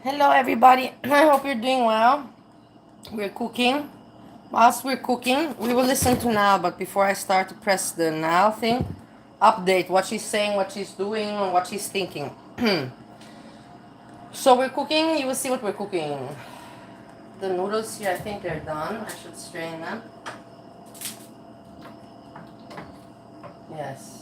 Hello everybody, I hope you're doing well. We're cooking. Whilst we're cooking, we will listen to NAL, but before I start to press the NAL thing, update what she's saying, what she's doing, and what she's thinking. So we're cooking, you will see what we're cooking. The noodles here, I think they're done. I should strain them. Yes.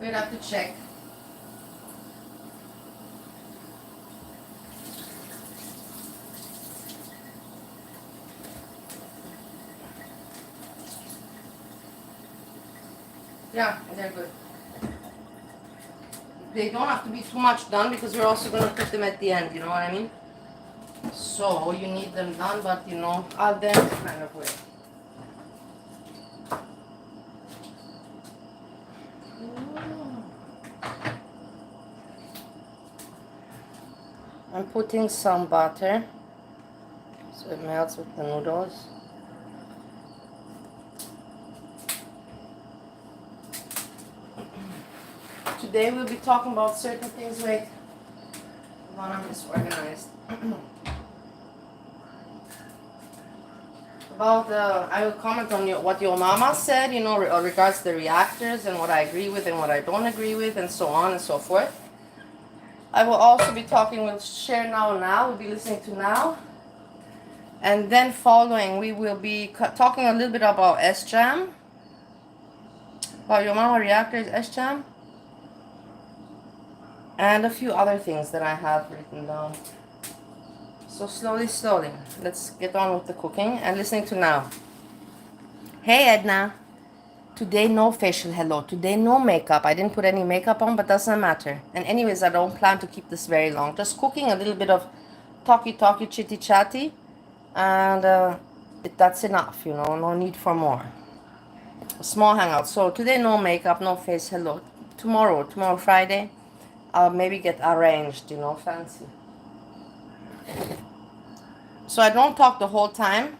We'd have to check. Yeah, they're good. They don't have to be too much done because we're also going to cook them at the end, you know what I mean? So you need them done, but you know, al dente kind of way. I'm putting some butter so it melts with the noodles. Today we'll be talking about certain things. Wait, hold on, I'm disorganized. About I will comment on what your mama said, you know, regards the reactors and what I agree with and what I don't agree with and so on and so forth. I will also be talking, we'll share now, we'll be listening to now. And then following, we will be talking a little bit about S-Jam. About your mama reactors, S-Jam. And a few other things that I have written down. So slowly, let's get on with the cooking and listening to now. Hey Edna. Today no facial hello. Today no makeup. I didn't put any makeup on, but doesn't matter. And anyways, I don't plan to keep this very long. Just cooking, a little bit of talky, chitty chatty. And that's enough, you know. No need for more. A small hangout. So today no makeup, no face hello. Tomorrow Friday, I'll maybe get arranged, you know, fancy. So I don't talk the whole time.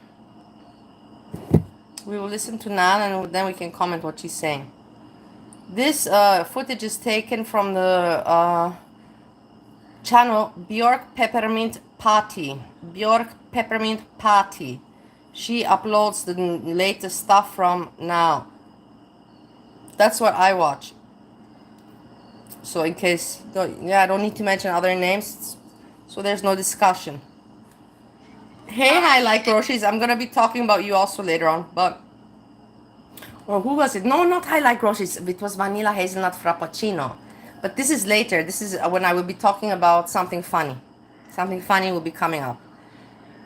We will listen to Nan and then we can comment what she's saying. This footage is taken from the channel Bjork Peppermint Party. Bjork Peppermint Party. She uploads the latest stuff from NAL. That's what I watch. So in case, I don't need to mention other names. So there's no discussion. Hey, I like groceries. I'm gonna be talking about you also later on, but or who was it? No, not I like groceries. It was vanilla hazelnut frappuccino. But this is later. This is when I will be talking about something funny. Something funny will be coming up.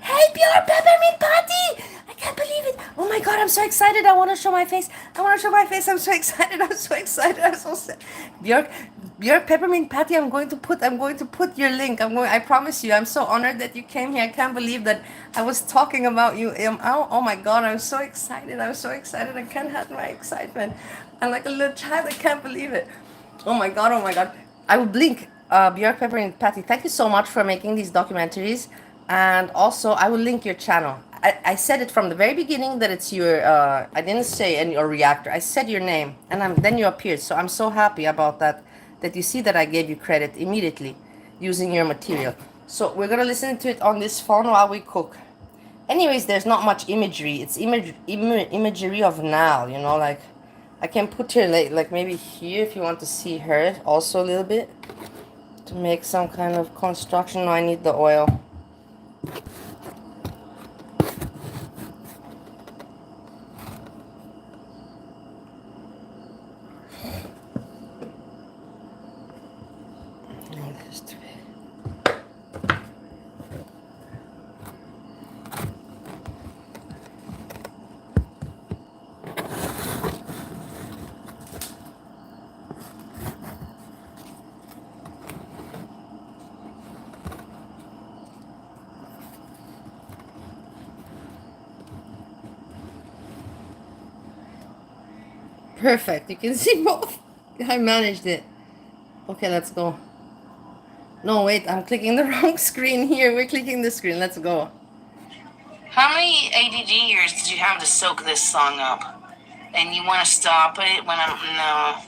Hey, Pure Peppermint Party! I can't believe it. Oh my god, I'm so excited. I want to show my face. I'm so excited. I'm so sad. Björk Peppermint Patty, I'm going to put your link. I promise you. I'm so honored that you came here. I can't believe that I was talking about you. Oh my god, I'm so excited. I can't have my excitement. I'm like a little child. I can't believe it. Oh my god. I will blink. Björk Peppermint Patty, thank you so much for making these documentaries. And also, I will link your channel. I said it from the very beginning that it's your, I didn't say your reactor. I said your name, and then you appeared. So I'm so happy about that you see that I gave you credit immediately using your material. So we're going to listen to it on this phone while we cook. Anyways, there's not much imagery. It's imagery of NAL, you know, like I can put her like maybe here if you want to see her also a little bit to make some kind of construction. No, I need the oil. Perfect. You can see both. I managed it. Okay, let's go. No, wait. I'm clicking the wrong screen here. We're clicking the screen. Let's go. How many ADD years did you have to soak this song up? And you want to stop it when I'm... No.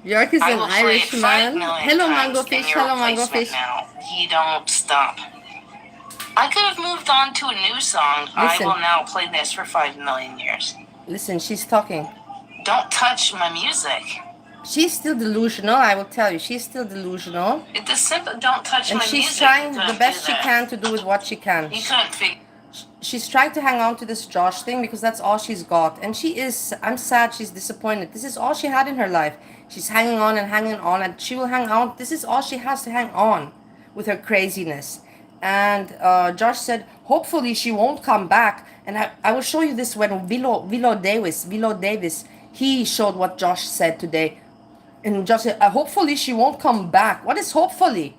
Bjork is an Irish man. Hello, Mango Fish. Hello, Mango Fish. Now. You don't stop. I could have moved on to a new song. Listen. I will now play this for 5 million years. Listen, she's talking. Don't touch my music. She's still delusional, I will tell you. She's still delusional. It's a simple don't touch my music. And she's trying the best she can to do with what she can. You couldn't figure... She's trying to hang on to this Josh thing because that's all she's got. And she is, I'm sad, she's disappointed. This is all she had in her life. She's hanging on, and she will hang on. This is all she has to hang on with her craziness. And Josh said, hopefully she won't come back. And I will show you this when Willow Davis, he showed what Josh said today. And Josh said, hopefully she won't come back. What is hopefully?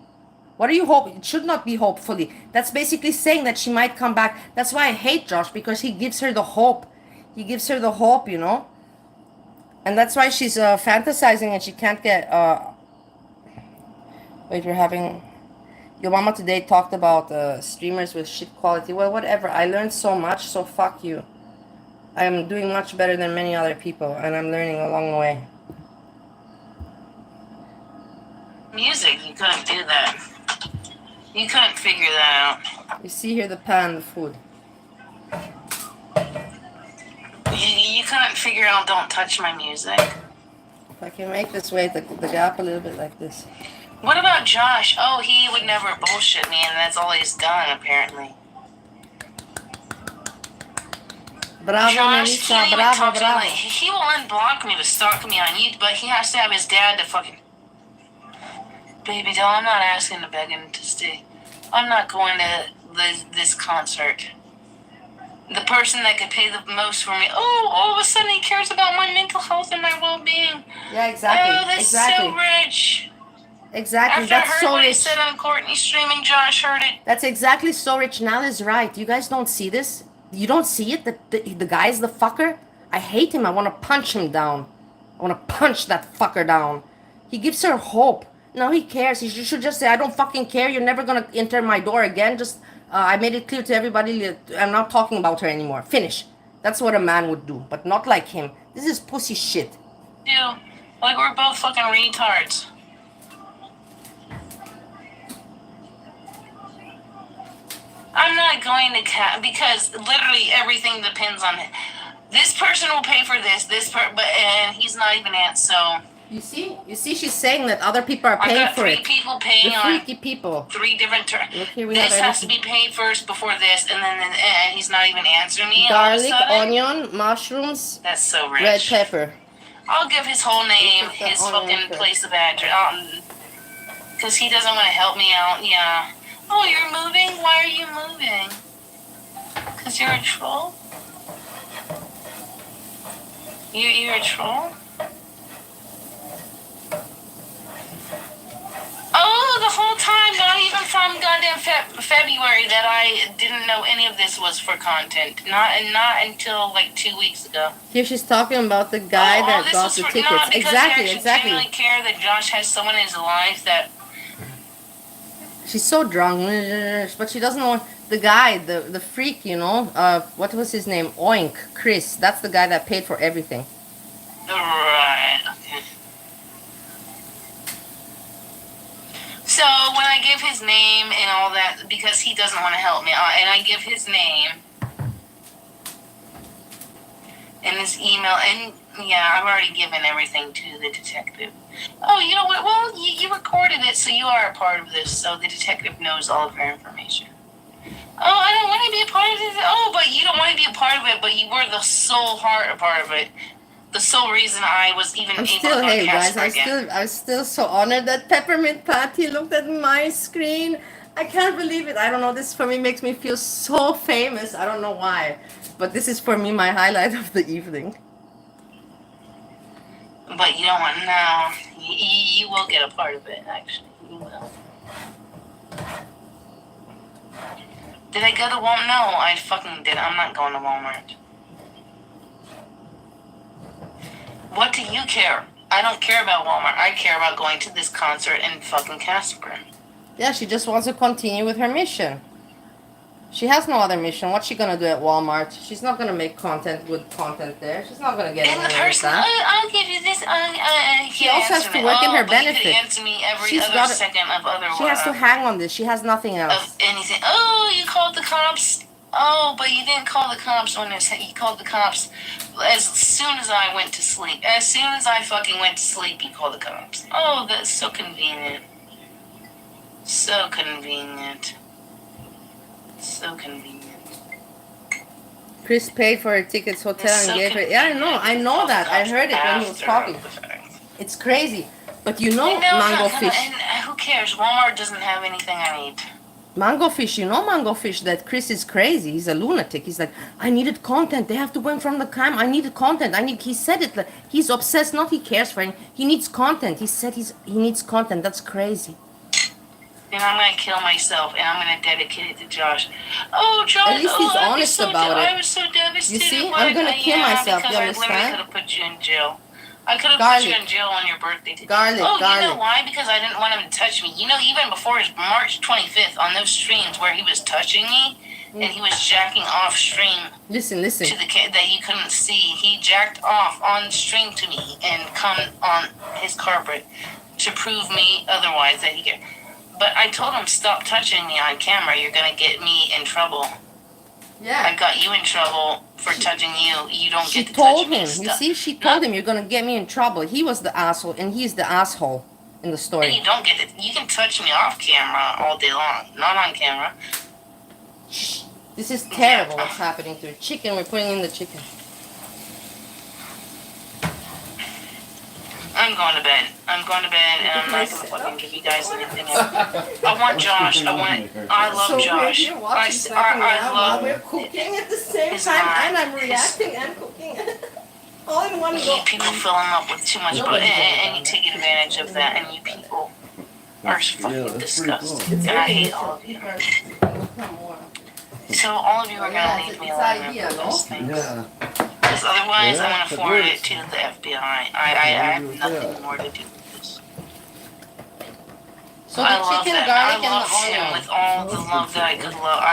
What are you hoping? It should not be hopefully. That's basically saying that she might come back. That's why I hate Josh, because he gives her the hope. He gives her the hope, you know. And that's why she's fantasizing and she can't get... Wait, we're having... Your mama today talked about streamers with shit quality. Well, whatever. I learned so much, so fuck you. I am doing much better than many other people, and I'm learning along the way. Music, you couldn't do that. You couldn't figure that out. You see here the pan, the food. You couldn't figure out don't touch my music. If I can make this way, the gap a little bit like this. What about Josh? Oh, he would never bullshit me, and that's all he's done, apparently. Bravo, Josh, Melissa, bravo, bravo. He will unblock me to stalk me on YouTube, but he has to have his dad to fucking... Baby doll, I'm not asking to beg him to stay. I'm not going to this concert. The person that could pay the most for me, oh, all of a sudden he cares about my mental health and my well-being. Yeah, exactly. Oh, that's so rich. Exactly, After that's I heard so what he rich. said on Courtney streaming, Josh heard it. That's exactly so rich. Nal is right. You guys don't see this? You don't see it? The guy's the fucker? I hate him. I want to punch him down. I want to punch that fucker down. He gives her hope. No, he cares. He should just say, I don't fucking care. You're never going to enter my door again. Just, I made it clear to everybody. I'm not talking about her anymore. Finish. That's what a man would do. But not like him. This is pussy shit. Dude, like we're both fucking retards. I'm not going to because literally everything depends on it. This person will pay for this, and he's not even so. You see, she's saying that other people are paying for it. 3 people paying the freaky people. 3 different terms. This has to be paid first before this, and then he's not even answering me. Garlic, onion, mushrooms. That's so rich. Red pepper. I'll give his whole name, his fucking place of address, because he doesn't want to help me out. Yeah. Oh, you're moving? Why are you moving? Because you're a troll? You're a troll? Oh, the whole time, not even from goddamn February, that I didn't know any of this was for content. Not until like 2 weeks ago. Here she's talking about the guy that got the tickets. Not because exactly. I really care that Josh has someone in his life that... She's so drunk, but she doesn't know the guy, the freak, you know. What was his name? Oink, Chris. That's the guy that paid for everything. Right. Okay. So when I give his name and all that, because he doesn't want to help me, and I give his name and his email, and yeah, I've already given everything to the detective. Oh, you know what? Well, you recorded it, so you are a part of this, so the detective knows all of your information. Oh, I don't want to be a part of this. Oh, but you don't want to be a part of it, but you were the sole heart a part of it. The sole reason I was even able to broadcast again. I'm still so honored that Peppermint Patty looked at my screen. I can't believe it. I don't know. This for me makes me feel so famous. I don't know why, but this is for me my highlight of the evening. But you don't want no. You will get a part of it. Actually, you will. Did I go to Walmart? No, I fucking did. I'm not going to Walmart. What do you care? I don't care about Walmart. I care about going to this concert in fucking Casper. Yeah, she just wants to continue with her mission. She has no other mission. What's she gonna do at Walmart? She's not gonna make good content there. She's not gonna get And the anywhere with person, that. I'll give you this. She also has to work in her benefit. You could answer me every other second of other. She has to hang on this. She has nothing else. Of anything. Oh, you called the cops. Oh, but you didn't call the cops when you called the cops as soon as I went to sleep. As soon as I fucking went to sleep, you called the cops. Oh, that's so convenient. So convenient. So convenient. Chris paid for her tickets, hotel, and gave her. Yeah, I know that. I heard it when he was talking. It's crazy, but Mango Fish. And who cares? Walmart doesn't have anything I need. Mango Fish, Mango Fish, that Chris is crazy. He's a lunatic. He's like, I needed content. They have to go in from the cam. I needed content. He said it. Like, he's obsessed. Not he cares for him. He needs content. He said he needs content. That's crazy. And I'm going to kill myself, and I'm going to dedicate it to Josh. Oh, Josh, at least he's honest about it. I was so devastated. You see, I'm going to kill myself, you understand? I literally could have put you in jail. I could have put you in jail on your birthday. Garlic. You know why? Because I didn't want him to touch me. Even before his March 25th, on those streams where he was touching me, and he was jacking off stream. Listen. To the kid that you couldn't see. He jacked off on stream to me and come on his carpet to prove me otherwise that he could. But I told him, stop touching me on camera. You're going to get me in trouble. Yeah. I got you in trouble for touching you. You don't get to touch me. She told him. You see, she told him, you're going to get me in trouble. He was the asshole, and he's the asshole in the story. And you don't get it. You can touch me off camera all day long. Not on camera. Shh. This is terrible what's happening to it. Chicken, we're putting in the chicken. I'm going to bed, and I'm not going to fucking give you guys anything else. I want Josh. I love Josh. I love. We're cooking at the same time, and I'm reacting and cooking. All in one go. People fill him up with too much butter, and you take advantage of that, and you people are fucking disgusting. And I hate all of you. So all of you are going to leave me alone with those things. Because otherwise, I'm going to forward it to the FBI. I have nothing more to do with this. So the chicken, garlic, and the onion. I love him with all the love that I could love.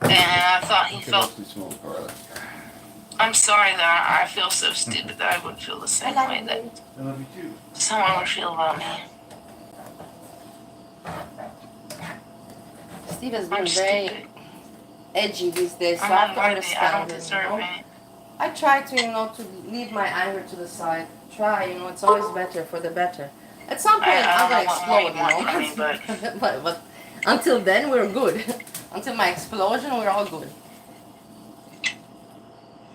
And I thought he felt... I'm sorry that I feel so stupid that I would feel the same way that someone would feel about me. Steve has been very edgy these days, so I have to understand. I don't deserve it. I try to, to leave my anger to the side. It's always better for the better. At some point, I'm gonna explode, but until then, we're good. Until my explosion, we're all good.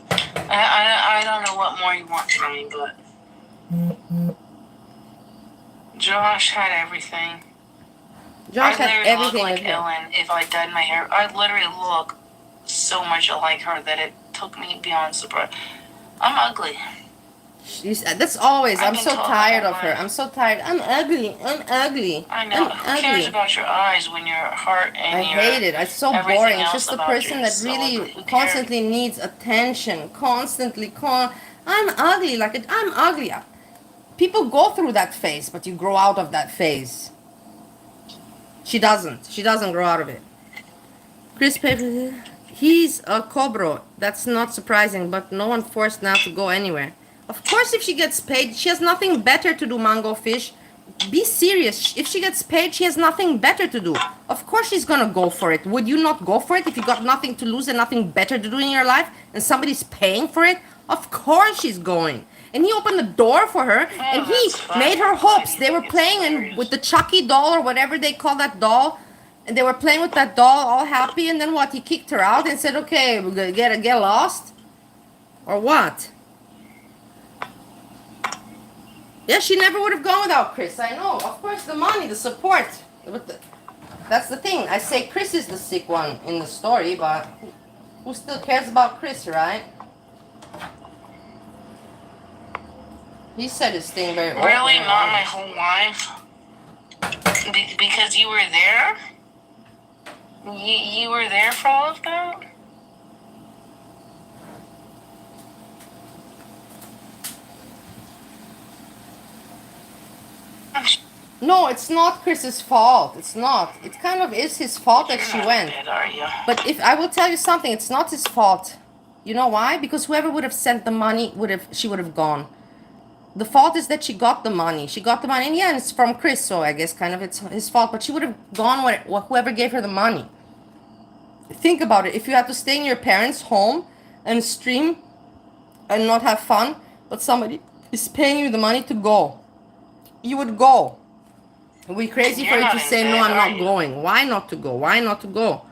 I don't know what more you want from me, but Josh had everything. Josh had everything. Look like Ellen if I dyed my hair. I literally look so much like her that it took me beyond surprise. I'm ugly. That's always. I'm so tired of her. I'm so tired. I'm ugly. I know. Who cares about your eyes when your heart and I hate it. It's so boring. It's just the person that really constantly needs attention. Constantly. I'm ugly. I'm ugly. People go through that phase, but you grow out of that phase. She doesn't. She doesn't grow out of it. Chris Pepper. He's a Cobra. That's not surprising, but no one forced now to go anywhere. Of course, if she gets paid, she has nothing better to do, Mango Fish. Be serious. If she gets paid, she has nothing better to do. Of course she's gonna go for it. Would you not go for it if you got nothing to lose and nothing better to do in your life and somebody's paying for it? Of course she's going. And he opened the door for her, and he made her hopes. They were playing with the Chucky doll or whatever they call that doll. And they were playing with that doll, all happy, and then what? He kicked her out and said, okay, we're gonna get lost? Or what? Yeah, she never would have gone without Chris, I know. Of course, the money, the support. That's the thing. I say Chris is the sick one in the story, but who still cares about Chris, right? He said his thing very open. Really? Not my whole life? Because you were there? You were there for all of that? I'm sure No, it's not Chris's fault. It's not. It kind of is his fault that you're she not went. dead, are you? But if I will tell you something, it's not his fault. You know why? Because whoever would have sent the money she would have gone. The fault is that she got the money. She got the money, and yeah, it's from Chris, so I guess kind of it's his fault. But she would have gone with whoever gave her the money. Think about it. If you had to stay in your parents' home and stream and not have fun, but somebody is paying you the money to go, you would go. It would be crazy for you to say, no, I'm not going. Why not to go? Why not to go?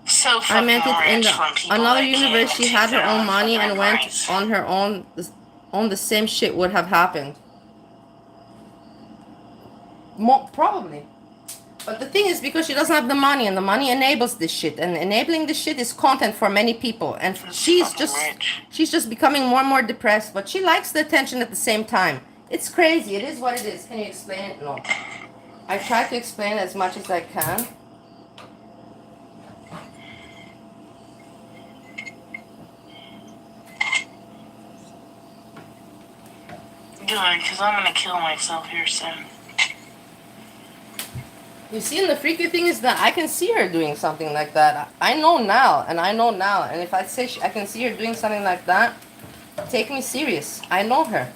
So I meant it in another that universe. She had her own money and went advice. on her own. On the same shit would have happened. Probably. But the thing is, because she doesn't have the money, and the money enables this shit, and enabling this shit is content for many people, and she's just becoming more and more depressed. But she likes the attention at the same time. It's crazy. It is what it is. Can you explain it? No. I try to explain as much as I can. Good, because I'm gonna kill myself here soon. You see, and the freaky thing is that I can see her doing something like that. I know now, and if I say I can see her doing something like that, take me serious. I know her.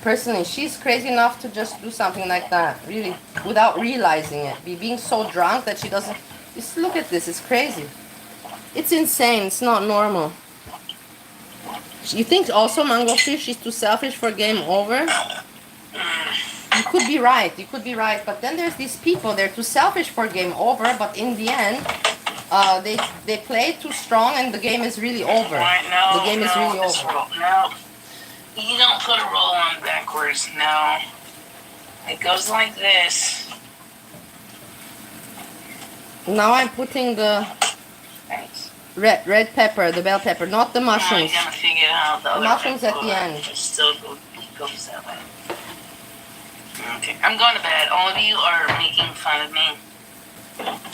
Personally, she's crazy enough to just do something like that, really, without realizing it. Being so drunk that she doesn't... Just look at this, it's crazy. It's insane, it's not normal. You think also, Mango Fish, she's too selfish for game over? You could be right, but then there's these people, they're too selfish for game over, but in the end, they play too strong and the game is really over. The game is really over. No, you don't put a roll on backwards, no. It goes like this. Now I'm putting the Thanks. red pepper, the bell pepper, not the mushrooms. I'm gonna figure it out. The mushrooms at the end. It still goes that way. Okay, I'm going to bed. All of you are making fun of me.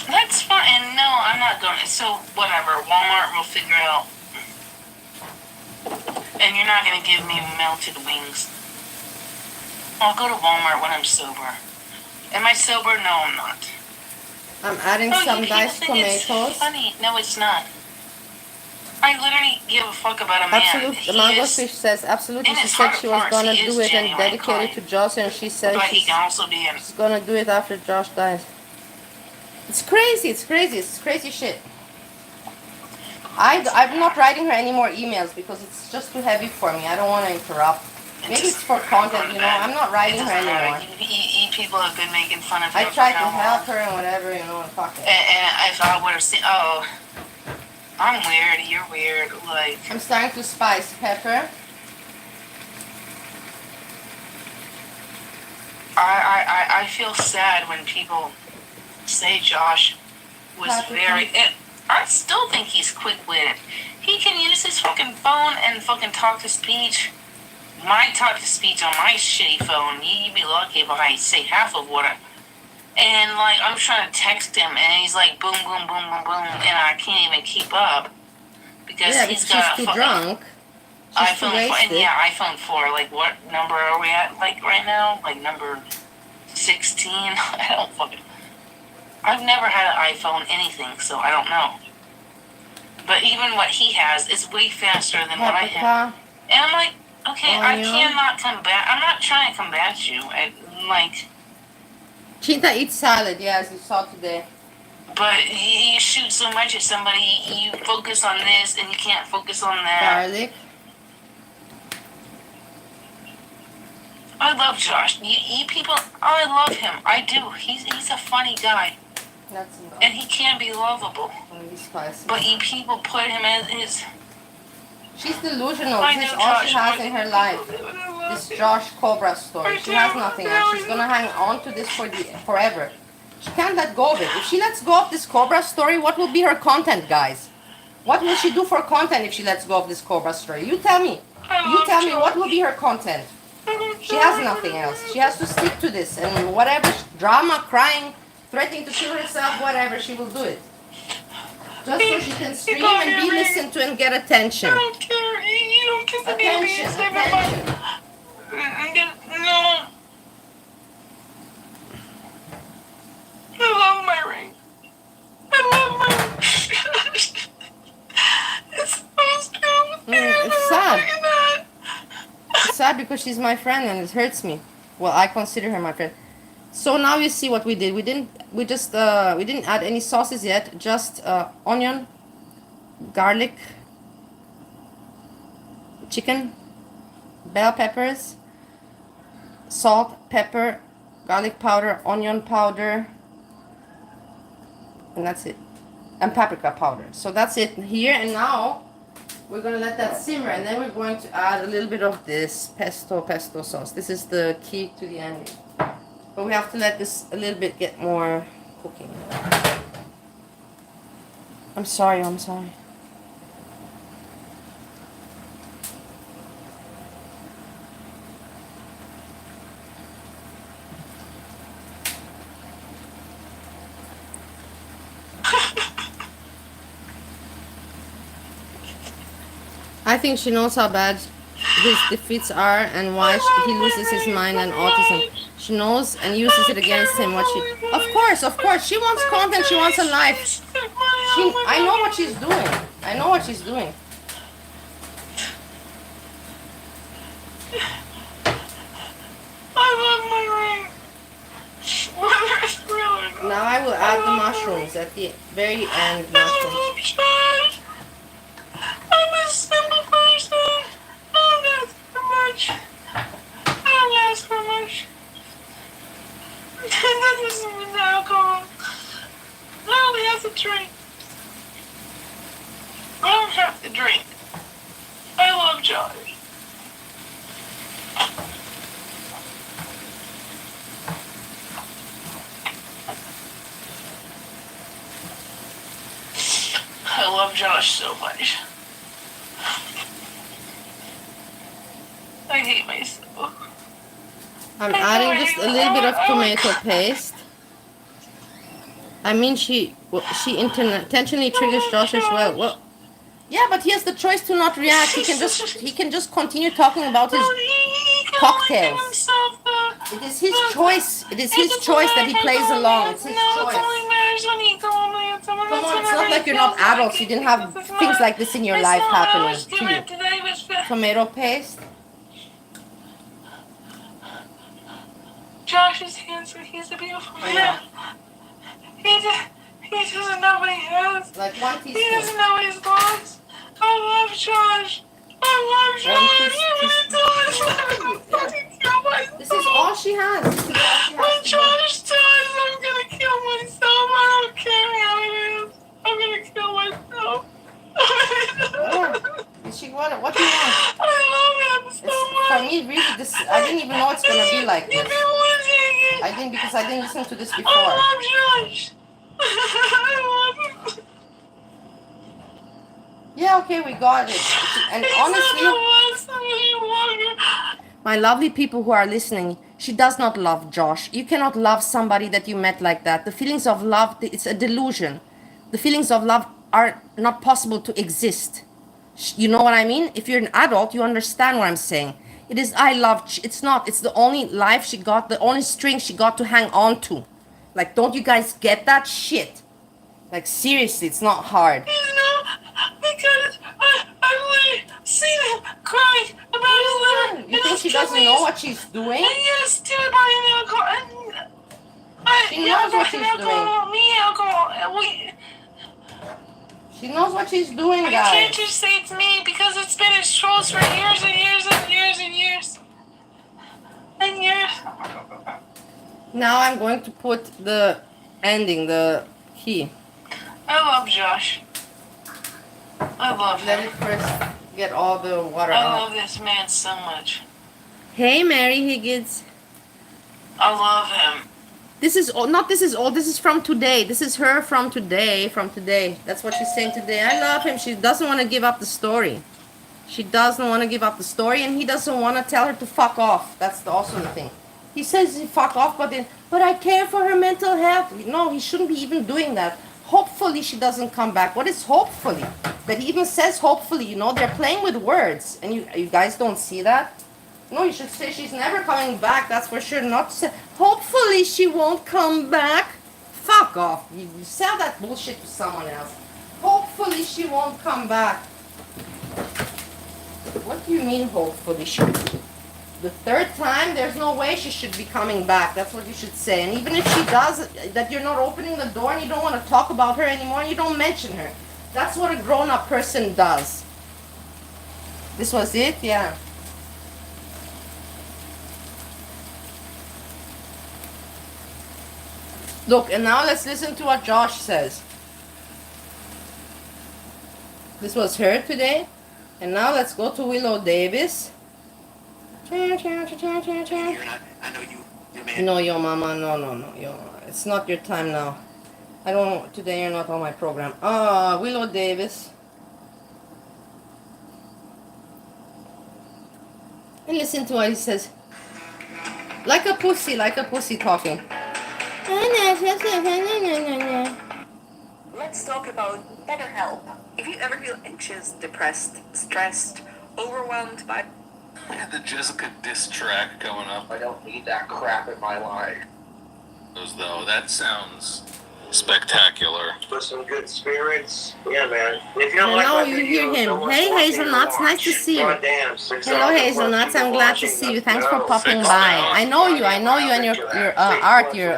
That's fine. No, I'm not going to. So, whatever. Walmart will figure out. And you're not going to give me melted wings. I'll go to Walmart when I'm sober. Am I sober? No, I'm not. I'm adding some diced tomatoes. It's funny. No, it's not. I literally give a fuck about a man. Absolutely. The Mango Fish says, absolutely. She said she was going to do it and dedicate it to Josh, and she said she's going to do it after Josh dies. It's crazy. It's crazy shit. I'm not writing her any more emails because it's just too heavy for me. I don't want to interrupt. Maybe it's for content, you know. I'm not writing her anymore. People have been making fun of her. I tried to help her and whatever, you know, and fuck it. And if I would have seen, oh, I'm weird, you're weird, like. I'm starting to spice pepper. I feel sad when people say Josh was very. I still think he's quick-witted. He can use his fucking phone and fucking talk to speech. My talk to speech on my shitty phone. You'd be lucky if I say half of what I. And like I'm trying to text him, and he's like boom, boom, boom, boom, boom, and I can't even keep up because he's got she's too drunk. iPhone 4, and iPhone 4. Like what number are we at? Like right now, like number 16. I don't fucking. I've never had an iPhone anything, so I don't know. But even what he has is way faster than what I have. And I'm like, okay, I cannot combat. I'm not trying to combat you. Like. Chinta eats salad, as you saw today. But you shoot so much at somebody, you focus on this and you can't focus on that. Garlic. I love Josh. You people, I love him. I do. He's a funny guy. And he can be lovable. But you people put him as his... She's delusional. This is all she has in her life. This Josh Cobra story. She has nothing else. She's gonna hang on to this forever. She can't let go of it. If she lets go of this Cobra story, what will be her content, guys? What will she do for content if she lets go of this Cobra story? You tell me. You tell me what will be her content. She has nothing else. She has to stick to this. And whatever, drama, crying, threatening to kill herself, whatever, she will do it. Just so she can stream and be listened to and get attention. I don't care. You don't kiss the baby. Attention. No. I love my ring. I love my It's supposed to. It's sad. Look at that. It's sad because she's my friend and it hurts me. Well, I consider her my friend. So now you see what we did. We didn't add any sauces yet. Just onion, garlic, chicken, bell peppers, salt, pepper, garlic powder, onion powder, and that's it. And paprika powder. So that's it here. And now we're gonna let that simmer, and then we're going to add a little bit of this pesto sauce. This is the key to the ending. But we have to let this a little bit get more cooking. I'm sorry. I think she knows how bad his defeats are and why he loses his mind and autism. She knows and uses it against him. Of course, she wants content. She wants a life. I know what she's doing. I love my ring. Now I will add the mushrooms at the very end. Mushrooms. I'm a simple person. I don't ask for much. That doesn't mean alcohol. I only have to drink. I don't have to drink. I love Josh. I love Josh so much. I hate myself. I'm adding just a little bit of tomato paste. I mean, she intentionally triggers Josh as well. Well, yeah, but he has the choice to not react. He can just continue talking about his cocktails. It is his choice. It is his choice that he plays along. It's his choice. Come on, it's not like you're not adults. You didn't have things like this in your life happening to you. Tomato paste. Josh is handsome. He's a beautiful man. He doesn't know what he has. Like 1 teaspoon. He doesn't know what he's lost. I love Josh. This is all she has. When Josh dies, I'm gonna kill myself. I don't care how it is. I'm gonna kill myself. What do you want? I love him so much. For me, really, I didn't even know it's gonna be like this. I didn't, because I didn't listen to this before. I love Josh. I love him. Yeah, okay, we got it. And honestly, my lovely people who are listening, she does not love Josh. You cannot love somebody that you met like that. The feelings of love, it's a delusion. The feelings of love are not possible to exist. You know what I mean? If you're an adult, you understand what I'm saying. It is I love, it's not. It's the only life she got, the only string she got to hang on to. Like, don't you guys get that shit? Like, seriously, it's not hard. You know, because I've really seen him crying about his liver. You think she doesn't know what she's doing? And yes, to buy an alcohol. She knows what she's doing. Me alcohol. She knows what she's doing, guys. You can't just say it's me because it's been his trolls for years and years and years and years. And years. Now I'm going to put the ending, the key. I love Josh. I love him. Let it first get all the water I out. love this man so much. Hey, Mary Higgins. I love him. This is from today. This is her from today. That's what she's saying today. I love him. She doesn't want to give up the story. She doesn't want to give up the story, and he doesn't want to tell her to fuck off. That's also the thing. He says fuck off, but I care for her mental health. No, he shouldn't be even doing that. Hopefully she doesn't come back. What is hopefully? That he even says hopefully, they're playing with words. And you guys don't see that? No, you should say she's never coming back. That's for sure. Not to say, hopefully she won't come back. Fuck off. You sell that bullshit to someone else. Hopefully she won't come back. What do you mean, hopefully? The third time, there's no way she should be coming back. That's what you should say. And even if she does, that you're not opening the door and you don't want to talk about her anymore, you don't mention her. That's what a grown-up person does. This was it? Yeah. Look, and now let's listen to what Josh says. This was her today. And now let's go to Willow Davis. You're not, I know you, man. No, yo, mama, no, yo. It's not your time now. I don't, today you're not on my program. Willow Davis. And listen to what he says. Like a pussy talking. Let's talk about BetterHelp. If you ever feel anxious, depressed, stressed, overwhelmed by... The Jessica diss track going up. I don't need that crap in my life. As though that sounds spectacular. For some good spirits, yeah, man. If you don't I like know my you videos, hear him. no one's Hey, forcing you to Hazelnuts, nice to watch. see you. Goddamn, 6 Hello, hours of Hazelnuts. work I'm people glad to watching see you. the Thanks for show. popping Fix by. that. I know you, and your art, your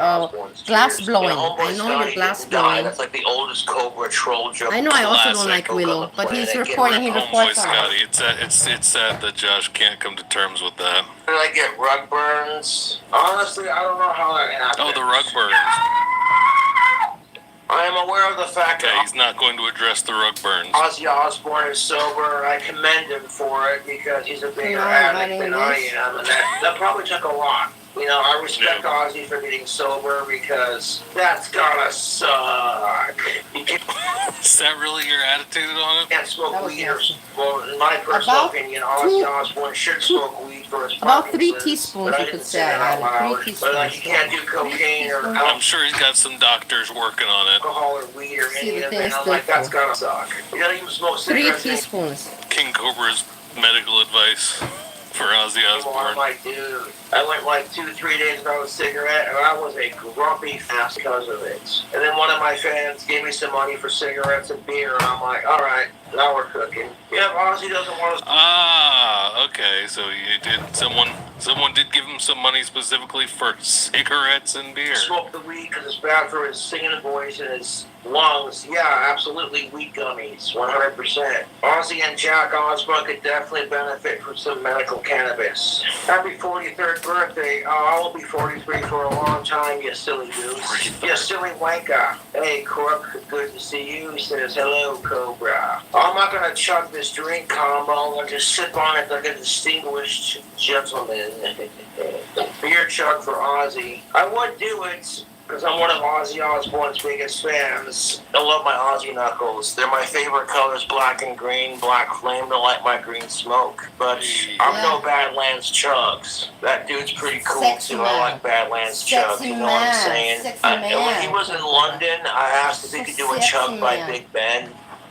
glass blowing. I know your glass blowing. That's like the oldest Cobra troll joke. I know I also don't Classic. like Willow, but he's Get recording. He Homeboy reports on Scotty. us. It's sad that Josh can't come to terms with that. Did I get rug burns? Honestly, I don't know how that happened. Oh, the rug burns. I am aware of the fact Okay, that he's not going to address the rug burns. Ozzy Osbourne is sober. I commend him for it because he's a bigger You're addict inviting than I this? am, and that probably took a lot. You know, I respect Ozzy for getting sober because that's gotta suck. You Is that really your attitude on it? can't smoke That was weed, or, nasty. well, in my personal About opinion, Ozzy two- Osbourne should smoke weed for his About 3 Parkinson's, teaspoons, but I you didn't could say say I that out added. loud. 3 But like, you teaspoons. can't do cocaine or I'm sure he's got some doctors working on it. alcohol or weed or See, any the of thing it. is I'm like, still that's full. gotta suck. You don't even smoke 3 cigarettes teaspoons. King Cobra's medical advice for Ozzy I'm Osbourne. like, dude, I went like 2-3 days without a cigarette, and I was a grumpy ass because of it. And then one of my fans gave me some money for cigarettes and beer, and I'm like, all right, now we're cooking. Yeah, Ozzy doesn't want to. Ah, okay. So you did. Someone did give him some money specifically for cigarettes and beer. Smoke the weed because it's bad for his singing voice and his lungs. Yeah, absolutely, weed gummies, 100%. Ozzy and Jack Osbourne could definitely benefit from some medical cannabis. Happy 43rd birthday. Oh, I will be 43 for a long time, you silly goose. You silly wanker. Hey, Crook, good to see you. He says, hello, Cobra. I'm not going to chug this drink combo. I'm going to just sip on it like a distinguished gentleman. Beer chug for Ozzy. I would do it because I'm one of Ozzy Osbourne's biggest fans. I love my Ozzy knuckles. They're my favorite colors, black and green. Black flame to light my green smoke. But I'm no Badlands Chugs. That dude's pretty cool Sexy too. man. I like Badlands Chugs. Sexy You know what I'm man. saying? Sexy And when he man. was in London, I asked if he could do a Sexy chug by man. Big Ben.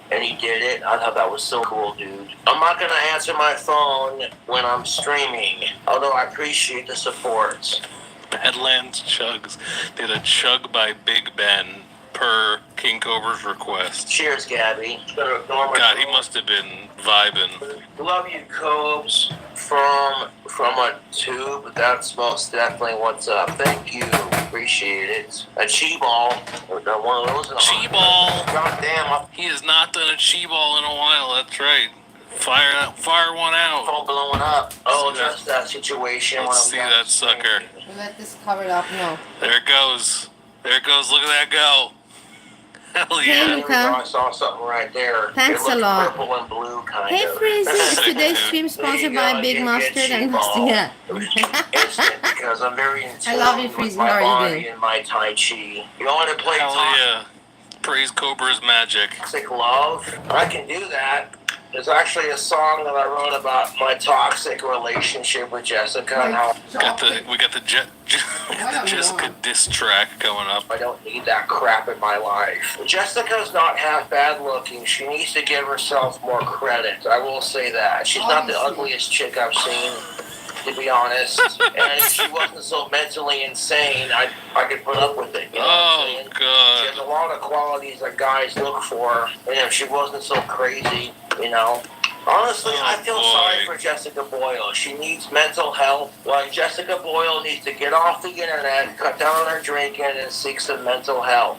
And he did it. I thought that was so cool, dude. I'm not going to answer my phone when I'm streaming, although I appreciate the support. Badlands Chugs did a chug by Big Ben per King Cobra's request. Cheers, Gabby. Gonna ignore my God, he phone. must have been vibing. Love you, Cobes. From a tube. That's most definitely what's up. Thank you. Appreciate it. A chi ball. We've done one of those in a Chi ball. God damn, He has not done a chi ball in a while. That's right. Fire one my out. phone blowing up. Oh, See that? just that situation. Let's when I'm see done that sucker. We let this covered up. No. There it goes. There it goes. Look at that go. Hell Hey, yeah. There we go. I saw something right there. Thanks it a looked lot. Purple and blue, kind Hey, of. Freezy. Is today's stream sponsored by Big Mustard and yeah. It was instant because I'm very in tune love you, with Freezy. my How are you body doing? and my Tai Chi. You want to play Hell yeah. Praise Cobra's magic. Toxic Love? I can do that. There's actually a song that I wrote about my toxic relationship with Jessica and how We got the Jessica diss track coming up. I don't need that crap in my life. Jessica's not half bad looking. She needs to give herself more credit. I will say that. She's not the Obviously. ugliest chick I've seen. to be honest. And if she wasn't so mentally insane, I could put up with it. You know what I'm saying? God. She has a lot of qualities that guys look for. And if she wasn't so crazy, you know. Honestly, I feel sorry for Jessica Boyle. She needs mental health. Like, Jessica Boyle needs to get off the internet, cut down on her drinking, and seek some mental health.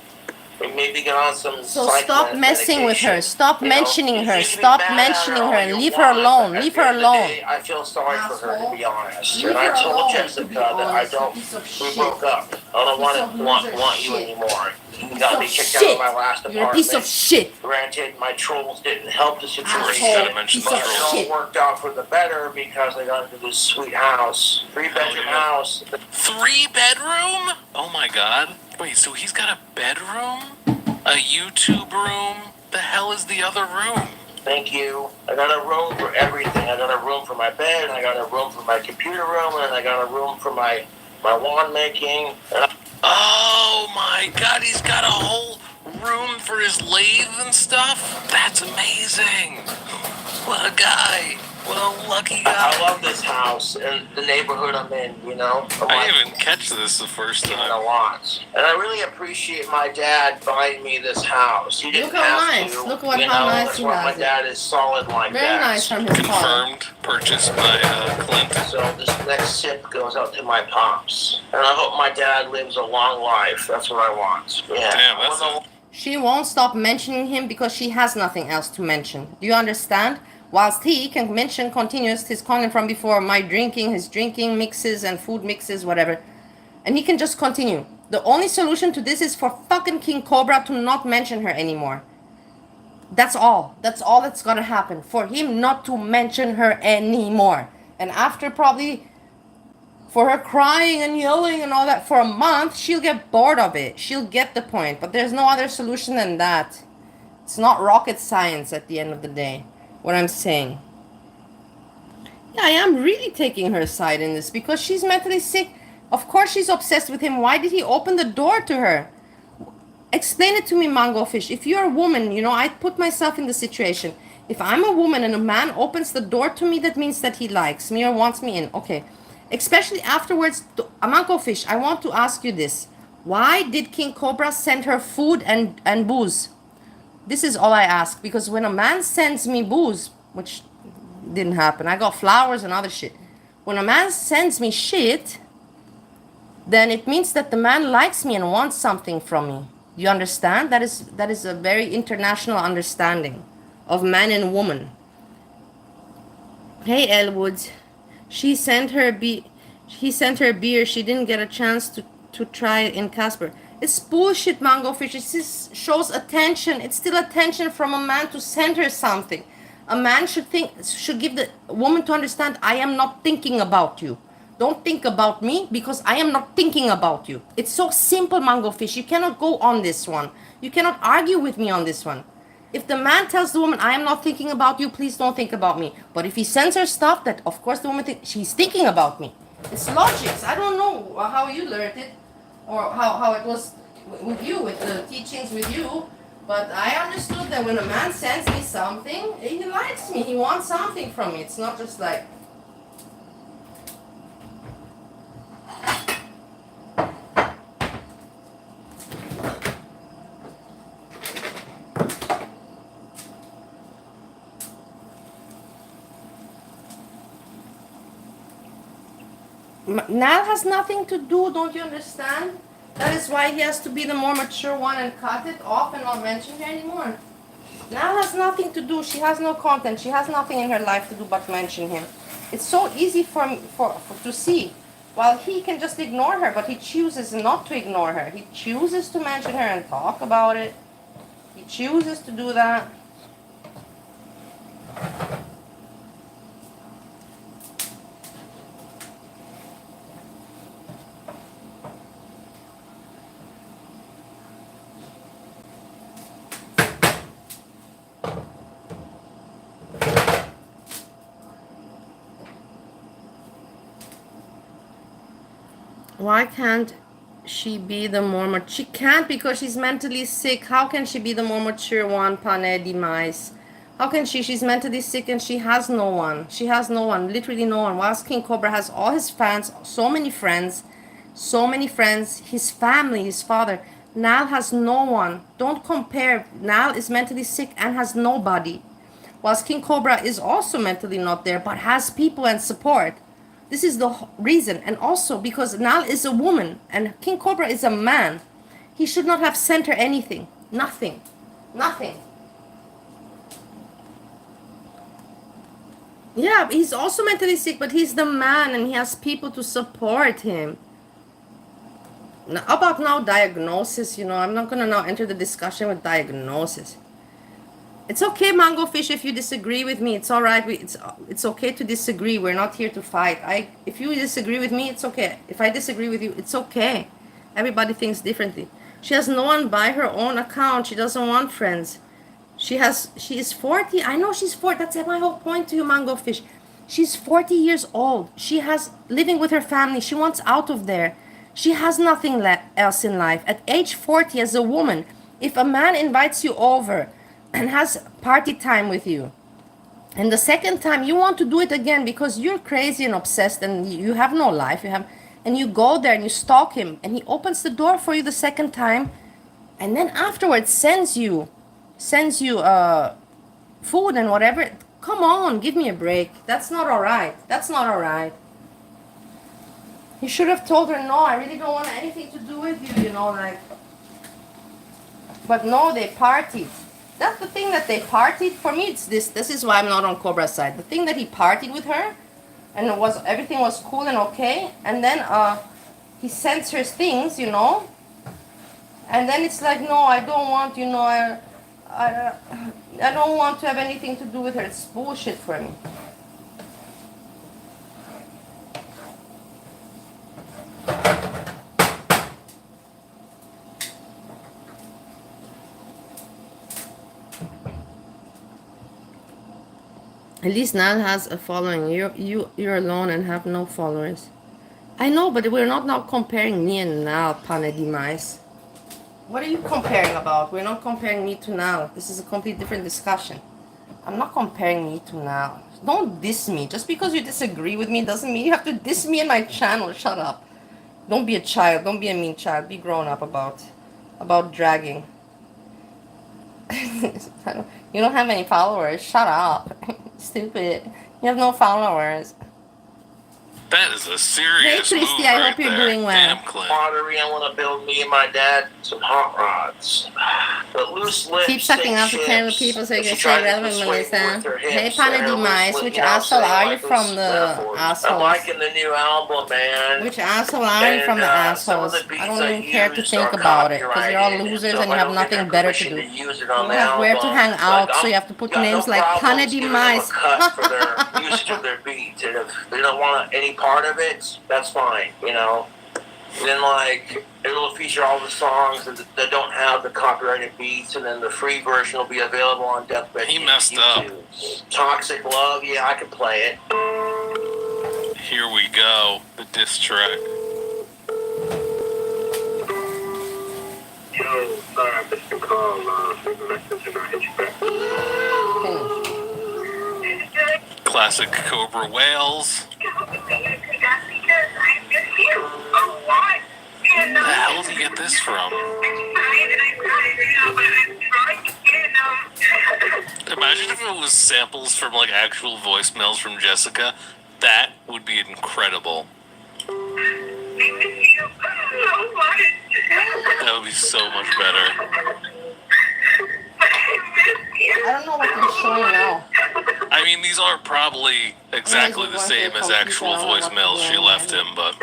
And maybe get on some stop messing with her. Stop mentioning her. Stop mentioning her and leave her alone. Leave her alone. I feel sorry for her, to be honest. Leave and I her told alone, Jessica to be that I honest, don't. piece of We shit. broke up. I don't want you anymore. You got me kicked out of my last apartment. You're a piece of shit. Granted, my trolls didn't help the situation. Gotta mention Piece the of trolls. shit. It all worked out for the better because I got into this sweet house, 3-bedroom house. 3-bedroom? Oh my god. Wait, so he's got a bedroom? A YouTube room? The hell is the other room? Thank you. I got a room for everything. I got a room for my bed, I got a room for my computer room, and I got a room for my lawn making. Oh my god, he's got a whole room for his lathe and stuff? That's amazing. What a guy. What a lucky guy. I love this house and the neighborhood I'm in, you know? I didn't even catch this the first a time. lot. And I really appreciate my dad buying me this house. He didn't Look how have nice. to. Look how nice that's he why has my it. dad is solid like Very that. nice from his father. Confirmed purchase by Clint. So this next sip goes out to my pops. And I hope my dad lives a long life. That's what I want. Yeah. Damn, that's it. She won't stop mentioning him because she has nothing else to mention. Do you understand? Whilst he can mention continuous his content from before, my drinking, his drinking mixes and food mixes, whatever. And he can just continue. The only solution to this is for fucking King Cobra to not mention her anymore. That's all. That's all that's gonna happen. For him not to mention her anymore. And after probably for her crying and yelling and all that for a month, she'll get bored of it. She'll get the point. But there's no other solution than that. It's not rocket science at the end of the day. What I'm saying. Yeah, I am really taking her side in this because she's mentally sick. Of course she's obsessed with him. Why did he open the door to her? Explain it to me, Mango Fish. If you're a woman, you know, I put myself in the situation. If I'm a woman and a man opens the door to me, that means that he likes me or wants me in. Okay. Especially afterwards, Mango Fish, I want to ask you this. Why did King Cobra send her food and booze? This is all I ask, because when a man sends me booze, which didn't happen, I got flowers and other shit. When a man sends me shit, then it means that the man likes me and wants something from me. You understand? That is a very international understanding of man and woman. Hey, Elwood, he sent her beer. She didn't get a chance to try it in Casper. It's bullshit, Mango Fish. It just shows attention. It's still attention from a man to send her something. A man should give the woman to understand, I am not thinking about you. Don't think about me because I am not thinking about you. It's so simple, Mango Fish. You cannot go on this one. You cannot argue with me on this one. If the man tells the woman, I am not thinking about you, please don't think about me. But if he sends her stuff, that of course the woman thinks she's thinking about me. It's logics. I don't know how you learned it. Or how it was with you, with the teachings with you. But I understood that when a man sends me something, he likes me. He wants something from me. It's not just like... NAL has nothing to do, don't you understand? That is why he has to be the more mature one and cut it off and not mention her anymore. NAL has nothing to do. She has no content. She has nothing in her life to do but mention him. It's so easy for to see. While he can just ignore her, but he chooses not to ignore her. He chooses to mention her and talk about it. He chooses to do that. Why can't she be the more mature? She can't because she's mentally sick. How can she be the more mature one, Pane Demais? How can she? She's mentally sick and she has no one. She has no one, literally no one. Whilst King Cobra has all his fans, so many friends, his family, his father. NAL has no one. Don't compare. NAL is mentally sick and has nobody. Whilst King Cobra is also mentally not there, but has people and support. This is the reason. And also because NAL is a woman and King Cobra is a man. He should not have sent her anything. Nothing. Nothing. Yeah, he's also mentally sick, but he's the man and he has people to support him. Now, about now diagnosis, I'm not going to now enter the discussion with diagnosis. It's okay, Mango Fish, if you disagree with me. It's all right. It's okay to disagree. We're not here to fight. If you disagree with me, it's okay. If I disagree with you, it's okay. Everybody thinks differently. She has no one by her own account. She doesn't want friends. She is 40. I know she's 40. That's my whole point to you, Mango Fish. She's 40 years old. She has living with her family. She wants out of there. She has nothing else in life. At age 40, as a woman, if a man invites you over and has party time with you, and the second time you want to do it again because you're crazy and obsessed and you have no life, and you go there and you stalk him and he opens the door for you the second time, and then afterwards sends you food and whatever. Come on, give me a break. That's not all right. That's not all right. He should have told her, no, I really don't want anything to do with you, But no, they partied. That's the thing, that they partied. For me, it's this. This is why I'm not on Cobra's side. The thing that he partied with her, and everything was cool and okay, and then he sends her things, and then it's like, no, I don't want, I don't want to have anything to do with her. It's bullshit for me. At least NAL has a following. You're alone and have no followers. I know, but we're not now comparing me and NAL, Pane Demais. What are you comparing about? We're not comparing me to NAL. This is a completely different discussion. I'm not comparing me to NAL. Don't diss me. Just because you disagree with me doesn't mean you have to diss me in my channel. Shut up. Don't be a child. Don't be a mean child. Be grown up about dragging. You don't have any followers. Shut up. Stupid. You have no followers. That is a serious Hey, move Christy, I right hope you're there. doing well. Damn, Clint. Pottery, I want to build me and my dad some hot rods. But loose lips. Keep sucking out the terrible people so you can stay relevant, Melissa. Hey, Pane Demais, which asshole are you from the assholes? I'm liking the new album, man. Which asshole are you from the assholes? I don't even care to think about it, because you're all losers and you have nothing better to do. You don't have where to hang out, so you have to put names like Pane Demais. For their usage of their beats, and if they don't want any part of it, that's fine, Then it'll feature all the songs that don't have the copyrighted beats, and then the free version will be available on Deathbed. He messed YouTube. up. Toxic Love, yeah, I can play it. Here we go. The diss track. Yo, sorry, I missed your call. Leave a message and I'll hit you back. Classic Cobra Whales. Where the hell did you get this from? Imagine if it was samples from actual voicemails from Jessica. That would be incredible. That would be so much better. I don't know what you're showing now. I mean, these aren't probably exactly the same as actual voicemails she left him, but...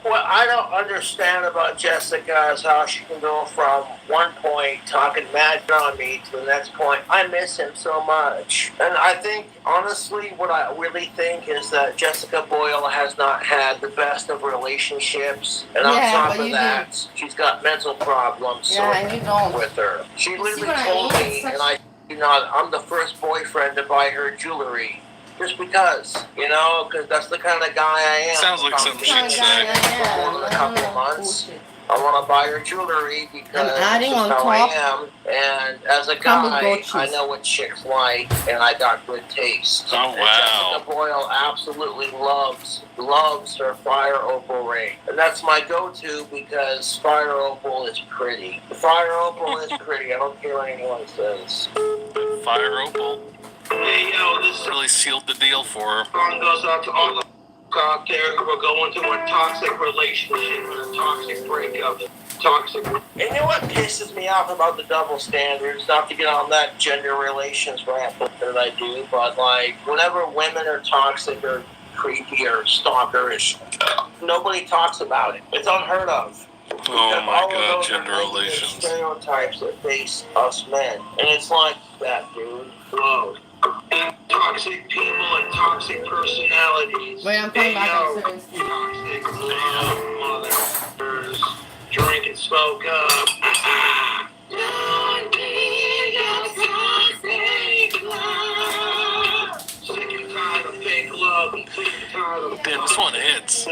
What I don't understand about Jessica is how she can go from one point talking mad on me to the next point. I miss him so much. And I think, honestly, what I really think is that Jessica Boyle has not had the best of relationships. And on top of that, she's got mental problems and you don't. with her. She literally told me, and I'm the first boyfriend to buy her jewelry. Just because, because that's the kind of guy I am. Sounds like something she'd say. For more than a couple of months. I want to buy her jewelry because I'm adding that's on just how I top am. And as a crumbled guy, goat cheese. I know what chicks like, and I got good taste. Oh, And wow. Jessica Boyle absolutely loves her fire opal ring. And that's my go-to because fire opal is pretty. Fire opal is pretty. I don't care what anyone says. Fire opal. Hey, yo, this Really sealed the deal for her. song goes out to all the out there who are going through a toxic relationship and a toxic breakup. Toxic. And you know what pisses me off about the double standards? Not to get on that gender relations rant that I do, but like whenever women are toxic or creepy or stalkerish, nobody talks about it. It's unheard of. Oh my All of God, those gender are negative relations. stereotypes that face us men, and it's like that, dude. Whoa. And toxic people and toxic personalities. Wait, I'm coming back on settings. Toxic motherfuckers. Drink and smoke up. Don't be your toxic love. Sick and tired of fake love and sick and tired of Damn, this one hits.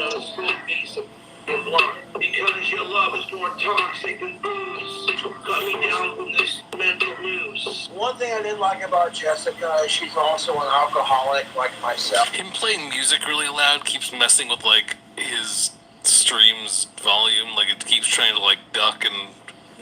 Because your love is more toxic than booze. Cut me down from this mental news. One thing I didn't like about Jessica is she's also an alcoholic like myself. Him playing music really loud keeps messing with like his stream's volume. Like it keeps trying to like duck and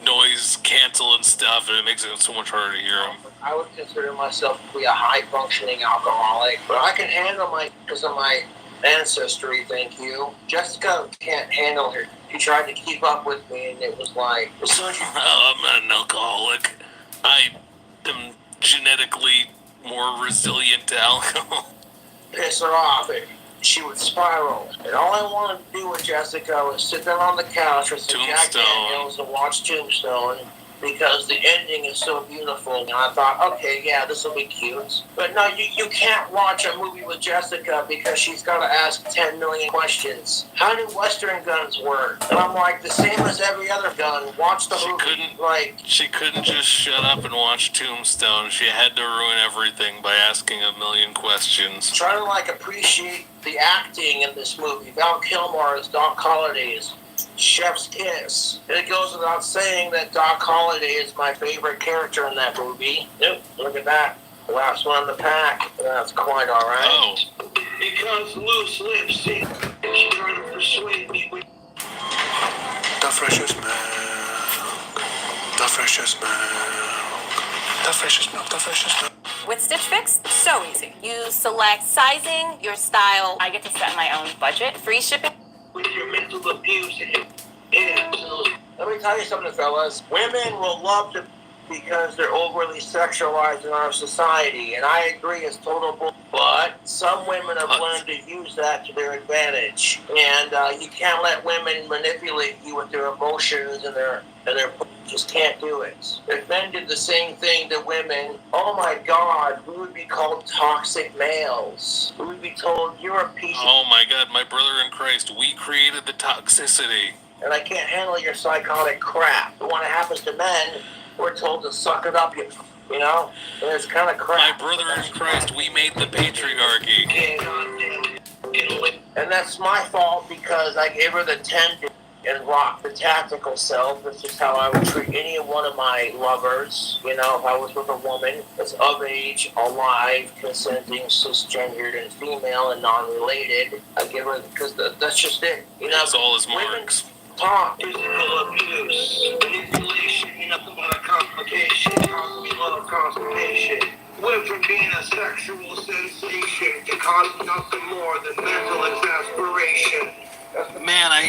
noise cancel and stuff, and it makes it so much harder to hear him. I would consider myself to be a high functioning alcoholic, but I can handle because of my ancestry, thank you. Jessica can't handle her. She tried to keep up with me, and it was like, as soon as you... I'm not an alcoholic. I am genetically more resilient to alcohol. piss her off, she would spiral. And all I wanted to do with Jessica was sit there on the couch with some Jack Daniels and watch Tombstone, because the ending is so beautiful. And I thought, okay, yeah, this will be cute. But no, you can't watch a movie with Jessica because she's got to ask 10 million questions. How do Western guns work? And I'm like, the same as every other gun. Watch the movie. She couldn't just shut up and watch Tombstone. She had to ruin everything by asking a million questions. Try to appreciate the acting in this movie. Val Kilmer as Doc Holliday's chef's kiss. And it goes without saying that Doc Holliday is my favorite character in that movie. Nope, look at that. The last one in the pack. That's quite alright. Oh. Because loose lips, see, she's trying to persuade me with the freshest milk, the freshest milk, the freshest milk, the freshest milk. With Stitch Fix, so easy. You select sizing, your style. I get to set my own budget. Free shipping. With your mental abuse and let me tell you something, fellas. Women will love to because they're overly sexualized in our society, and I agree it's total bull. But some women have learned to use that to their advantage, and you can't let women manipulate you with their emotions and their just can't do it. If men did the same thing to women, oh my God, we would be called toxic males. We would be told you're a piece of... Oh my God, my brother in Christ, we created the toxicity. And I can't handle your psychotic crap. But when it happens to men, we're told to suck it up, you know? And it's kind of crap. My brother in Christ, we made the patriarchy. And that's my fault because I gave her the 10 and rock the tactical self. This is how I would treat any one of my lovers. You know, if I was with a woman that's of age, alive, consenting, cisgendered, and female, and non-related, I give her, because that's just it. You know, that's all his marks. Talk, physical abuse, manipulation, nothing but a complication, cause me love constipation. Went from being a sexual sensation to causing nothing more than mental exasperation. Man, I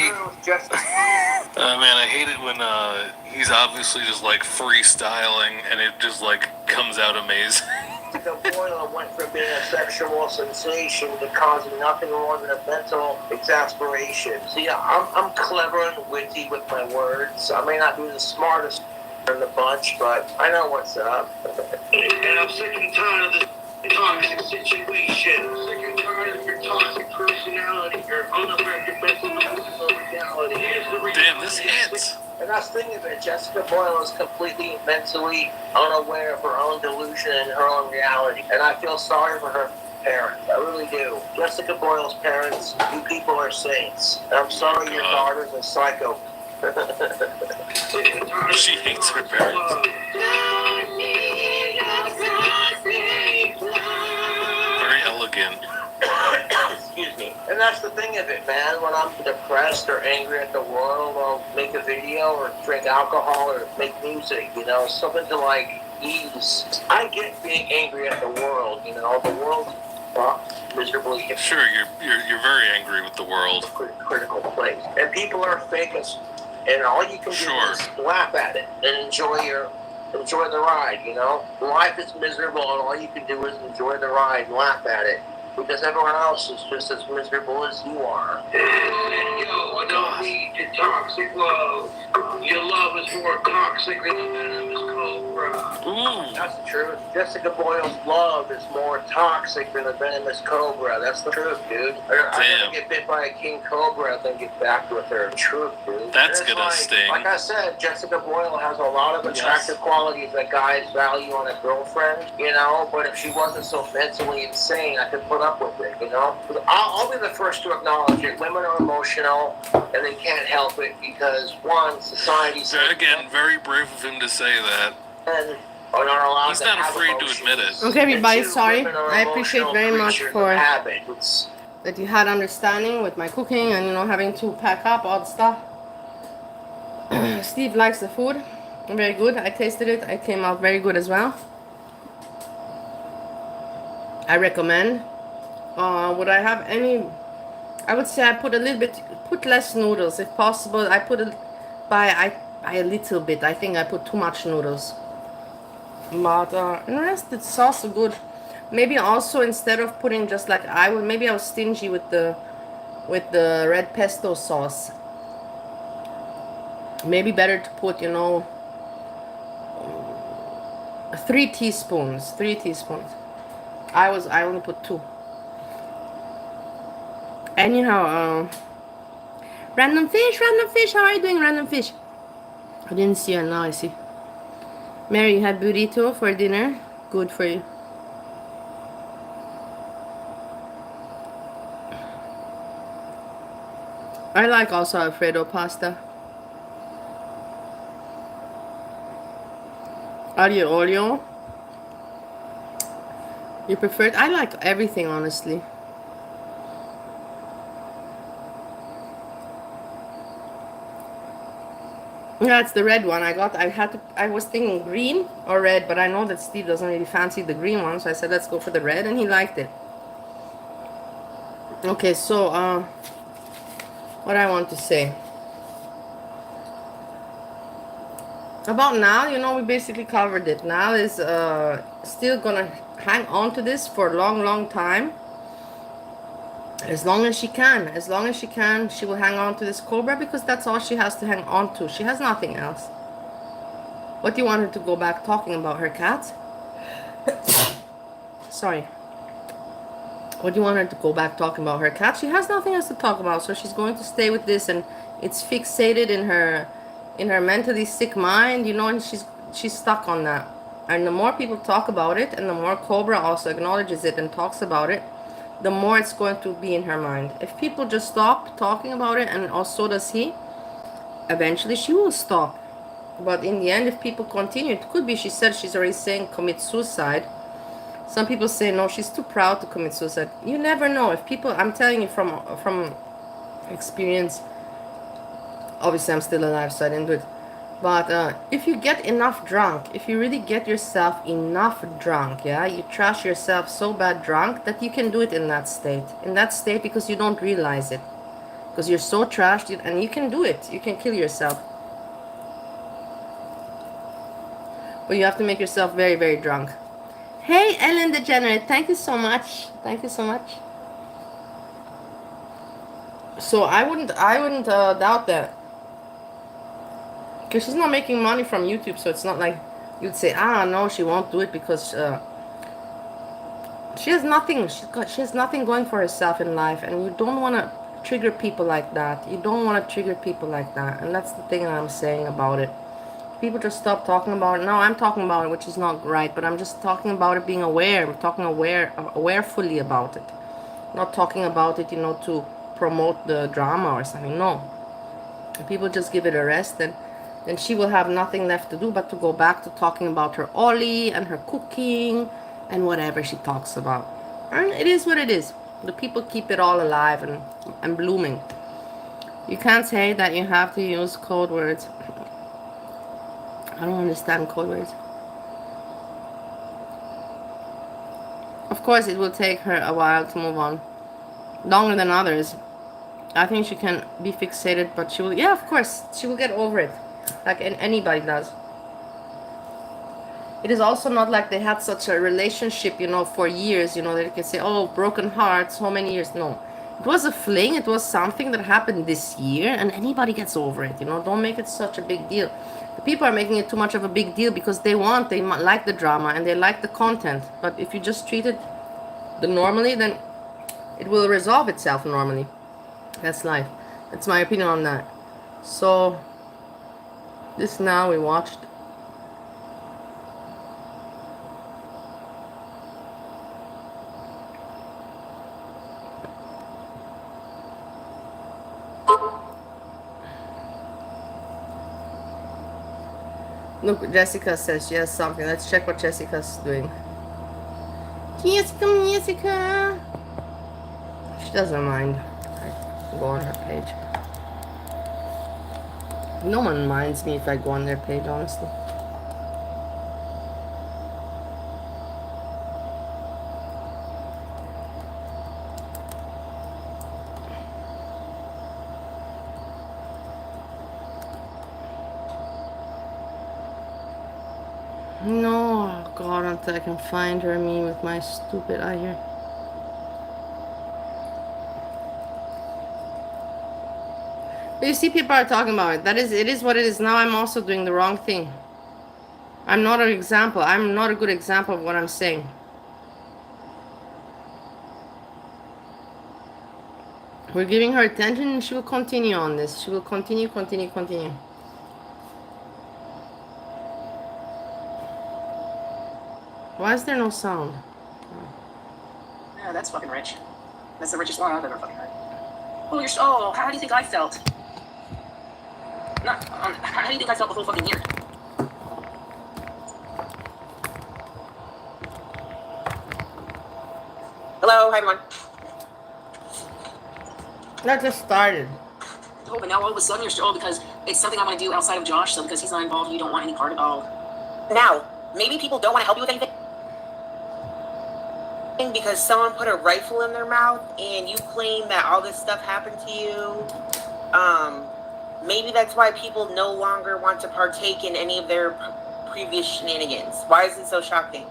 hate it when he's obviously just freestyling and it just comes out amazing. The boiler went from being a sexual sensation to causing nothing more than a mental exasperation. See, I'm clever and witty with my words. I may not be the smartest in the bunch, but I know what's up. And I'm sick and tired of this toxic situation. I'm sick and tired of your toxic personality, your unaffected mental reality. Damn, this hits. And that's the thing is that Jessica Boyle is completely mentally unaware of her own delusion and her own reality. And I feel sorry for her parents. I really do. Jessica Boyle's parents, you people are saints. And I'm sorry your daughter's a psycho. She hates her parents. Very elegant. Excuse me. And that's the thing of it, man. When I'm depressed or angry at the world, I'll make a video or drink alcohol or make music, you know, something to like ease. I get being angry at the world, you know, the world miserably. Sure, you're very angry with the world. Critical place. And people are fake and all you can do is laugh at it and enjoy the ride, you know? Life is miserable and all you can do is enjoy the ride and laugh at it. Because everyone else is just as miserable as you are. Yo, I don't need your toxic love. Your love is more toxic than a venomous cobra. That's the truth. Jessica Boyle's love is more toxic than a venomous cobra. That's the truth, dude. I'd rather get bit by a king cobra than get back with her. Truth, dude. That's gonna sting. Like I said, Jessica Boyle has a lot of attractive qualities that guys value on a girlfriend, you know, but if she wasn't so mentally insane, I could put up with it, you know. I'll be the first to acknowledge it. Women are emotional and they can't help it because one, society says again, very brave of him to say that. And are not allowed He's not afraid to admit it. Okay, everybody, sorry. I appreciate very much for that you had understanding with my cooking and, you know, having to pack up all the stuff. Steve likes the food. Very good. I tasted it. It came out very good as well. I recommend. Would I have any? I would say I put less noodles if possible. I put it by a little bit. I think I put too much noodles. But the rest, it's also good. Maybe also instead of putting just like maybe I was stingy with the red pesto sauce. Maybe better to put, you know, 3 teaspoons. 3 teaspoons. I only put 2. Anyhow, random fish, how are you doing, random fish? I didn't see her, now I see. Mary, you had burrito for dinner. Good for you. I like also Alfredo pasta. Aglio olio. You prefer it? I like everything, honestly. Yeah, it's the red one. I was thinking green or red, but I know that Steve doesn't really fancy the green one, so I said let's go for the red, and he liked it. Okay, so what I want to say about NAL, you know, we basically covered it. NAL is still gonna hang on to this for a long time. As long as she can, she will hang on to this cobra because that's all she has to hang on to. She has nothing else. What do you want her to go back talking about her cat? Sorry. What do you want her to go back talking about her cat? She has nothing else to talk about, so she's going to stay with this, and it's fixated in her mentally sick mind, you know, and she's stuck on that. And the more people talk about it, and the more Cobra also acknowledges it and talks about it, the more it's going to be in her mind. If people just stop talking about it, and also does he, eventually she will stop. But in the end, if people continue, it could be, she said she's already saying commit suicide. Some people say no, she's too proud to commit suicide. You never know. If people, I'm telling you from experience, obviously I'm still alive, so I didn't do it. But if you get enough drunk, if you really get yourself enough drunk, yeah, you trash yourself so bad drunk that you can do it in that state. In that state, because you don't realize it. Because you're so trashed, and you can do it. You can kill yourself. But you have to make yourself very, very drunk. Hey, Ellen Degenerate, thank you so much. Thank you so much. So I wouldn't doubt that. Because she's not making money from YouTube, so it's not like you'd say, no, she won't do it because she has nothing. She has nothing going for herself in life, and you don't want to trigger people like that. You don't want to trigger people like that, and that's the thing I'm saying about it. People just stop talking about it. No, I'm talking about it, which is not right, but I'm just talking about it being aware. I'm talking awarefully about it. Not talking about it, you know, to promote the drama or something. No. If people just give it a rest, then she will have nothing left to do but to go back to talking about her Ollie and her cooking and whatever she talks about. And it is what it is. The people keep it all alive and blooming. You can't say that you have to use code words. I don't understand code words. Of course, it will take her a while to move on. Longer than others. I think she can be fixated, but she will, yeah, of course, she will get over it. Like anybody does. It is also not like they had such a relationship, you know, for years, you know, that you can say, oh, broken heart, so many years. No. It was a fling, it was something that happened this year, and anybody gets over it, you know, don't make it such a big deal. The people are making it too much of a big deal because they like the drama and they like the content. But if you just treat it normally, then it will resolve itself normally. That's life. That's my opinion on that. So, this now we watched. Look, Jessica says she has something. Let's check what Jessica's doing. Jessica. She doesn't mind. I go on her page. No one minds me if I go on their page, honestly. No, God, until I can find her, me with my stupid eye here. But you see, people are talking about it. It is what it is. Now I'm also doing the wrong thing. I'm not an example. I'm not a good example of what I'm saying. We're giving her attention and she will continue on this. She will continue. Why is there no sound? Yeah, that's fucking rich. That's the richest one I've ever fucking heard. Oh, how do you think I felt? How do you think I felt the whole fucking year? Hello, hi everyone. That just started. Oh, but now all of a sudden you're because it's something I want to do outside of Josh, so because he's not involved, you don't want any part at all. Now, maybe people don't want to help you with anything because someone put a rifle in their mouth and you claim that all this stuff happened to you. Maybe that's why people no longer want to partake in any of their previous shenanigans. Why is it so shocking?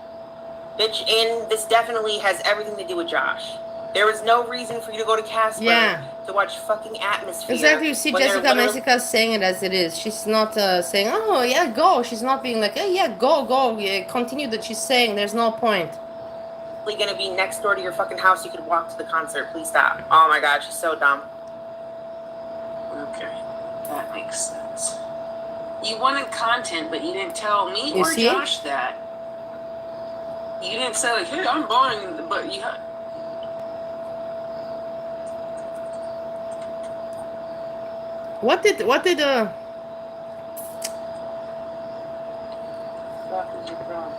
Bitch, and this definitely has everything to do with Josh. There was no reason for you to go to Casper to watch fucking Atmosphere. Exactly, you see Jessica's saying it as it is. She's not saying, oh yeah, go. She's not being like, hey, yeah, go, yeah, continue that she's saying. There's no point. Gonna be next door to your fucking house. You could walk to the concert. Please stop. Oh my god, she's so dumb. Okay, that makes sense. You wanted content, but you didn't tell me or Josh that. You didn't say like, hey, I'm buying, but you had. What did What is your problem?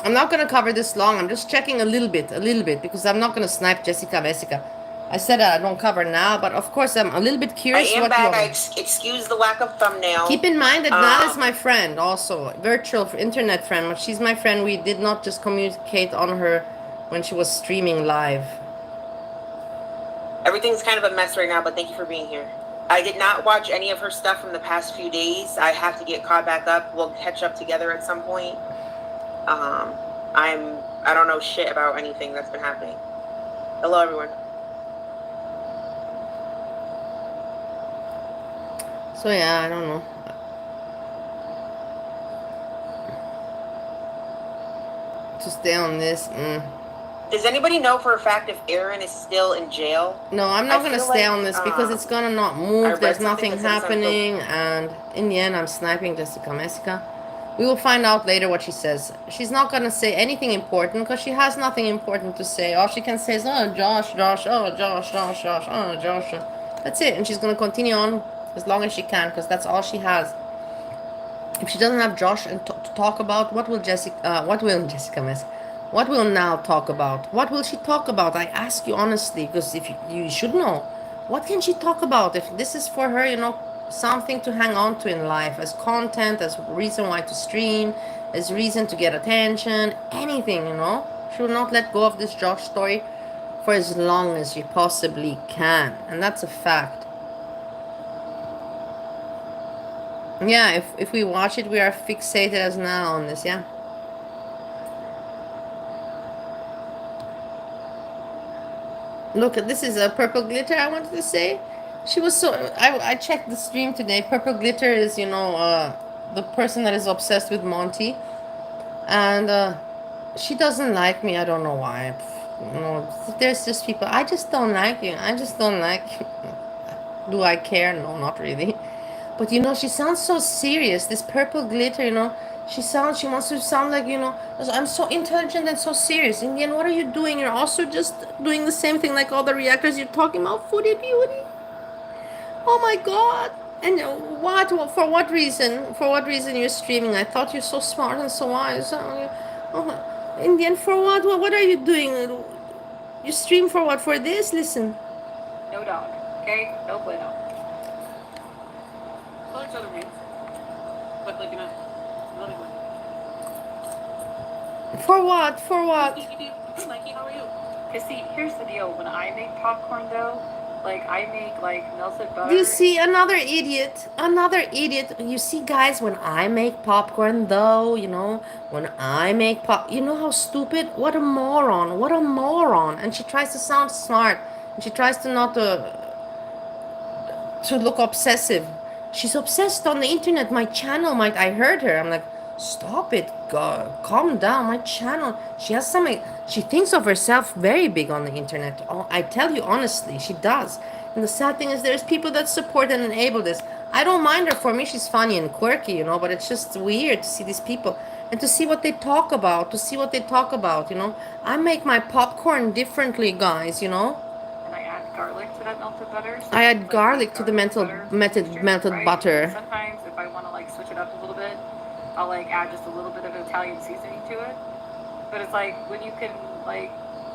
I'm not gonna cover this long. I'm just checking a little bit, because I'm not gonna snipe Jessica. I said I don't cover now, but of course I'm a little bit curious. I am back. Excuse the lack of thumbnail. Keep in mind that NAL is my friend, also virtual internet friend. But she's my friend. We did not just communicate on her when she was streaming live. Everything's kind of a mess right now, but thank you for being here. I did not watch any of her stuff from the past few days. I have to get caught back up. We'll catch up together at some point. I don't know shit about anything that's been happening. Hello, everyone. So yeah, I don't know. To stay on this. Does anybody know for a fact if Aaron is still in jail? No, I'm not gonna stay on this because it's gonna not move. There's nothing happening, and in the end, I'm sniping Jessica. We will find out later what she says. She's not gonna say anything important because she has nothing important to say. All she can say is, oh, Josh, oh, Josh, oh, Josh. That's it. And she's going to continue on as long as she can, because that's all she has. If she doesn't have Josh and to talk about, what will Jessica miss? What will Nal talk about? What will she talk about? I ask you honestly, because if you should know, what can she talk about? If this is for her, something to hang on to in life, as content, as reason why to stream, as reason to get attention, anything, She will not let go of this Josh story for as long as she possibly can. And that's a fact. Yeah, if we watch it, we are fixated as now on this, yeah. Look, this is a Purple Glitter, I wanted to say. She was so... I checked the stream today. Purple Glitter is, the person that is obsessed with Monty. And she doesn't like me. I don't know why. There's just people... I just don't like you. I just don't like you. Do I care? No, not really. But she sounds so serious. This Purple Glitter, she wants to sound like, I'm so intelligent and so serious. In the end, what are you doing? You're also just doing the same thing like all the reactors. You're talking about foodie beauty. Oh my God. And what? For what reason? For what reason you're streaming? I thought you're so smart and so wise. In the end, for what? What are you doing? You stream for what? For this? Listen. No dog. Okay? No bueno. Well, there's other means. But like, another one. For what? For what? Mikey, how are you? Because see, here's the deal. When I make popcorn though, like I make like melted butter. You see, another idiot. Another idiot. You see, guys, when I make popcorn though, when I make you know how stupid? What a moron. What a moron. And she tries to sound smart. And she tries to not to look obsessive. She's obsessed on the internet. My channel might... I heard her. I'm like, stop it. God, calm down. My channel. She has some... She thinks of herself very big on the internet. Oh, I tell you honestly, she does. And the sad thing is there's people that support and enable this. I don't mind her. For me, she's funny and quirky, but it's just weird to see these people. And to see what they talk about. I make my popcorn differently, guys, Garlic to that melted butter. So I add garlic to the melted butter. Sometimes if I want to like switch it up a little bit, I'll like add just a little bit of Italian seasoning to it. But it's like when you can like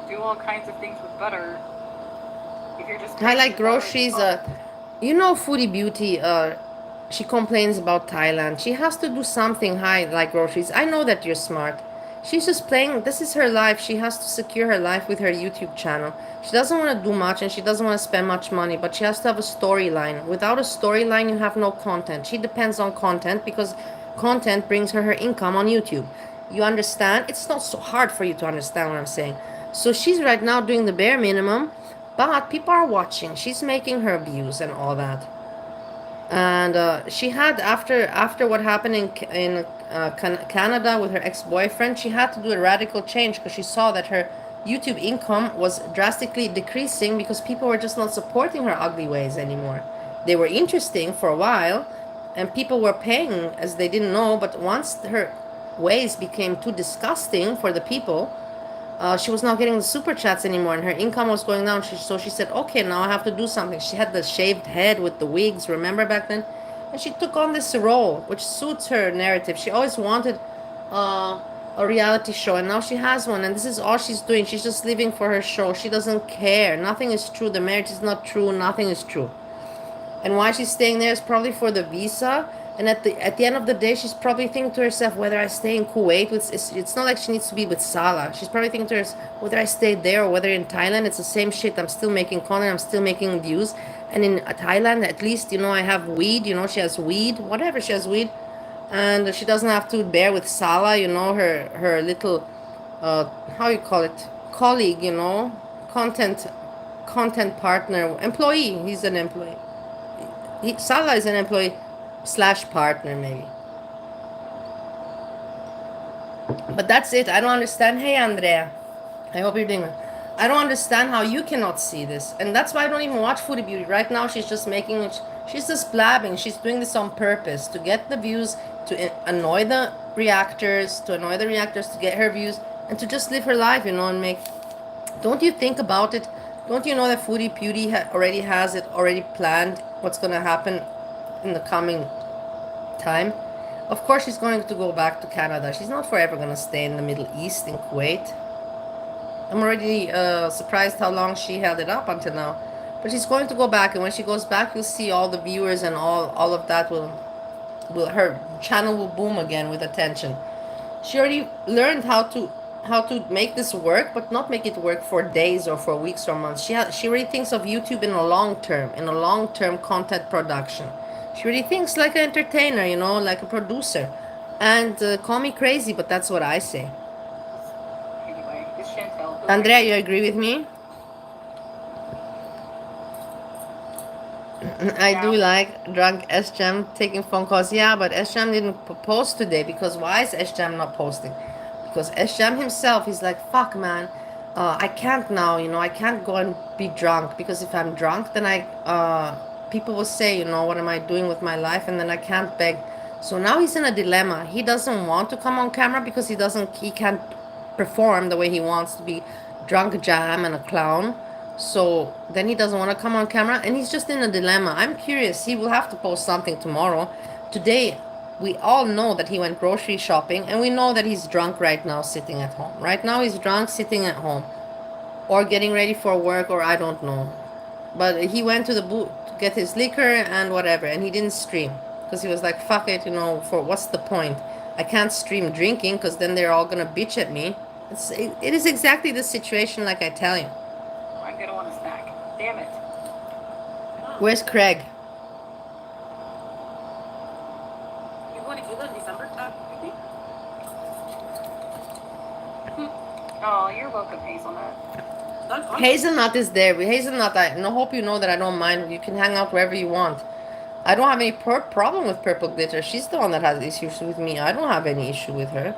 do all kinds of things with butter, if you're just... I like groceries. Foodie Beauty, she complains about Thailand. She has to do something high like groceries. I know that you're smart. She's just playing... This is her life. She has to secure her life with her YouTube channel. She doesn't want to do much and she doesn't want to spend much money, but she has to have a storyline. Without a storyline, you have no content. She depends on content because content brings her income on YouTube. You understand? It's not so hard for you to understand what I'm saying. So she's right now doing the bare minimum, but people are watching. She's making her views and all that. And she had, after what happened in Canada with her ex-boyfriend, she had to do a radical change because she saw that her YouTube income was drastically decreasing because people were just not supporting her ugly ways anymore. They were interesting for a while and people were paying as they didn't know, but once her ways became too disgusting for the people, she was not getting the super chats anymore and her income was going down. So she said, okay, now I have to do something. She had the shaved head with the wigs, remember back then? And she took on this role, which suits her narrative. She always wanted a reality show, and now she has one, and this is all she's doing. She's just living for her show. She doesn't care. Nothing is true. The marriage is not true. Nothing is true. And why she's staying there is probably for the visa. And at the end of the day, she's probably thinking to herself, whether I stay in Kuwait, it's not like she needs to be with Salah. She's probably thinking to herself, whether I stay there or whether in Thailand, it's the same shit. I'm still making content. I'm still making views. And in Thailand, at least, I have weed. She has weed. Whatever, she has weed. And she doesn't have to bear with Salah, her little, how you call it, colleague, content partner, employee. He's an employee. Salah is an employee / partner, maybe. But that's it. I don't understand. Hey, Andrea. I hope you're doing well. I don't understand how you cannot see this. And that's why I don't even watch Foodie Beauty. Right now, she's just making it. She's just blabbing. She's doing this on purpose to get the views, to annoy the reactors, to get her views, and to just live her life, and make... Don't you think about it? Don't you know that Foodie Beauty already has it already planned what's going to happen in the coming time? Of course she's going to go back to Canada. She's not forever going to stay in the Middle East, in Kuwait. I'm already surprised how long she held it up until now. But she's going to go back, and when she goes back, you'll see all the viewers and all of that will her channel will boom again with attention. She already learned how to make this work, but not make it work for days or for weeks or months. She already thinks of YouTube in a long term content production. She really thinks like an entertainer, you know, like a producer. And call me crazy, but that's what I say. Anyway, it's Chantel. Andrea, you agree with me? I do like drunk S-Jam taking phone calls. Yeah, but S-Jam didn't post today, because why is S-Jam not posting? Because S-Jam himself, he's like, fuck, man, I can't now, you know, I can't go and be drunk, because if I'm drunk, then people will say, you know, what am I doing with my life, and then I can't beg. So now he's in a dilemma. He doesn't want to come on camera because he can't perform the way he wants to be drunk jam and a clown. So then he doesn't want to come on camera, and he's just in a dilemma. I'm curious. He will have to post something tomorrow. Today, we all know that he went grocery shopping, and we know that he's drunk right now sitting at home. Right now he's drunk sitting at home, or getting ready for work, or I don't know. But he went to the booth to get his liquor and whatever, and he didn't stream because he was like, fuck it, you know, for what's the point? I can't stream drinking because then they're all going to bitch at me. It is exactly the situation like I tell you. I'm going to want a snack. Damn it. Where's Craig? You going to Cuba in December? Oh, you're welcome, Hazelnut. Hazelnut is there. Hazelnut, I hope you know that I don't mind. You can hang out wherever you want. I don't have any problem with Purple Glitter. She's the one that has issues with me. I don't have any issue with her.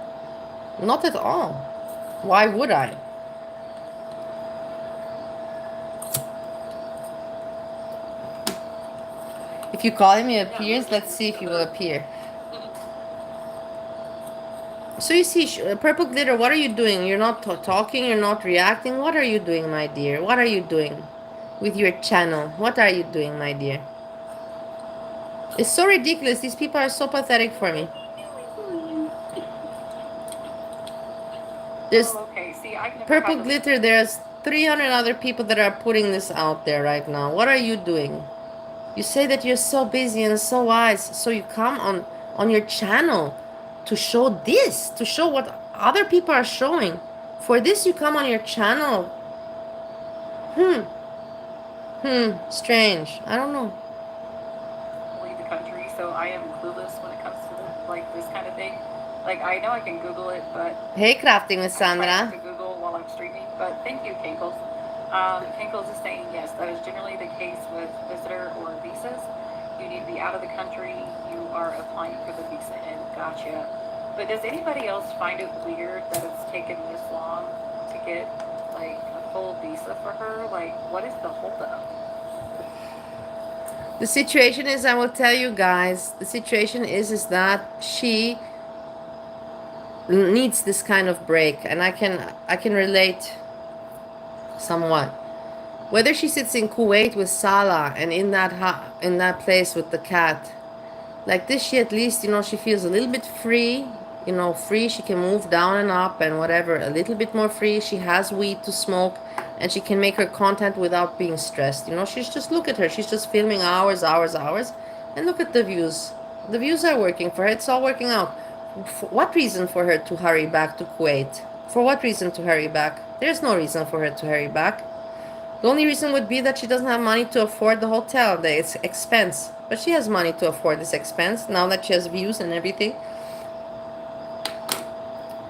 Not at all. Why would I? If you call him, he appears. Let's see if he will appear. So you see, Purple Glitter, what are you doing? You're not talking, you're not reacting. What are you doing, my dear? What are you doing with your channel? What are you doing, my dear? It's so ridiculous. These people are so pathetic for me. There's Purple Glitter, there's 300 other people that are putting this out there right now. What are you doing? You say that you're so busy and so wise, so you come on your channel to show this, to show what other people are showing. For this, you come on your channel. Strange. I don't know. Leave the country, so I am clueless when it comes to like this kind of thing. Like, I know I can Google it, but hey, Crafting with Sandra. I try to Google while I'm streaming. But thank you, Kinkles. Kinkles is saying yes, that is generally the case with visitor or visas. You need to be out of the country. You are applying for the visa, and gotcha. But does anybody else find it weird that it's taken this long to get like a full visa for her? Like, what is the holdup? The situation is, I will tell you guys, the situation is that she needs this kind of break, and I can relate somewhat. Whether she sits in Kuwait with Salah and in that place with the cat, like this, she at least, you know, she feels a little bit free, you know, free. She can move down and up and whatever, a little bit more free. She has weed to smoke, and she can make her content without being stressed. You know, she's just, look at her, she's just filming hours, and look at the views. The views are working for her. It's all working out. For what reason for her to hurry back to Kuwait? For what reason to hurry back? There's no reason for her to hurry back. The only reason would be that she doesn't have money to afford the hotel, the expense. But she has money to afford this expense now that she has views and everything.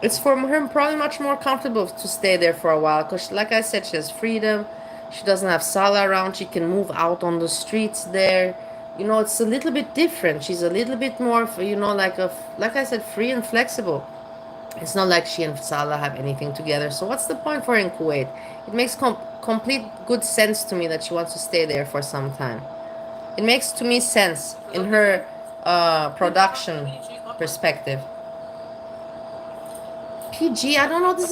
It's for her probably much more comfortable to stay there for a while, because like I said, she has freedom. She doesn't have Salah around. She can move out on the streets there. You know, it's a little bit different. She's a little bit more, you know, like I said, free and flexible. It's not like she and Salah have anything together. So what's the point for her in Kuwait? It makes complete good sense to me that she wants to stay there for some time. It makes to me sense in her production perspective. PG, I don't know, this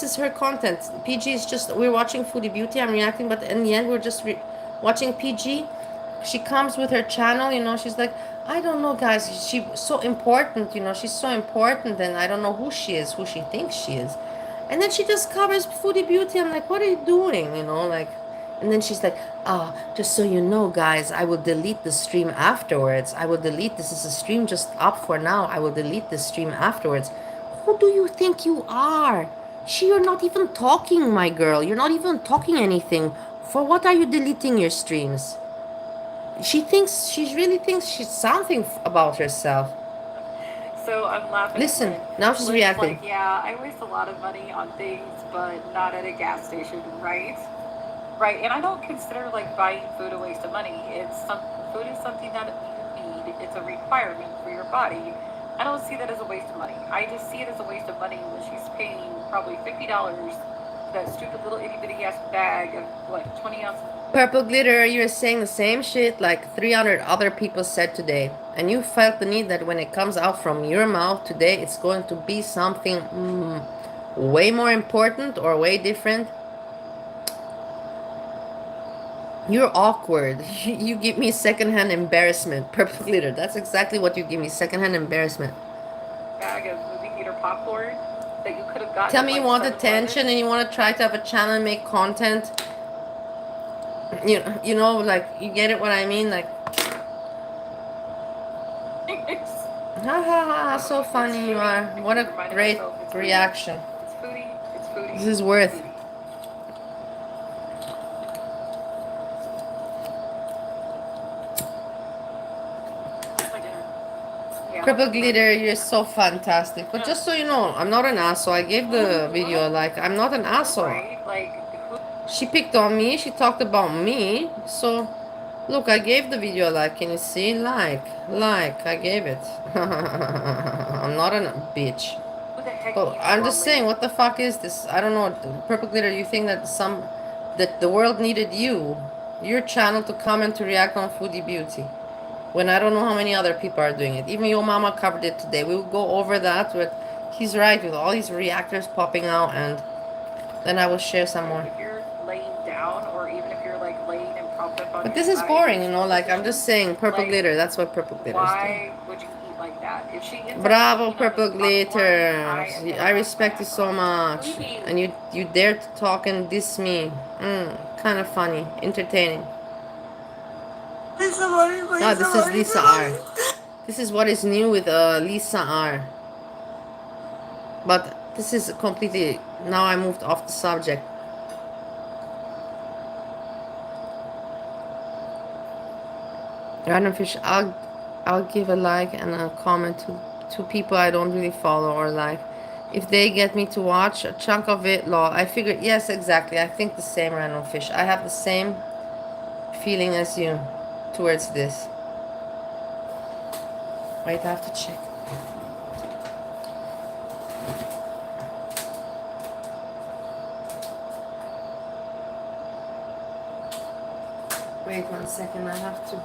is her content. PG is just, we're watching Foodie Beauty, I'm reacting, but in the end we're just watching PG. She comes with her channel, you know, she's like, I don't know guys, she's so important, you know, she's so important, and I don't know who she is, who she thinks she is. And then she just covers Foodie Beauty. I'm like, what are you doing, you know, like. And then she's like, just so you know, guys, I will delete the stream afterwards. I will delete, this is a stream just up for now. I will delete the stream afterwards. Who do you think you are? You're not even talking, my girl. You're not even talking anything. For what are you deleting your streams? She really thinks she's something about herself. So I'm laughing. Listen, at now she's Lynn's reacting. Like, yeah, I waste a lot of money on things, but not at a gas station, right? Right, and I don't consider like buying food a waste of money. Food is something that you need. It's a requirement for your body. I don't see that as a waste of money. I just see it as a waste of money when she's paying probably $50 for that stupid little itty bitty ass bag of what 20 ounces. Purple Glitter, you're saying the same shit like 300 other people said today. And you felt the need that when it comes out from your mouth today, it's going to be something way more important or way different. You're awkward. You give me secondhand embarrassment. Purple Glitter, that's exactly what you give me, secondhand embarrassment. Bag of movie theater popcorn that you could have gotten. Tell me you want attention and you want to try to have a channel and make content. You know, like, you get it what I mean? Like, ha ha ha, so funny you are. What a great reaction. It's foodie. It's foodie. This is worth. Yeah. Purple Glitter, you're so fantastic. But just so you know, I'm not an asshole. I gave the video, like, I'm not an asshole. Right? Like, She picked on me, she talked about me, so look, I gave the video a like. Can you see? Like, I gave it. I'm not a bitch. who the heck But eats I'm just raw saying, meat? what the fuck is this? I don't know. Purple Glitter, you think that the world needed your channel to come and to react on Foodie Beauty, when I don't know how many other people are doing it. Even your mama covered it today. We will go over that, but he's right with all these reactors popping out, and then I will share some more. If you're laying down, or even if you're like laying and propped up on But your this is side, boring, you know, like, I'm just saying, Purple like, Glitter, that's what Purple Glitter is doing. why would you eat like that? If she ends up Bravo, eating on Purple the popcorn, Glitter. am I respect you so much. And you dare to talk and diss me. Kind of funny, entertaining. Ah, this is Lisa R. This is what is new with Lisa R. But this is completely, now I moved off the subject. Random Fish, I'll give a like and a comment to people I don't really follow or like. If they get me to watch a chunk of it, lol. I figured, yes, exactly. I think the same, Random Fish. I have the same feeling as you towards this. Wait, I have to check. Wait 1 second, I have to.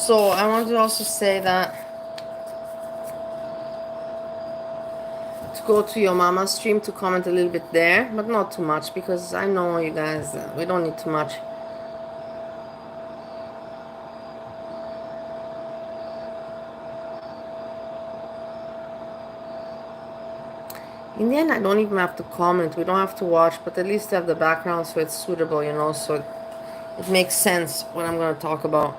So I want to also say that to go to your mama's stream to comment a little bit there, but not too much, because I know you guys, we don't need too much. In the end, I don't even have to comment, we don't have to watch, but at least have the background so it's suitable, you know, so it makes sense what I'm going to talk about.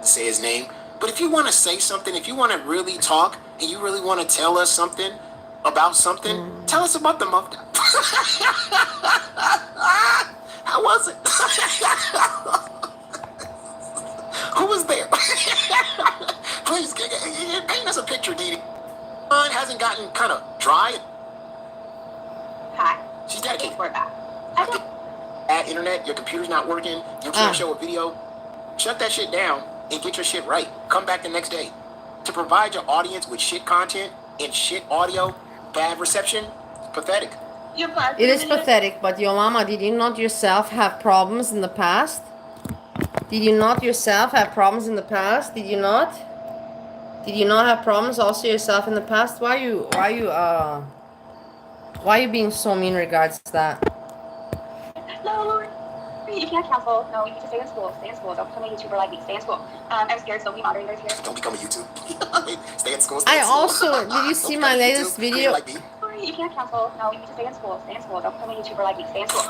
say his name. But if you want to say something, if you want to really talk, and you really want to tell us something about something, tell us about the muffin. How was it? Who was there? Please, paint us a picture, Dee Dee. Mine hasn't gotten kind of dry. Hi. She's dedicated. We're back. Bad internet, your computer's not working, you can't show a video. Shut that shit down and get your shit right. Come back the next day. To provide your audience with shit content and shit audio, bad reception, pathetic. It is pathetic, but your mama, did you not yourself have problems in the past? Did you not yourself have problems in the past? Did you not? Did you not have problems also yourself in the past? Why are you being so mean regards to that? No, you can't cancel. No, you need to stay in school. Stay in school. Don't become a YouTuber like me. Stay in school. I'm scared, so we moderators here. Don't become a YouTube. Stay in school. I also, did you see my latest video? You can't cancel. No, you need to stay in school. Stay in school. Don't become a YouTuber like me. Stay in school.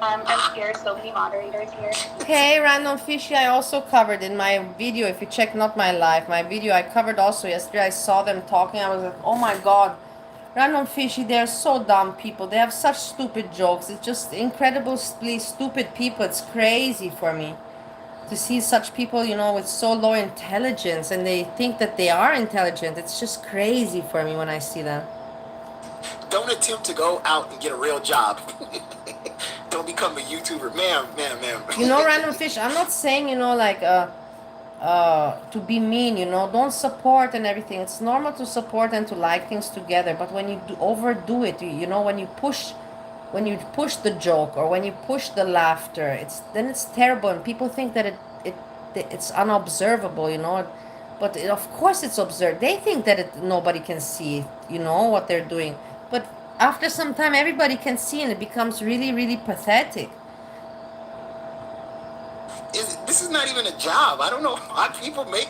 I'm scared, so many moderators here. Hey, Random Fishy, I also covered in my video, if you check not my live, my video I covered also yesterday. I saw them talking. I was like, oh my god. Random Fishy, they're so dumb people. They have such stupid jokes. It's just incredibly stupid people. It's crazy for me to see such people, you know, with so low intelligence, and they think that they are intelligent. It's just crazy for me when I see them. Don't attempt to go out and get a real job. Don't become a YouTuber. Ma'am. You know, Random Fish, I'm not saying, you know, like, to be mean, you know, don't support and everything. It's normal to support and to like things together, but when you overdo it, you know, when you push the joke or when you push the laughter, then it's terrible, and people think that it's unobservable, you know, but of course it's observed. They think that nobody can see, you know, what they're doing, but after some time everybody can see, and it becomes really, really pathetic. This is not even a job. I don't know why people make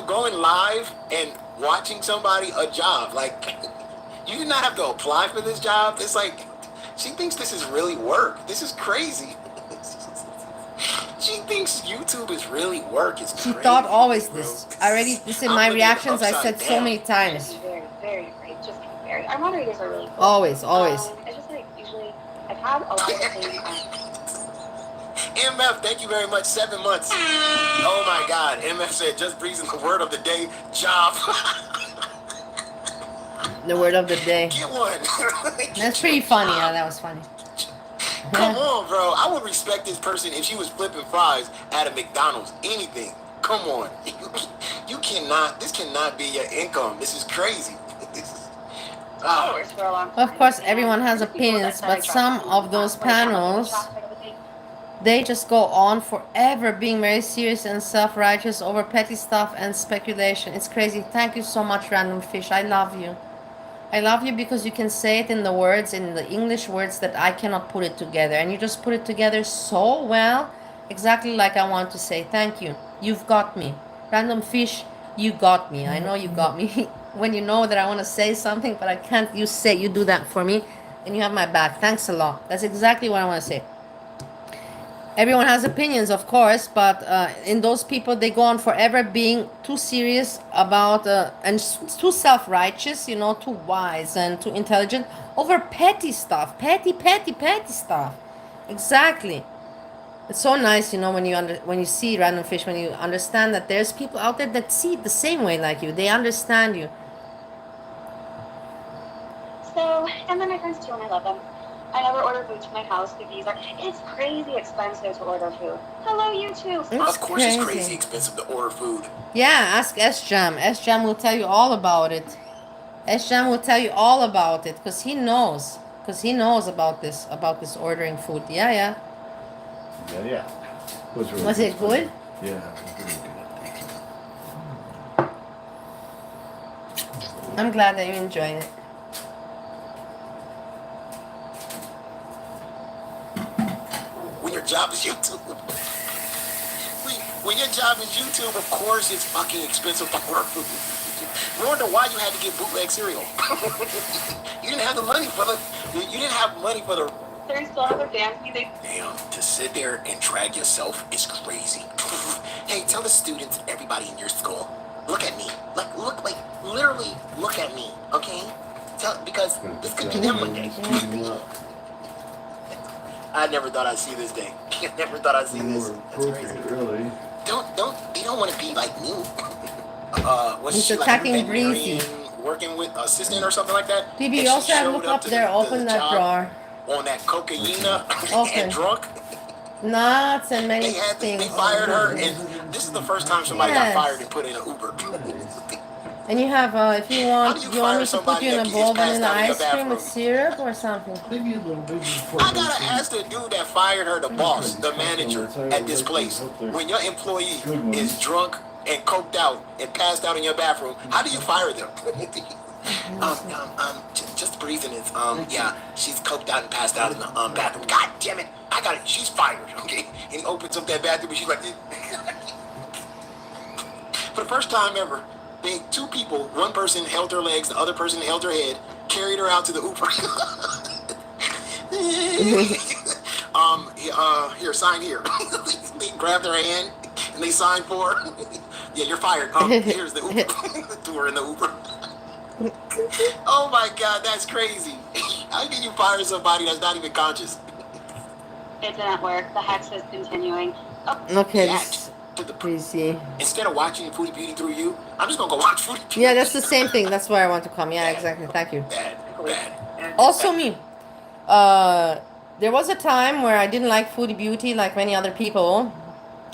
going live and watching somebody a job. Like, you do not have to apply for this job. It's like, she thinks this is really work. This is crazy. She thinks YouTube is really work. It's crazy. She thought always this. This in my reactions I said so many times. Very, very afraid. Just very. Our moderators are really cool. Always. It's just like, usually, I've had a lot of the same MF, thank you very much. 7 months. Oh my God. MF said, just breezing the word of the day, job. The word of the day. Get one. That's pretty funny. Yeah, that was funny. Come on, bro. I would respect this person if she was flipping fries at a McDonald's. Anything. Come on. You cannot, this cannot be your income. This is crazy. Of course, everyone has opinions, but some of those panels, they just go on forever being very serious and self-righteous over petty stuff and speculation. It's crazy. Thank you so much, Random Fish. I love you. I love you because you can say it in the words, in the English words that I cannot put it together. And you just put it together so well, exactly like I want to say. Thank you. You've got me. Random Fish, you got me. I know you got me. When you know that I want to say something, but I can't, you do that for me, and you have my back. Thanks a lot. That's exactly what I want to say. Everyone has opinions, of course, but in those people, they go on forever being too serious about and too self-righteous, you know, too wise and too intelligent over petty stuff, petty stuff. Exactly. It's so nice, you know, when you see Random Fish, when you understand that there's people out there that see it the same way like you. They understand you. So, and then my friends too, and I love them. I never order food to my house. It's crazy expensive to order food. Hello, you too. Of course it's crazy expensive to order food. Yeah, ask S-Jam. S-Jam will tell you all about it. S-Jam will tell you all about it, because he knows. Because he knows about this ordering food. Yeah. Yeah. Was it good? Yeah, it was really good. I'm glad that you enjoyed it. When your job is YouTube. When your job is YouTube, of course it's fucking expensive to order food. You wonder why you had to get bootleg cereal. You didn't have the money for the They still have their fancy. Damn, to sit there and drag yourself is crazy. Hey, tell the students, everybody in your school, look at me. Like, literally, look at me, okay? Because this could be them one day. I never thought I'd see this day. I never thought I'd see this. That's crazy. Really? They don't want to be like me. Was He's she attacking like a Breezy. veterinarian, working with assistant or something like that? DB, And you she also have showed look up to there, the open that job drawer. on that cocaine Open. and drunk. Nuts and many They things. fired her, and this is the first time somebody Yes. got fired and put in an Uber. And you have, if you How want, do you you want fire me to put somebody you in a that gets bowl passed vanilla out in your ice cream with bathroom? syrup or something? Maybe a little bit before. I gotta ask the dude that fired her, the boss, the manager at this place. When your employee is drunk and coked out and passed out in your bathroom, how do you fire them? Just breathing is, yeah, she's coked out and passed out in the bathroom. God damn it, I got it. She's fired, okay? And he opens up that bathroom and she's like, for the first time ever, two people, one person held her legs, the other person held her head, carried her out to the Uber. Here, sign here. They grabbed her hand and they signed for her. Yeah, you're fired. Here's the Uber. Threw her in the Uber. Oh my God, that's crazy. How can you fire somebody that's not even conscious? It didn't work. The hex is continuing. Okay, Yeah, this to the crazy. Instead of watching Foodie Beauty through you, I'm just gonna go watch Foodie Beauty. Yeah, that's the same thing. That's where I want to come. Yeah, exactly. Thank you. Bad. Also me. There was a time where I didn't like Foodie Beauty like many other people.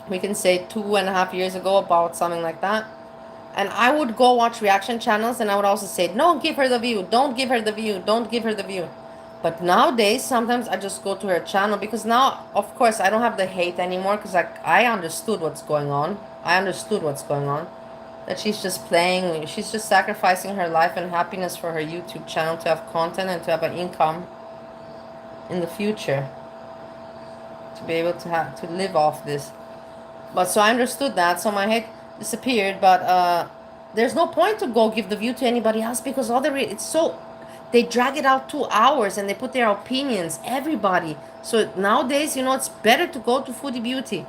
We can say 2.5 years ago, about something like that. And I would go watch reaction channels and I would also say, no, give her the view. Don't give her the view. Don't give her the view. But nowadays, sometimes I just go to her channel because now, of course, I don't have the hate anymore because I understood what's going on. That she's just playing. She's just sacrificing her life and happiness for her YouTube channel to have content and to have an income in the future. To be able to live off this. But so I understood that. So my hate disappeared. But there's no point to go give the view to anybody else because it's so... They drag it out 2 hours and they put their opinions, everybody. So nowadays, it's better to go to Foodie Beauty.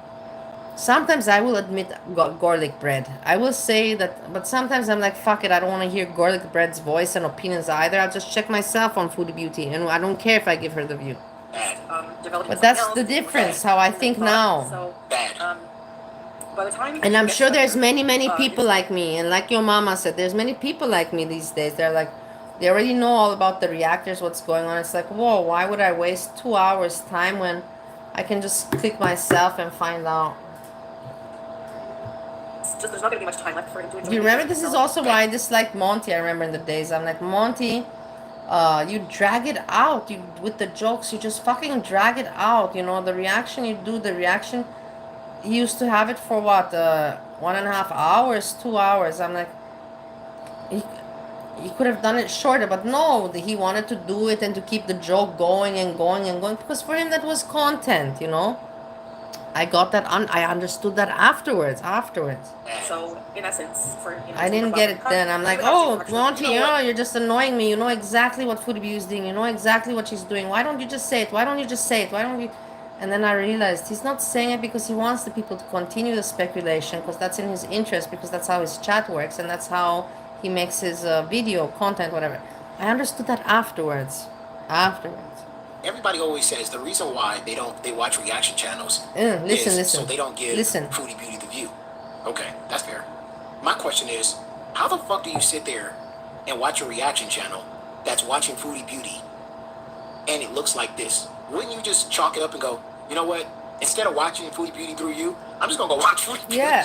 Sometimes I will admit garlic bread. I will say that, but sometimes I'm like, fuck it, I don't want to hear garlic bread's voice and opinions either. I'll just check myself on Foodie Beauty and I don't care if I give her the view. But that's the difference, how I think now. By the time And I'm sure there's many people like me. And like your mama said, there's many people like me these days. They're like, they already know all about the reactors, what's going on. It's like, whoa, why would I waste 2 hours time when I can just click myself and find out? There's not going to be much time left for him to enjoy. Do you remember? This is also why I disliked Monty. I remember in the days. I'm like, Monty, you drag it out. With the jokes, you just fucking drag it out. The reaction you do, you used to have it for what? 1.5 hours, 2 hours. I'm like, he could have done it shorter, but no, he wanted to do it and to keep the joke going and going and going because for him that was content, I got that, I understood that afterwards. So, in essence, I didn't get it then. I'm like, oh, Monty, you're just annoying me. You know exactly what Foodie Beauty is doing. You know exactly what she's doing. Why don't you just say it? Why don't you? And then I realized he's not saying it because he wants the people to continue the speculation because that's in his interest, because that's how his chat works and that's how he makes his video content, whatever. I understood that afterwards. Everybody always says the reason why they watch reaction channels listen. so they don't give Foodie Beauty the view. Okay, that's fair. My question is, how the fuck do you sit there and watch a reaction channel that's watching Foodie Beauty and it looks like this? Wouldn't you just chalk it up and go, you know what? Instead of watching Foodie Beauty through you, I'm just gonna go watch Foodie Beauty. Yeah.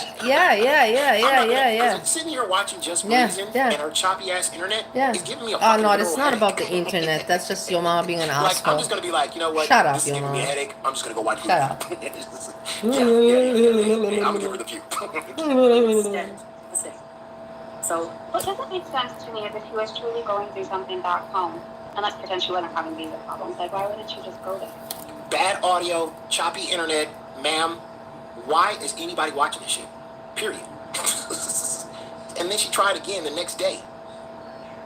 Sitting here watching Just Breezing and her choppy ass internet is giving me a fucking it's not about the internet. That's just your mama being an asshole. I'm just gonna be like, you know what? Shut up, this is giving me a headache. I'm just gonna go watch Foodie. Shut up. I'm gonna give her the view. So, what doesn't make sense to me is if he was truly going through something back home, and like potentially wasn't having visa problems, like why wouldn't you just go there? Bad audio, choppy internet, ma'am. Why is anybody watching this shit? Period. And then she tried again the next day.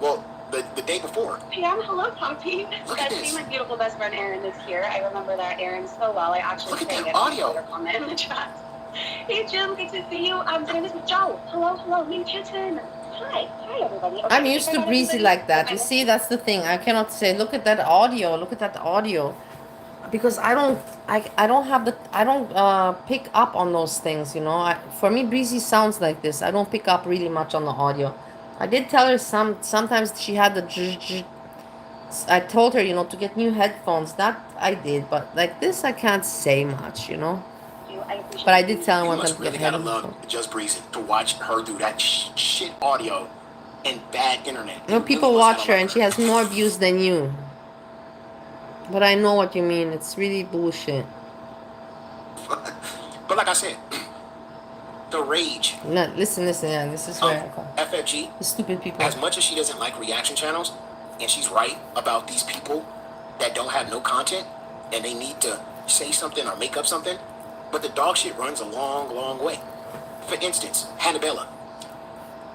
Well, the day before. Pam, hello, Poppy. Look at That's this. my beautiful best friend Erin is here. I remember that Erin so well. I actually Look at saved that it audio. on comment in the chat. Hey, Jim, good to see you. Today this is Joe. Hello, Lee Kitchen. Hi, everybody. Okay, I'm I used think I to got Breezy everybody. like that. I You missed see, that's the thing. I cannot say, look at that audio. Because I don't have the, I don't pick up on those things, you know. For me, Breezy sounds like this. I don't pick up really much on the audio. I did tell her sometimes she had the I told her, you know, to get new headphones. That I did, but like this, I can't say much, you know. you. I appreciate But I did tell her You one time must to get really gotta headphones. love Just Breezy to watch her do that shit audio and bad internet. You know, people watch her and she has more views than you. But I know what you mean. It's really bullshit. But like I said, the rage. No, listen, yeah, this is where I come. FFG. The stupid people. As much as she doesn't like reaction channels, and she's right about these people that don't have no content, and they need to say something or make up something, but the dog shit runs a long way. For instance, Hannibella.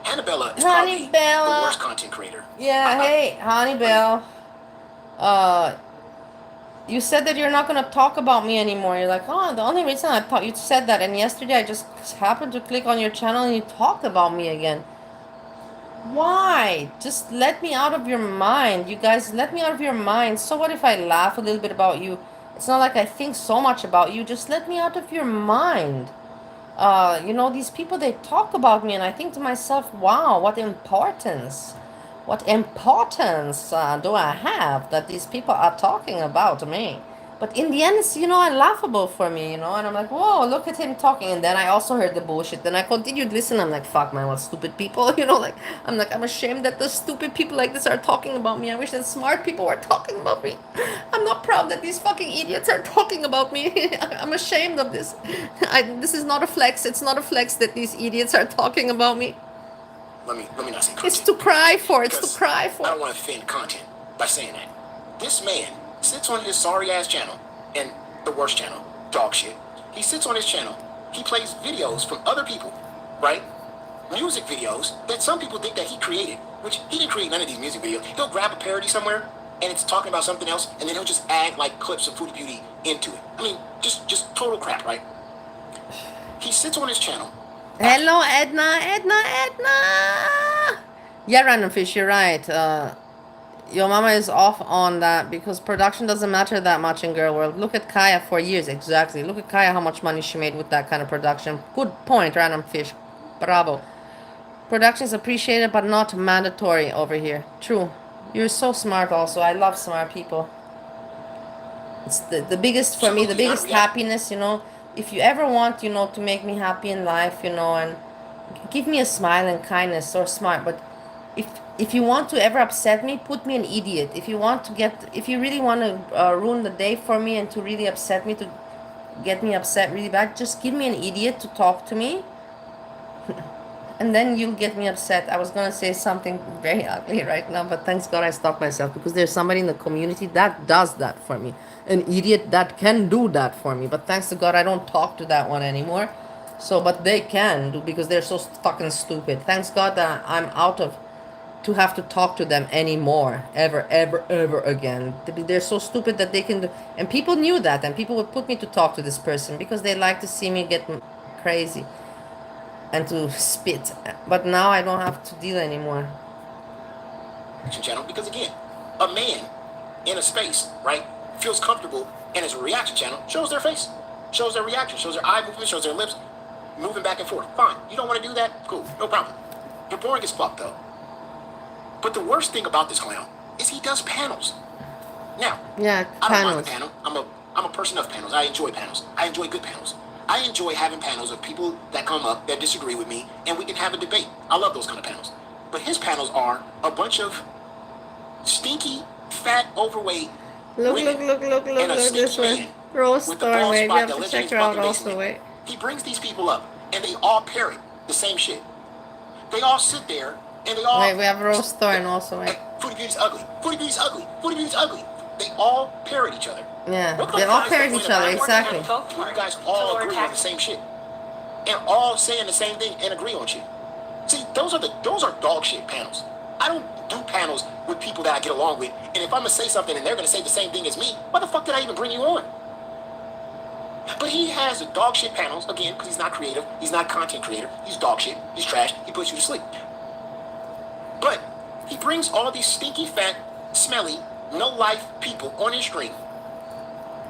Hannibella is probably the worst content creator. Yeah, hey, Honeybell. You said that you're not gonna talk about me anymore. You're like, oh, the only reason I thought you said that, and yesterday I just happened to click on your channel and you talked about me again. Why? Just let me out of your mind. You guys, let me out of your mind. So what if I laugh a little bit about you? It's not like I think so much about you. Just let me out of your mind. You know, these people, they talk about me and I think to myself, wow, what importance do I have that these people are talking about me? But in the end, it's, you know, laughable for me, you know, and I'm like, whoa, look at him talking. And then I also heard the bullshit. Then I continued listening. I'm like, fuck, man, what stupid people, you know, like, I'm ashamed that the stupid people like this are talking about me. I wish that smart people were talking about me. I'm not proud that these fucking idiots are talking about me. I'm ashamed of this. This is not a flex. It's not a flex that these idiots are talking about me. Let me not say content. It's to cry for. It's Because to cry for. I don't want to offend content by saying that. This man sits on his sorry ass channel, and the worst channel, dog shit. He sits on his channel. He plays videos from other people, right? Music videos that some people think that he created, which he didn't create none of these music videos. He'll grab a parody somewhere, and it's talking about something else, and then he'll just add like clips of Foodie Beauty into it. I mean, just total crap, right? He sits on his channel. Hello, Edna. Yeah, Random Fish, you're right. Your mama is off on that because production doesn't matter that much in Girl World. Look at Kaya for years, exactly. Look at Kaya, how much money she made with that kind of production. Good point, Random Fish. Bravo. Production is appreciated but not mandatory over here. True. You're so smart also. I love smart people. It's the biggest, for me, the biggest happiness, you know. If you ever want, you know, to make me happy in life, you know, and give me a smile and kindness or smart. But if you want to ever upset me, put me an idiot. If you really want to ruin the day for me and to really upset me, to get me upset really bad, just give me an idiot to talk to me. And then you'll get me upset. I was going to say something very ugly right now, but thanks God I stopped myself because there's somebody in the community that does that for me. An idiot that can do that for me. But thanks to God I don't talk to that one anymore. So, but they can do because they're so fucking stupid. Thanks God that I'm out of to have to talk to them anymore. Ever again. They're so stupid that they can do. And people knew that. And people would put me to talk to this person because they like to see me get crazy. And to spit. But now I don't have to deal anymore. Channel, because again, a man in a space, right, feels comfortable, and his reaction channel shows their face, shows their reaction, shows their eye movement, shows their lips moving back and forth. Fine. You don't want to do that? Cool. No problem. You're boring as fuck, though. But the worst thing about this clown is he does panels. Now, yeah, I don't mind a panel. I'm a person of panels. I enjoy panels. I enjoy good panels. I enjoy having panels of people that come up that disagree with me, and we can have a debate. I love those kind of panels. But his panels are a bunch of stinky, fat, overweight women Look and a this stinky way. man Rose with the Storm, bald wait, you spot have that to lives in check his her out fucking also, basement. wait. He brings these people up, and they all parrot the same shit. They all sit there, and they all... Wait, we have Rose Storm also, wait. Foodie Beauty's ugly. Foodie Beauty's ugly. Foodie Beauty's ugly. They all parrot each other. Yeah, they all parrot each other, exactly. You guys all agree on the same shit. And all saying the same thing and agree on shit. See, those are dog shit panels. I don't do panels with people that I get along with. And if I'm going to say something and they're going to say the same thing as me, why the fuck did I even bring you on? But he has dog shit panels, again, because he's not creative. He's not content creator. He's dog shit. He's trash. He puts you to sleep. But he brings all these stinky, fat, smelly, no-life people on his stream.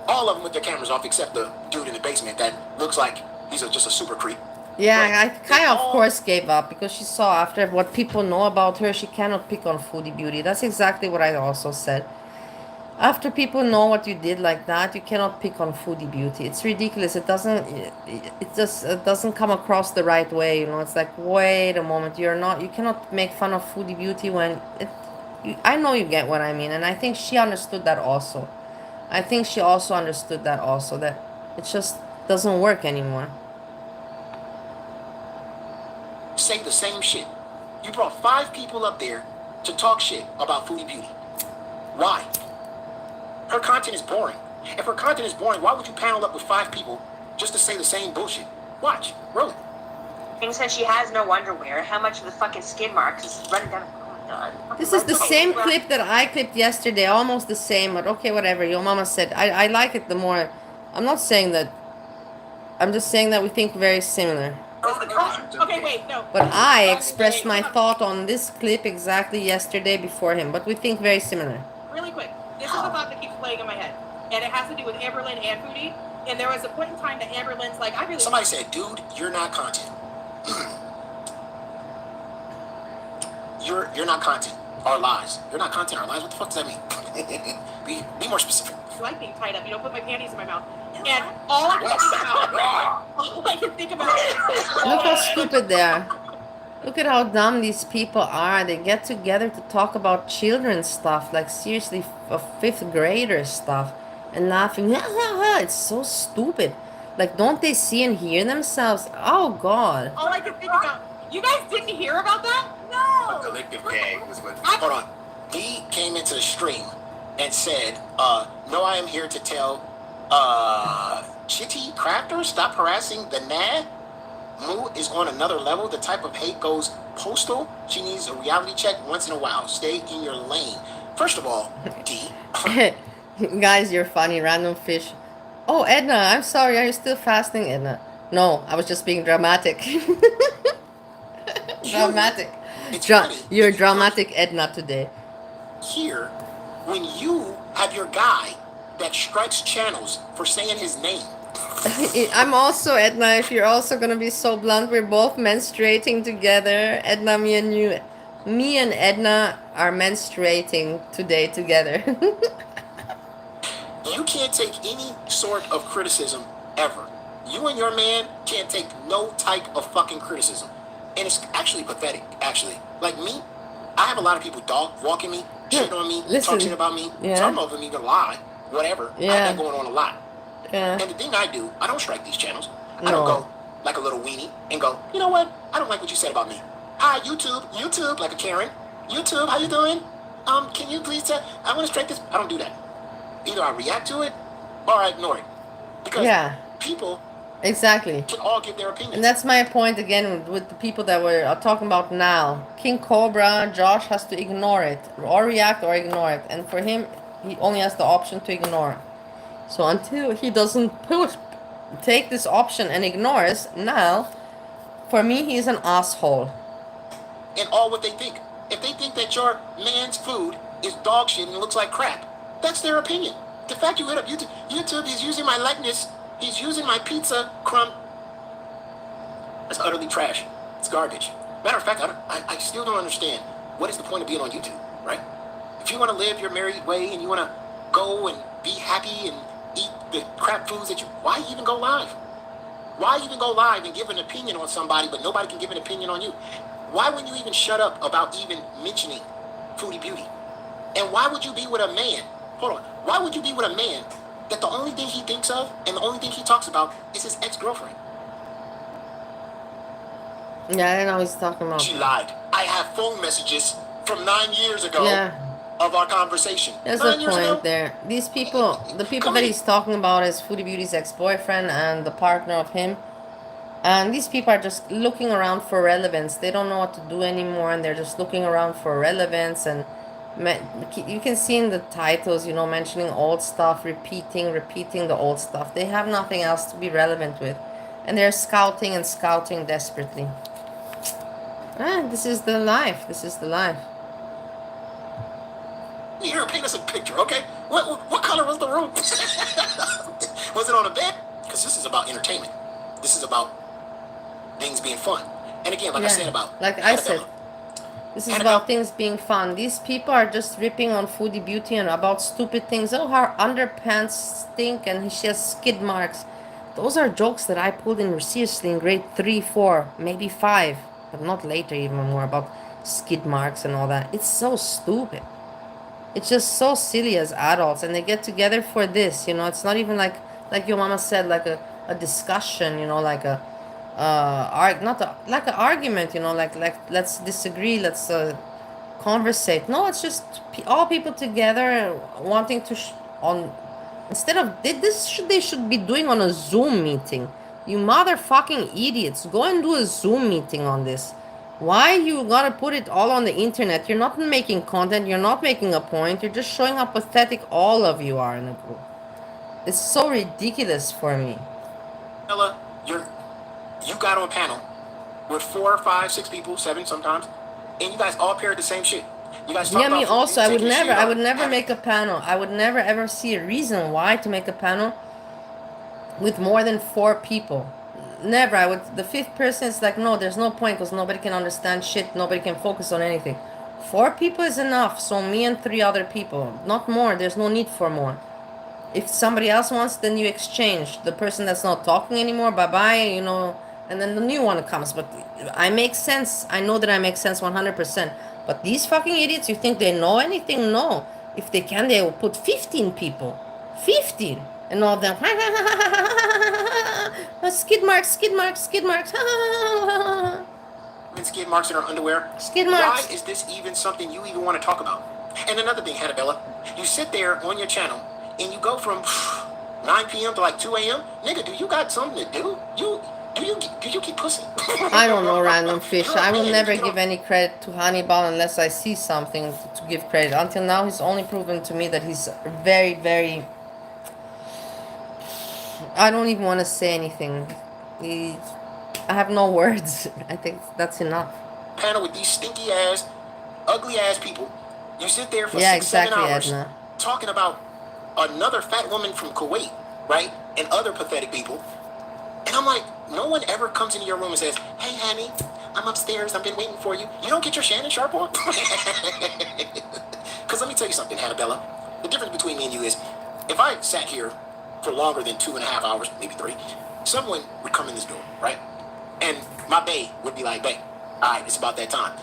All of them with their cameras off, except the dude in the basement that looks like he's just a super creep. Yeah, I kind of course gave up because she saw after what people know about her, she cannot pick on foodie beauty. That's exactly what I also said. After people know what you did like that, you cannot pick on foodie beauty. It's ridiculous. It just doesn't come across the right way. You know, it's like, wait a moment, you cannot make fun of foodie beauty when I know you get what I mean, and I think she understood that also. I think she also understood that also, that it just doesn't work anymore. Say the same shit. You brought 5 people up there to talk shit about foodie beauty. Why? Her content is boring. If her content is boring, why would you panel up with 5 people just to say the same bullshit? Watch. Roll it. And since she has no underwear, how much of the fucking skin marks is running down? Oh my god. This is the same clip that I clipped yesterday, almost the same, but okay, whatever. Your mama said, I like it the more. I'm not saying that. I'm just saying that we think very similar. Okay, wait, no. But I expressed my thought on this clip exactly yesterday before him, but we think very similar. Really quick, this is the thought that keeps playing in my head, and it has to do with Amberlynn and Foodie. And there was a point in time that Amberlynn's like, I really. Somebody said, dude, you're not content. You're not content. Our lies. You're not content. Our lies. What the fuck does that mean? be more specific. I like being tied up. You don't put my panties in my mouth. And all I can think about is Look how stupid they are. Look at how dumb these people are. They get together to talk about children's stuff, like seriously, 5th grader stuff, and laughing. It's so stupid. Like, don't they see and hear themselves? Oh God. all I can think about. You guys didn't hear about that? No. A collective gag was what. Hold on. He came into the stream and said, no, I am here to tell Chitty Crafter, stop harassing the NAL. Moo is on another level. The type of hate goes postal. She needs a reality check once in a while. Stay in your lane. First of all, D. Guys, you're funny. Random fish. Oh, Edna, I'm sorry. Are you still fasting, Edna? No, I was just being dramatic. Dramatic. You're dramatic, Edna, today. Here, when you have your guy that strikes channels for saying his name. I'm also, Edna, if you're also gonna be so blunt, we're both menstruating together. Edna, me and Edna are menstruating today together. You can't take any sort of criticism ever. You and your man can't take no type of fucking criticism. And it's actually pathetic, actually. Like me, I have a lot of people dog walking me, shit on me, talk shit about me. Some of them even lie, whatever. I have that going on a lot. Yeah. And the thing I do, I don't strike these channels. I don't go like a little weenie and go, you know what? I don't like what you said about me. Hi, YouTube, like a Karen. YouTube, how you doing? Can you please tell, I want to strike this. I don't do that. Either I react to it or I ignore it. Because people exactly should all give their opinions. And that's my point again with the people that were talking about NAL. King Cobra, Josh has to ignore it, or react or ignore it. And for him, he only has the option to ignore. So until he doesn't take this option and ignores NAL, for me, he's an asshole. And all what they think. If they think that your man's food is dog shit and looks like crap, that's their opinion. The fact you hit up YouTube, he's using my likeness, he's using my pizza crumb. That's utterly trash. It's garbage. Matter of fact, I still don't understand. What is the point of being on YouTube, right? If you want to live your married way and you want to go and be happy and eat the crap foods that why even go live? Why even go live and give an opinion on somebody, but nobody can give an opinion on you? Why wouldn't you even shut up about even mentioning foodie beauty? And why would you be with a man? Hold on. Why would you be with a man that the only thing he thinks of and the only thing he talks about is his ex-girlfriend? Yeah, I don't know what he's talking about. She lied. I have phone messages from 9 years ago of our conversation. There's a point there. These people, the people that he's talking about is Foodie Beauty's ex-boyfriend and the partner of him. And these people are just looking around for relevance. They don't know what to do anymore, and they're just looking around for relevance. And you can see in the titles, you know, mentioning old stuff, repeating the old stuff. They have nothing else to be relevant with, and they're scouting and scouting desperately. This is the life. This is the life. Here, paint us a picture, okay? What color was the room? Was it on a bed? Because this is about entertainment. This is about things being fun. And again, like I said about... Like I said, this is about things being fun. These people are just ripping on Foodie Beauty and about stupid things. Oh, her underpants stink and she has skid marks. Those are jokes that I pulled in seriously in grade 3, 4, maybe 5. But not later even more about skid marks and all that. It's so stupid. It's just so silly as adults, and they get together for this, you know. It's not even like your mama said, like a discussion, you know, like a like an argument, you know, like let's disagree, let's conversate. No, it's just all people together wanting to instead of they should be doing on a Zoom meeting. You motherfucking idiots, go and do a Zoom meeting on this. Why you gotta put it all on the internet? You're not making content, you're not making a point, you're just showing how pathetic all of you are in a group. It's so ridiculous for me. Ella, you got on panel with 4, 5, 6 people, 7 sometimes, and you guys all paired the same shit. You guys talk about me also. I would never make make a panel. I would never ever see a reason why to make a panel with more than 4 people. Never. I would. The 5th person is like, no, there's no point because nobody can understand shit. Nobody can focus on anything. 4 people is enough. So me and 3 other people, not more. There's no need for more. If somebody else wants, then you exchange. The person that's not talking anymore, bye-bye, you know, and then the new one comes. But I make sense. I know that I make sense 100%. But these fucking idiots, you think they know anything? No. If they can, they will put 15 people. 15! And all of them, skid marks, skid marks, skid marks. Skid marks in her underwear. Skid marks. Why is this even something you even want to talk about? And another thing, Hannabella, you sit there on your channel and you go from 9 p.m. to like 2 a.m. Nigga, do you got something to do? Do you keep pussy? I don't know, random fish. I will never give any credit to Hannibal unless I see something to give credit. Until now, he's only proven to me that he's very, very... I don't even want to say anything. I have no words. I think that's enough. Panel with these stinky ass, ugly ass people. You sit there for 6-7 hours Edna. talking about another fat woman from Kuwait, right? And other pathetic people. And I'm like, no one ever comes into your room and says, hey, honey, I'm upstairs. I've been waiting for you. You don't get your Shannon Sharp on? Because let me tell you something, Hannabella. The difference between me and you is, if I sat here for longer than 2.5 hours, maybe 3, someone would come in this door, right? And my bae would be like, bae, all right, it's about that time.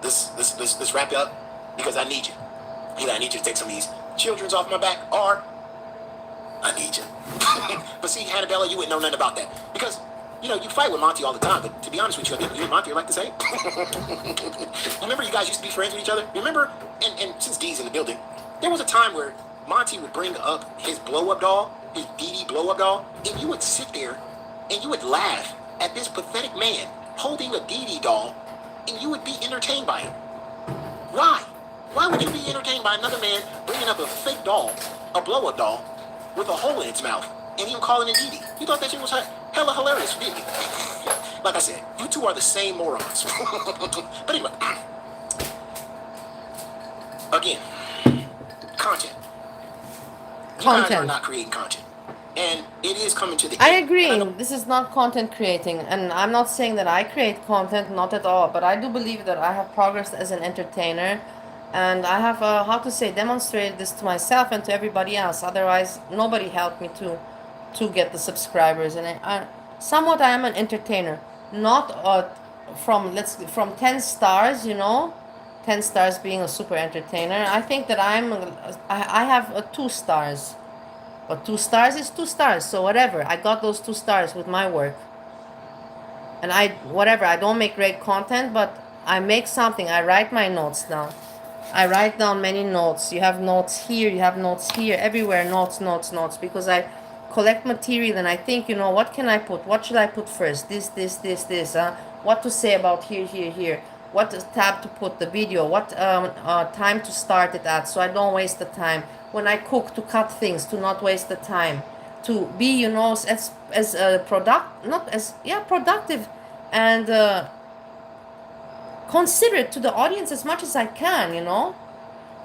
Let's wrap it up because I need you. Either I need you to take some of these children's off my back, or I need you. But see, Hannabella, you wouldn't know nothing about that. Because, you know, you fight with Monty all the time, but to be honest with you, you and Monty are like the same. Remember you guys used to be friends with each other? Remember, and since Dee's in the building, there was a time where Monty would bring up his blow-up doll, his Dee blow-up doll, and you would sit there and you would laugh at this pathetic man holding a Dee doll, and you would be entertained by it. Why? Why would you be entertained by another man bringing up a fake doll, a blow-up doll, with a hole in its mouth, and even calling it Dee? You thought that shit was hella hilarious, didn't you? Like I said, you two are the same morons. But anyway, again, content. You guys are not creating content. And it is coming to the I end. agree. This is not content creating. And I'm not saying that I create content, not at all. But I do believe that I have progressed as an entertainer. And I have, demonstrated this to myself and to everybody else. Otherwise, nobody helped me to get the subscribers. And somewhat I am an entertainer. Not from 10 stars, you know. 10 stars being a super entertainer. I think that I have 2 stars. But 2 stars is 2 stars, so whatever. I got those 2 stars with my work. And I don't make great content, but I make something. I write my notes down. I write down many notes. You have notes here, you have notes here, everywhere, notes. Because collect material and I think, you know, what can I put? What should I put first? This, what to say about here. What tab to put the video? What time to start it at, so I don't waste the time. When I cook, to cut things, to not waste the time. To be, you know, as productive and considerate to the audience as much as I can, you know.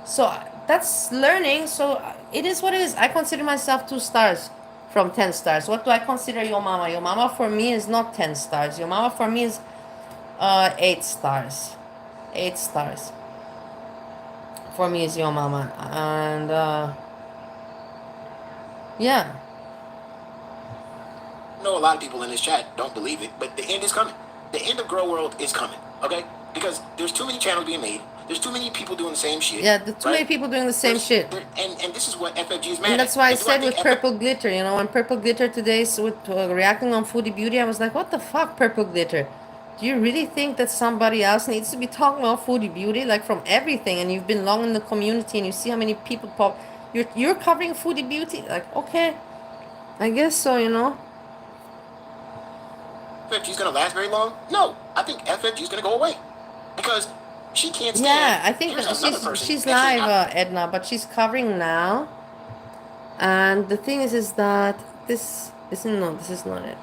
So that's learning. So it is what it is. I consider myself 2 stars from 10 stars. What do I consider Yo Mama? Yo Mama for me is not 10 stars. Yo Mama for me is 8 stars. 8 stars. For me is Yo Mama. And yeah. I know a lot of people in this chat don't believe it, but the end is coming. The end of Girl World is coming, okay? Because there's too many channels being made. There's too many people doing the same shit. Yeah, too many people doing the same shit. And this is what FFG is mad And that's why I said with FFG Purple Glitter, you know, when Purple Glitter today with reacting on Foodie Beauty, I was like, what the fuck, Purple Glitter? Do you really think that somebody else needs to be talking about Foodie Beauty, like from everything? And you've been long in the community and you see how many people pop. You're covering Foodie Beauty? Like, okay, I guess so, you know. FFG's gonna last very long? No, I think FFG's gonna go away because she can't stand. Yeah, I think that she's live, Edna, but she's covering now. And the thing is that this is not it.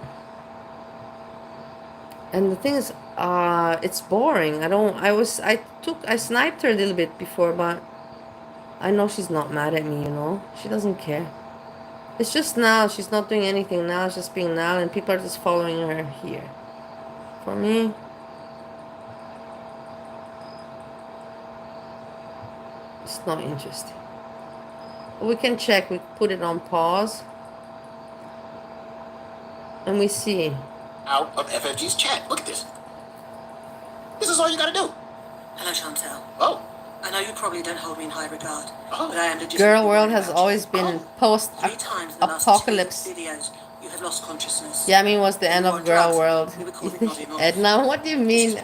And the thing is, it's boring. I sniped her a little bit before, but I know she's not mad at me, you know. She doesn't care. It's just now, she's not doing anything now, it's just being now, and people are just following her here. For me, it's not interesting. We can check, we put it on pause. And we see. Out of FFG's chat. Look at this. This is all you gotta do. Hello, Chantel. Oh. I know you probably don't hold me in high regard, Oh. but I am legitimately Girl World worried has about always you. been 3 times in the last 2 post-apocalypse. videos, you have lost consciousness. Yeah, I mean, was the end You of were Girl drugged. World. You were called nodding off. Edna, what do you mean?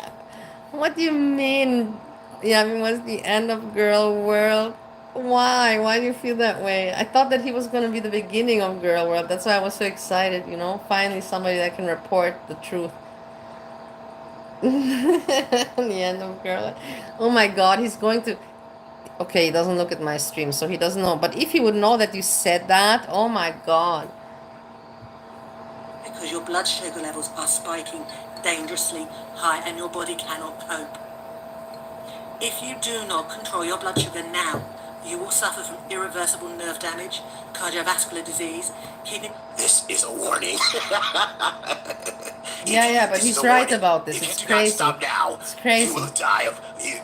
What do you mean? Yeah, I mean, was the end of Girl World? Why? Why do you feel that way? I thought that he was going to be the beginning of Girl World. That's why I was so excited, you know? Finally somebody that can report the truth. The end of Girl World. Oh my god, he's going to... Okay, he doesn't look at my stream, so he doesn't know. But if he would know that you said that, oh my god. Because your blood sugar levels are spiking dangerously high and your body cannot cope. If you do not control your blood sugar now, you will suffer from irreversible nerve damage, cardiovascular disease, kidney... This is a warning. Yeah, but he's right about this. It's crazy. Stop now. It's crazy. You will die of...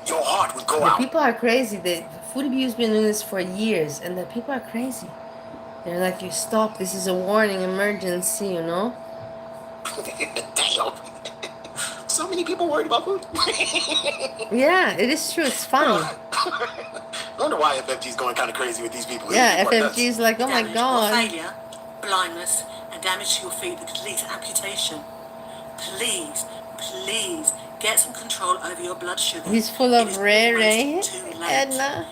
Your heart will go The out. people are crazy. The Foodie Beauty's been doing this for years, and the people are crazy. They're like, you stop. This is a warning, emergency, you know? Damn. So many people worried about food. Yeah, it is true. It's funny. I wonder why FFG's going kind of crazy with these people. Yeah, FFG's like, oh my damage god. or failure, blindness, and damage to your feet that could lead to amputation. Please, please, get some control over your blood sugar. He's full of Ray Ray. Edna.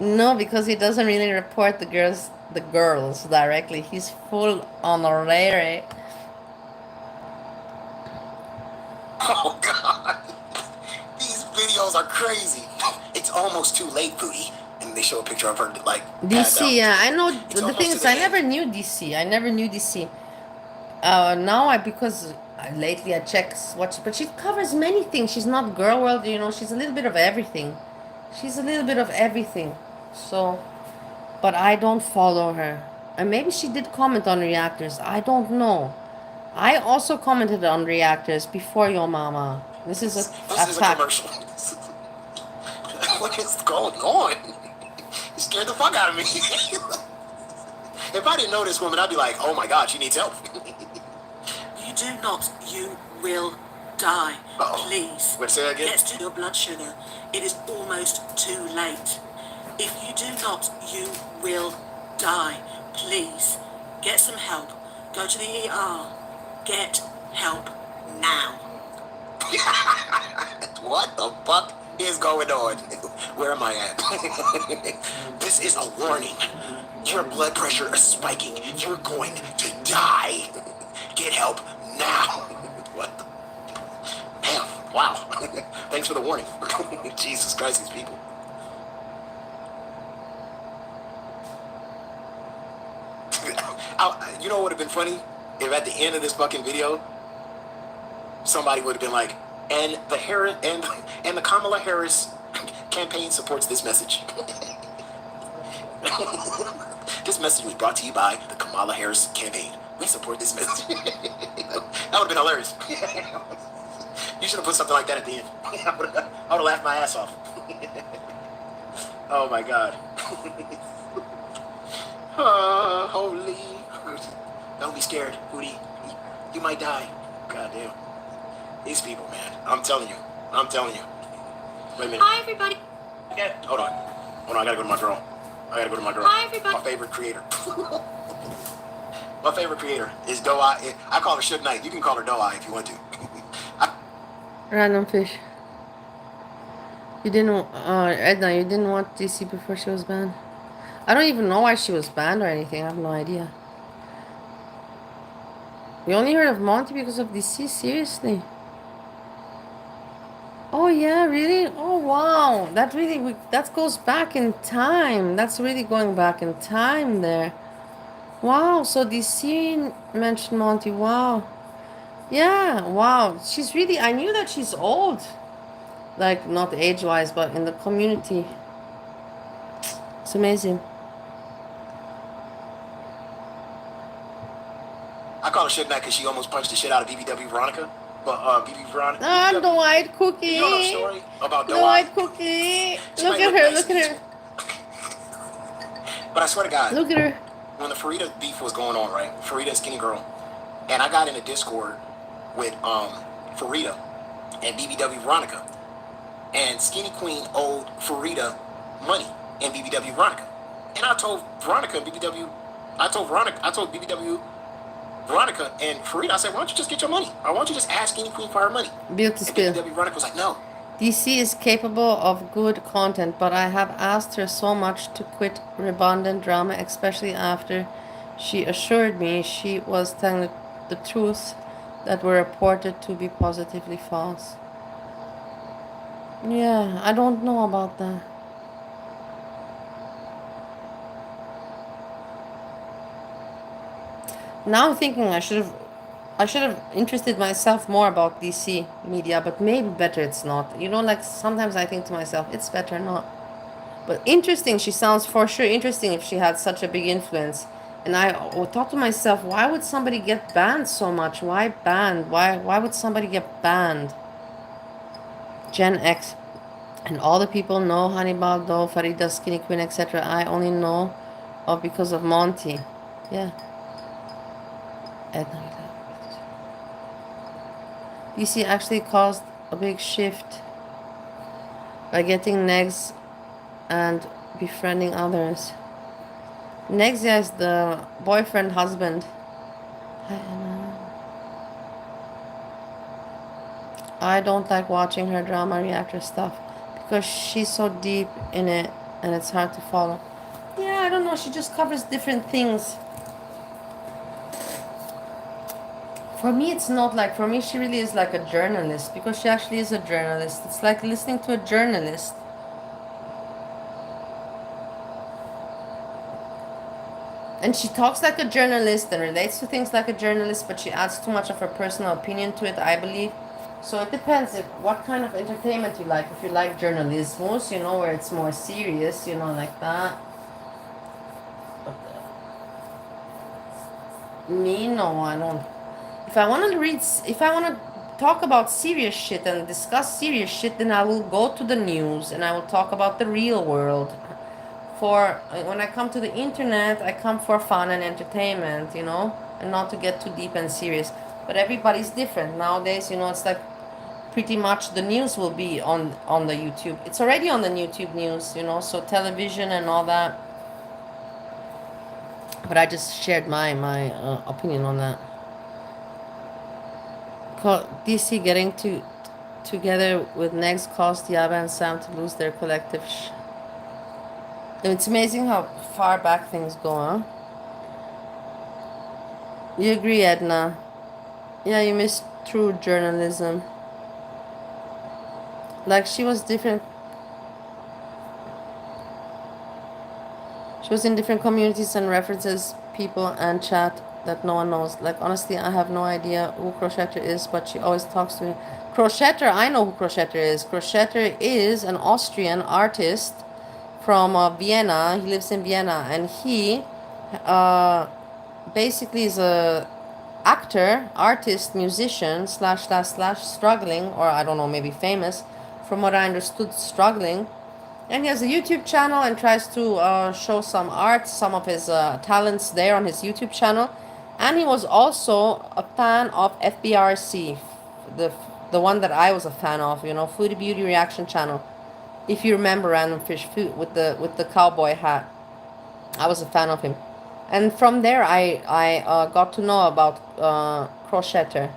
No, because he doesn't really report the girls directly. He's full on Ray Ray. Oh god. These videos are crazy. It's almost too late, Foodie. And they show a picture of her like DC, yeah, I know. The thing is, I never knew DC. Now because lately I check watch, but she covers many things. She's not Girl World, you know. She's a little bit of everything. So, but I don't follow her. And maybe she did comment on reactors. I don't know. I also commented on reactors before Yo Mama. This is a commercial. What is going on? You scared the fuck out of me. If I didn't know this woman, I'd be like, oh my god, she needs help. You do not, you will die. Uh-oh. Please. Wait, say that again? Get to your blood sugar. It is almost too late. If you do not, you will die. Please. Get some help. Go to the ER. Get help now. What the fuck is going on? Where am I at? This is a warning. Your blood pressure is spiking. You're going to die. Get help now. What the? Damn, wow. Thanks for the warning. Jesus Christ, these people. You know what would have been funny? If at the end of this fucking video, somebody would have been like, and the Kamala Harris campaign supports this message. This message was brought to you by the Kamala Harris campaign. We support this message. That would have been hilarious. You should have put something like that at the end. I would have laughed my ass off. Oh my God. Holy. Don't be scared, Foodie. You might die. God damn. These people, man. I'm telling you. Wait a minute. Hi, everybody. Okay. Hold on, I gotta go to my girl. Hi, everybody. My favorite creator. My favorite creator is Doy. I call her Suge Knight. You can call her Doy if you want to. Random fish. You didn't, Edna, you didn't want DC before she was banned? I don't even know why she was banned or anything. I have no idea. We only heard of Monty because of DC? Seriously? Oh yeah, really? Oh wow. That goes back in time. That's really going back in time there. Wow, so DC mentioned Monty. Wow. Yeah, wow. She's really, I knew that she's old. Like, not age-wise, but in the community. It's amazing. I call her Suge Knight because she almost punched the shit out of BBW Veronica. But BB Veronica. Ah, the white cookie. You know the story about the white cookie. Look at her, look at her. But I swear to God. Look at her. When the Farida beef was going on, right? Farida and Skinny Girl. And I got in a Discord with Farida and BBW Veronica. And Skinny Queen owed Farida money in BBW Veronica. And I told Veronica and BBW, I told BBW Veronica and Farida, I said, why don't you just get your money? Or why don't you just ask Skinny Queen for her money? Build to spill. BBW Veronica was like, no. DC is capable of good content, but I have asked her so much to quit redundant drama, especially after she assured me she was telling the truth that were reported to be positively false. Yeah, I don't know about that. Now I'm thinking I should have interested myself more about DC media, but maybe better it's not. You know, like sometimes I think to myself, it's better not. But interesting, she sounds for sure interesting if she had such a big influence. And I thought to myself, why would somebody get banned so much? Why banned? Why would somebody get banned? Gen X. And all the people know Hannibal, Doe, Farida, Skinny Queen, etc. I only know of because of Monty. Yeah. DC actually caused a big shift by getting negs and befriending others. Nexia is the boyfriend husband. I don't like watching her drama reactor stuff because she's so deep in it and it's hard to follow. Yeah, I don't know, she just covers different things. For me, it's not like, for me, she really is like a journalist because she actually is a journalist. It's like listening to a journalist. And she talks like a journalist and relates to things like a journalist, but she adds too much of her personal opinion to it, I believe. So it depends what kind of entertainment you like. If you like journalism, you know, where it's more serious, you know, like that. But, me, no, I don't. If I want to talk about serious shit and discuss serious shit, then I will go to the news and I will talk about the real world. When I come to the internet, I come for fun and entertainment, you know, and not to get too deep and serious. But everybody's different nowadays, you know. It's like pretty much the news will be on the YouTube. It's already on the YouTube news, you know, so television and all that. But I just shared my opinion on that. DC getting together with Negs caused Yaba and Sam to lose their collective It's amazing how far back things go, huh? You agree, Edna? Yeah, you miss true journalism. Like she was different. She was in different communities and references people and chat that no one knows. Like honestly, I have no idea who Crochetter is, but she always talks to me. Crochetter, I know who Crochetter is. Crochetter is an Austrian artist from Vienna. He lives in Vienna, and he basically is a actor, artist, musician, slash struggling, or I don't know, maybe famous, from what I understood, struggling. And he has a YouTube channel and tries to show some art, some of his talents there on his YouTube channel. And he was also a fan of FBRC, the the one that I was a fan of, you know, Foodie Beauty Reaction Channel. If you remember Random Fish Food with the cowboy hat, I was a fan of him. And from there, I got to know about Crochetter.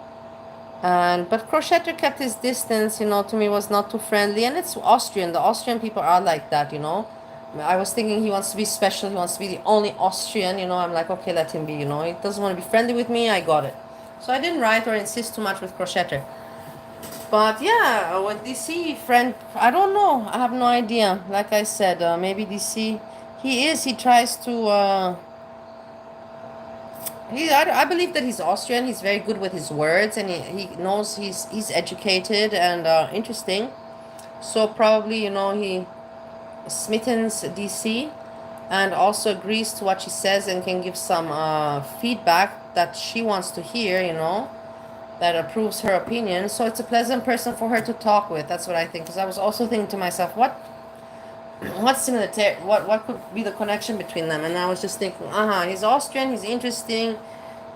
And but Crochetter kept his distance, you know, to me was not too friendly. And it's Austrian. The Austrian people are like that, you know. I was thinking he wants to be special. He wants to be the only Austrian, you know. I'm like, okay, let him be, you know. He doesn't want to be friendly with me. I got it. So I didn't write or insist too much with Crochetter. But yeah, with DC friend, I don't know. I have no idea. Like I said, maybe DC. He tries to. I believe that he's Austrian. He's very good with his words, and he knows he's educated and interesting. So probably, you know, he smittens DC and also agrees to what she says and can give some feedback that she wants to hear, you know, that approves her opinion. So it's a pleasant person for her to talk with. That's what I think. Because I was also thinking to myself, what's similar to what could be the connection between them? And I was just thinking, he's Austrian, he's interesting,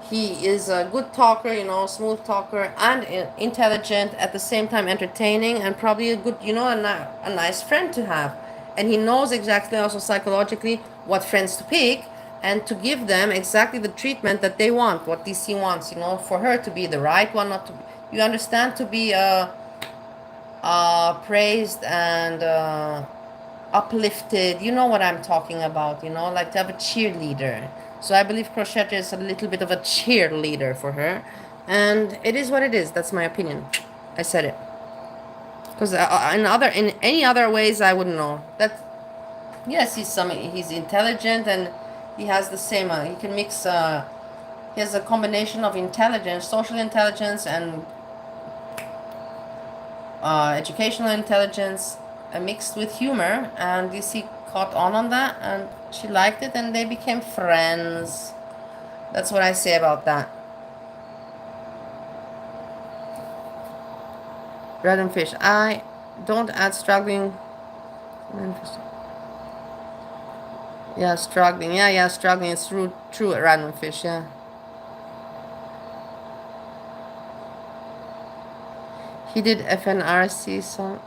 he is a good talker, you know, smooth talker, and intelligent, at the same time entertaining, and probably a good, you know, a nice friend to have. And he knows exactly also psychologically what friends to pick and to give them exactly the treatment that they want, what DC wants, you know, for her to be the right one, not to, you understand, to be praised and uplifted. You know what I'm talking about, you know, like to have a cheerleader. So I believe Crochetter is a little bit of a cheerleader for her, and it is what it is. That's my opinion. I said it because in any other ways I wouldn't know that. Yes, he's intelligent, and he has the same he can mix he has a combination of intelligence, social intelligence, and educational intelligence mixed with humor, and DC caught on that, and she liked it, and they became friends. That's what I say about that. Random Fish, I don't add struggling. Yeah, struggling. Yeah, struggling. It's true. Random Fish. Yeah. He did FNRC song.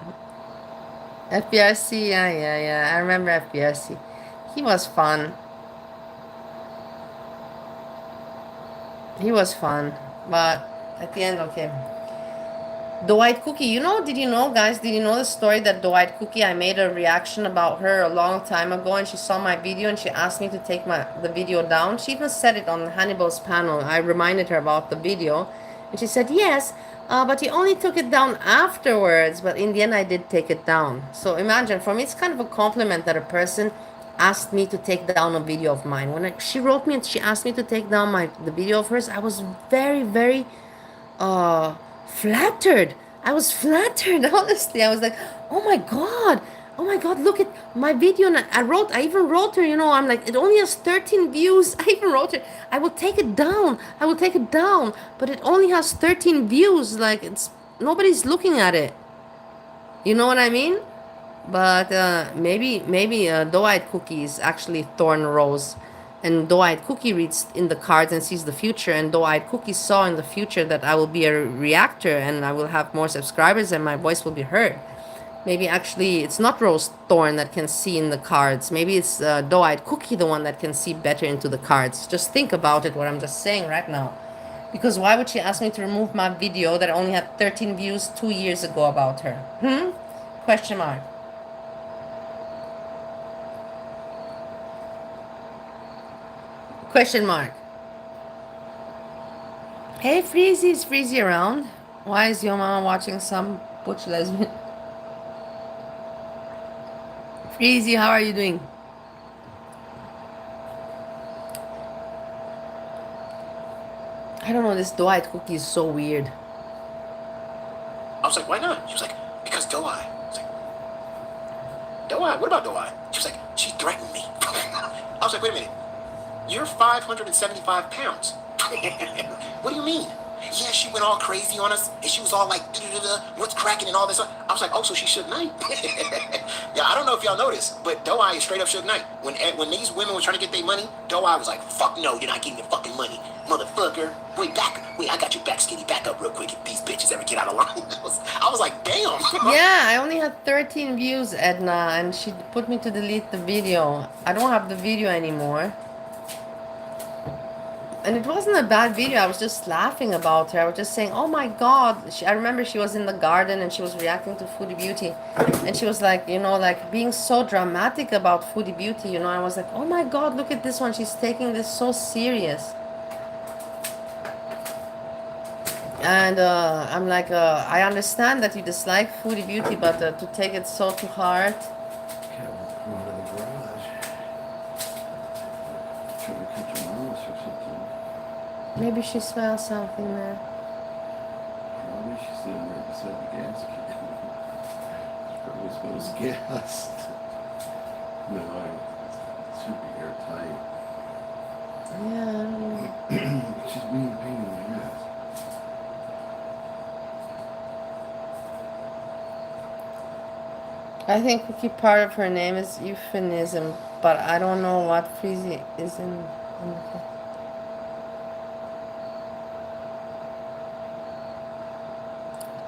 FBRC, yeah. I remember FBRC. He was fun. But at the end, okay. Doy Cookie, did you know, guys, did you know the story that Doy Cookie, I made a reaction about her a long time ago, and she saw my video and she asked me to take the video down. She even said it on Hannibal's panel. I reminded her about the video, and she said, yes, but you only took it down afterwards, but in the end I did take it down. So imagine, for me it's kind of a compliment that a person asked me to take down a video of mine. When she wrote me and she asked me to take down the video of hers, I was very, very flattered. I was flattered, honestly. I was like, oh my god, look at my video. And I even wrote her, I'm like, it only has 13 views. I even wrote her, I will take it down, but it only has 13 views. Like, nobody's looking at it, you know what I mean? But maybe Doy Cookie is actually Thorn Rose, and Doy Cookie reads in the cards and sees the future, and Doy Cookie saw in the future that I will be a reactor and I will have more subscribers and my voice will be heard. Maybe actually it's not Rose Thorn that can see in the cards. Maybe it's Doy Cookie, the one that can see better into the cards. Just think about it, what I'm just saying right now. Because why would she ask me to remove my video that only had 13 views 2 years ago about her? Question mark. Question mark. Hey, Freezy, is Freezy around? Why is your mama watching some butch lesbian? Freezy, how are you doing? I don't know, this Doy Cookie is so weird. I was like, why not? She was like, because Doy. I was like, Doy? What about Doy? She was like, she threatened me. I was like, wait a minute. You're 575 pounds. What do you mean? Yeah, she went all crazy on us, and she was all like, what's cracking and all this. I was like, oh, so she Suge Knight? Yeah, I don't know if y'all noticed, but Doy is straight up Suge Knight. When these women were trying to get their money, Doy was like, fuck no, you're not getting your fucking money, motherfucker. Wait, I got your back, Skinny. Back up real quick if these bitches ever get out of line. I was like, damn. Yeah, I only had 13 views, Edna, and she put me to delete the video. I don't have the video anymore. And it wasn't a bad video. I was just laughing about her. I was just saying, oh my god. I remember she was in the garden and she was reacting to Foodie Beauty. And she was like, you know, like being so dramatic about Foodie Beauty. You know, I was like, oh my god, look at this one. She's taking this so serious. And I'm like, I understand that you dislike Foodie Beauty, but to take it so to heart. Maybe she smells something there. Probably she's sitting right beside the gas can. Probably smells gas. No, it's super airtight. Yeah, I don't know. She's being a pain in the ass. I think Cookie part of her name is euphemism, but I don't know what Freezy is in the...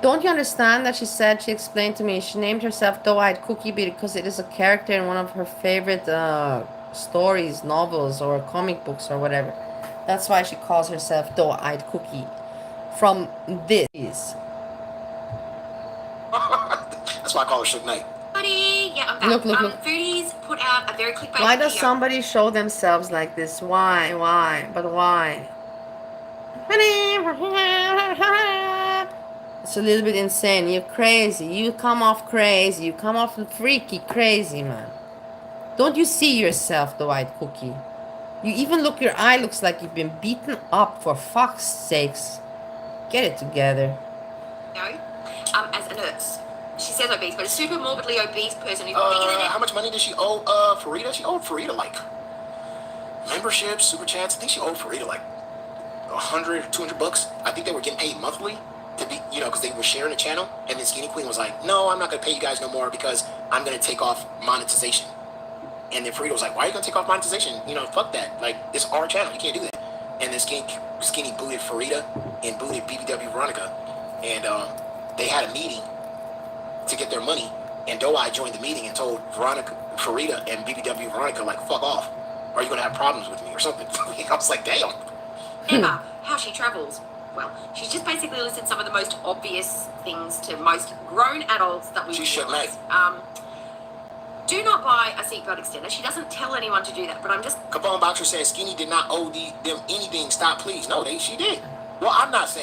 Don't you understand that she said, she explained to me, she named herself Doy Cookie because it is a character in one of her favorite stories, novels, or comic books, or whatever. That's why she calls herself Doy Cookie. From this. That's why I call her Suge Knight. Yeah, I'm back. Look. Foodies put out a very clickbait Why does video. somebody show themselves like this? Why? But why? It's a little bit insane. You're crazy. You come off crazy. You come off freaky crazy, man. Don't you see yourself, the White Cookie? You even look, your eye looks like you've been beaten up, for fuck's sakes. Get it together. No, as a nurse. She says obese, but a super morbidly obese person who's bigger than it. How much money did she owe Farida? She owed Farida like memberships, super chats. I think she owed Farida like $100, $200. I think they were getting paid monthly to be, you know, because they were sharing the channel. And then Skinny Queen was like, no, I'm not going to pay you guys no more because I'm going to take off monetization. And then Farida was like, why are you going to take off monetization? You know, fuck that. Like, it's our channel. You can't do that. And then Skinny booted Farida and booted BBW Veronica. And they had a meeting to get their money. And Doy joined the meeting and told Farida and BBW Veronica, like, fuck off. Or are you going to have problems with me or something? I was like, damn. Emma, how she travels. Well, she's just basically listed some of the most obvious things to most grown adults that we realize. Do not buy a seatbelt extender. She doesn't tell anyone to do that, but I'm just... Capone Boxer says Skinny did not owe them anything. Stop, please. No, she did. Well, I'm not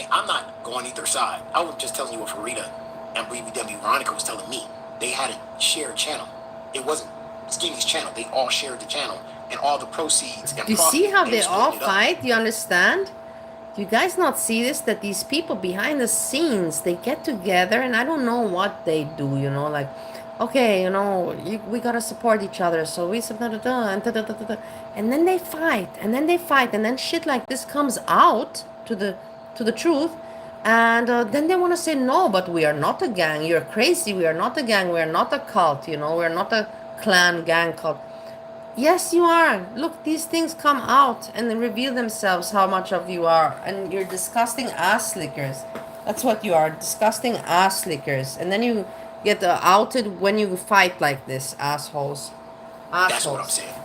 going either side. I was just telling you what Farida and BBW Veronica was telling me. They had a shared channel. It wasn't Skinny's channel. They all shared the channel and all the proceeds. And you see how they all fight? You understand? Do you guys not see this? That these people behind the scenes, they get together and I don't know what they do, you know, like, okay, you know, we gotta support each other, so we and then they fight, and then shit like this comes out to the truth, and then they want to say, no, but we are not a gang, you're crazy, we are not a gang, we are not a cult, you know, we're not a clan gang cult. Yes, you are. Look, these things come out and they reveal themselves how much of you are, and you're disgusting ass lickers. That's what you are, disgusting ass lickers. And then you get outed when you fight like this, assholes. That's what I'm saying.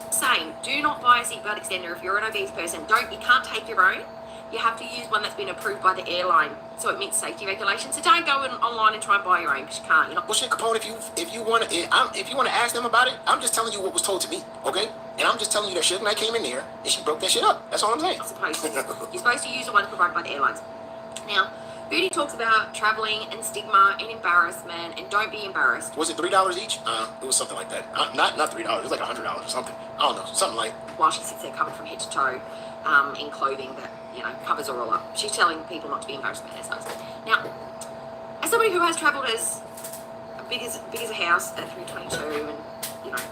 Same. Do not buy a seatbelt extender if you're an obese person. You can't take your own. you have to use one that's been approved by the airline, so it meets safety regulations. So don't go online and try and buy your own, because you can't. You're not. Well, shit, Capone, if you want to ask them about it, I'm just telling you what was told to me, okay? And I'm just telling you that Suge Knight came in there and she broke that shit up. That's all I'm saying. You're supposed to use the ones provided by the airlines. Now, Foodie talks about traveling and stigma and embarrassment, and don't be embarrassed. Was it $3 each? It was something like that. Not $3. It was like $100 or something. I don't know, something like. While she sits there covered from head to toe, in clothing that covers her all up, she's telling people not to be embarrassed about their size. Now, as somebody who has travelled as big as a house at 322 and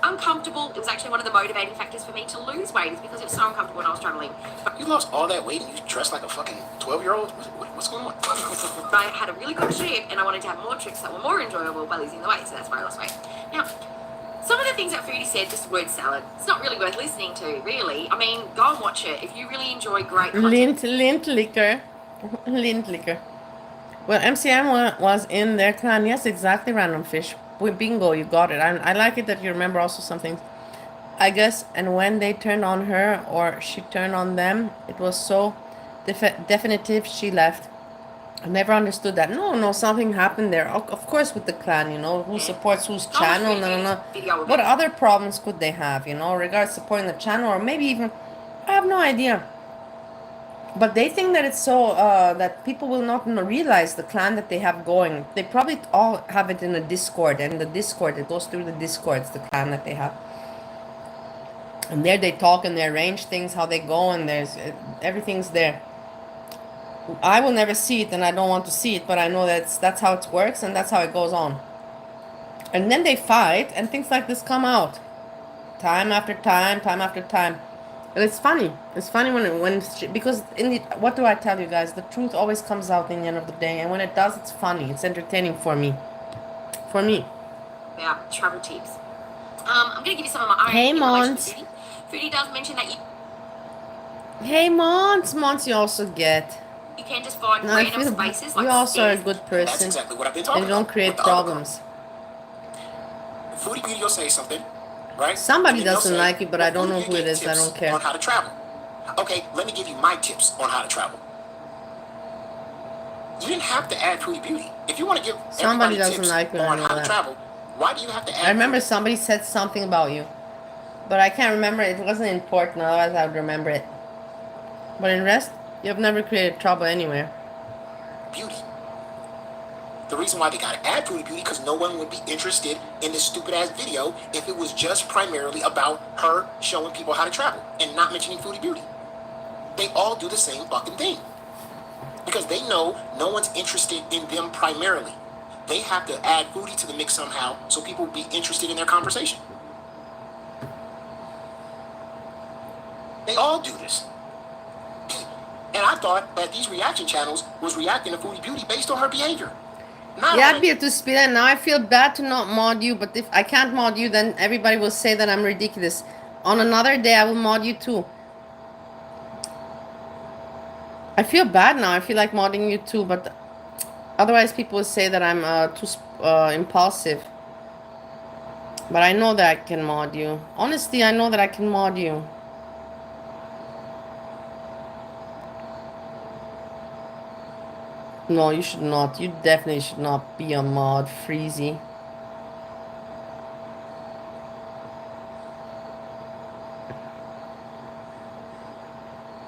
uncomfortable, it was actually one of the motivating factors for me to lose weight, is because it was so uncomfortable when I was travelling. You lost all that weight and you dressed like a fucking 12-year-old? What's going on? But I had a really good trip and I wanted to have more trips that were more enjoyable by losing the weight, so that's why I lost weight. Now, some of the things that Foodie said, just word salad, it's not really worth listening to, really. I mean, go and watch it if you really enjoy great content. Lint liquor. Lint liquor. Well, MCM was in their clan. Yes, exactly, Random Fish. With bingo, you got it. I like it that you remember also something. I guess, and when they turned on her or she turned on them, it was so definitive she left. I never understood that. No, something happened there. Of course, with the clan, who supports whose channel, no. What other problems could they have, regards supporting the channel, or maybe even, I have no idea. But they think that it's so, that people will not realize the clan that they have going. They probably all have it in a Discord, and the Discord, it goes through the Discord, it's the clan that they have. And there they talk and they arrange things, how they go, and everything's there. I will never see it, and I don't want to see it, but I know that's how it works, and that's how it goes on. And then they fight, and things like this come out. Time after time. And it's funny. It's funny because what do I tell you guys? The truth always comes out in the end of the day, and when it does, it's funny. It's entertaining for me. Yeah, travel tips. I'm going to give you some of my own. Hey, Mons. Foodie does mention that Hey, Mons, you also get. You can just find random spaces like you also are a good person. That's exactly what I've been talking about. And you don't create problems. Foodie Beauty will say something, right? Somebody doesn't like it, but I don't know who it is. I don't care. On how to travel. Okay, let me give you my tips on how to travel. You didn't have to add Foodie Beauty. If you want to give somebody doesn't tips like me on how to travel, why do you have to add? I remember somebody said something about you, but I can't remember. It wasn't important. Otherwise, I would remember it. But in rest, you have never created trouble anywhere. Beauty. The reason why they gotta add Foodie Beauty, because no one would be interested in this stupid ass video if it was just primarily about her showing people how to travel and not mentioning Foodie Beauty. They all do the same fucking thing. Because they know no one's interested in them primarily. They have to add Foodie to the mix somehow so people will be interested in their conversation. They all do this. And I thought that these reaction channels was reacting to Foodie Beauty based on her behavior. Yeah, Beatrice, now I feel bad to not mod you, but if I can't mod you, then everybody will say that I'm ridiculous. On another day, I will mod you too. I feel bad now. I feel like modding you too, but otherwise people will say that I'm too impulsive. But I know that I can mod you. Honestly, I know that I can mod you. No, you should not. You definitely should not be a mod, Freezy.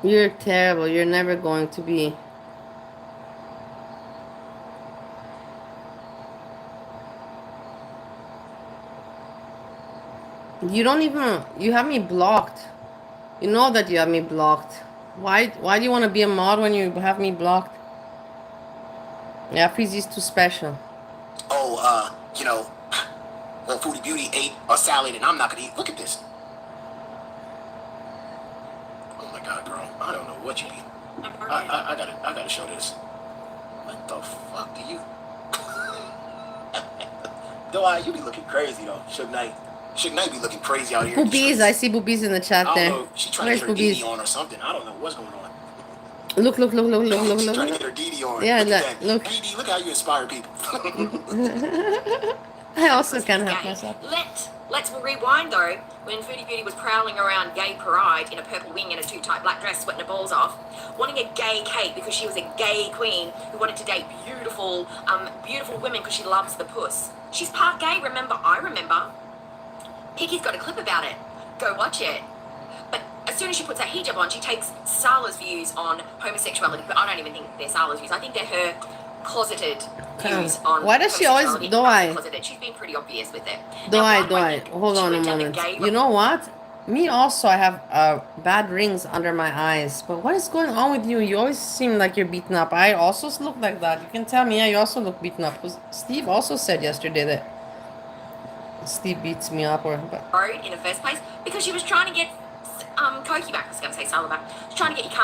You're terrible. You're never going to be. You don't even... You have me blocked. You know that you have me blocked. Why do you want to be a mod when you have me blocked? Yeah, Freezy's too special. Oh, well, Foodie Beauty ate a salad and I'm not gonna eat. Look at this. Oh my God, girl. I don't know what you eat. I gotta show this. What the fuck do you... Doy, you be looking crazy though, Suge Knight. Suge Knight be looking crazy out here. Boobies, I see boobies in the chat there. I don't know, she trying to get her DD on or something. I don't know what's going on. Look. She's trying to get her DD on. Yeah, look. Look how you inspire people. I also can help myself. Let's rewind though, when Foodie Beauty was prowling around Gay Pride in a purple wing and a too tight black dress, sweating her balls off, wanting a gay Kate because she was a gay queen who wanted to date beautiful women because she loves the puss. She's part gay, remember? I remember. Piggy's got a clip about it. Go watch it. But as soon as she puts her hijab on, she takes Sala's views on homosexuality. But I don't even think they're Sala's views. I think they're her closeted views on why does she always closeted. She's been pretty obvious with it. Hold on a moment. You know what? Me also, I have bad rings under my eyes. But what is going on with you? You always seem like you're beaten up. I also look like that. You can tell me, yeah, you also look beaten up. Steve also said yesterday that Steve beats me up, or but in the first place because she was trying to get Cookie back. I was going to say Sala back. She's trying to get you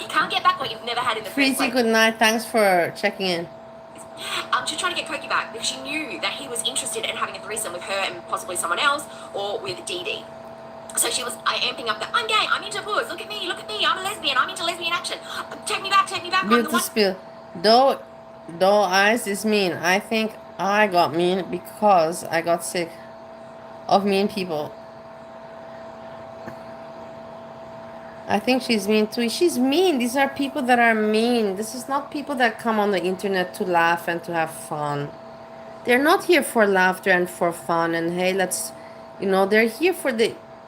can't get back what you've never had in the first place. Good night. Thanks for checking in. She's trying to get Cookie back because she knew that he was interested in having a threesome with her and possibly someone else or with Dee Dee. So she was amping up that I'm gay, I'm into puss, look at me, I'm a lesbian, I'm into lesbian action. Take me back, Beauty spill. Though eyes is mean. I think I got mean because I got sick of mean people. I think she's mean too. She's mean. These are people that are mean. This is not people that come on the internet to laugh and to have fun. They're not here for laughter and for fun and hey, they're here for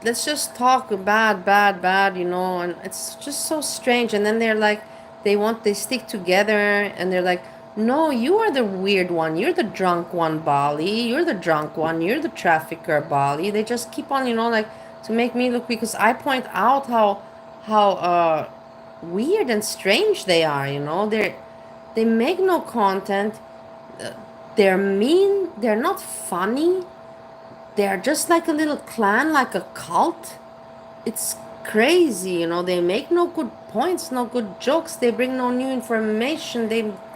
let's just talk bad, and it's just so strange. And then they're like, they stick together and they're like, no, you are the weird one. You're the drunk one, Bali. You're the drunk one. You're the trafficker, Bali. They just keep on, to make me look, because I point out how weird and strange they are, they make no content. They're mean. They're not funny. They're just like a little clan, like a cult. It's crazy, they make no good points, no good jokes. They bring no new information.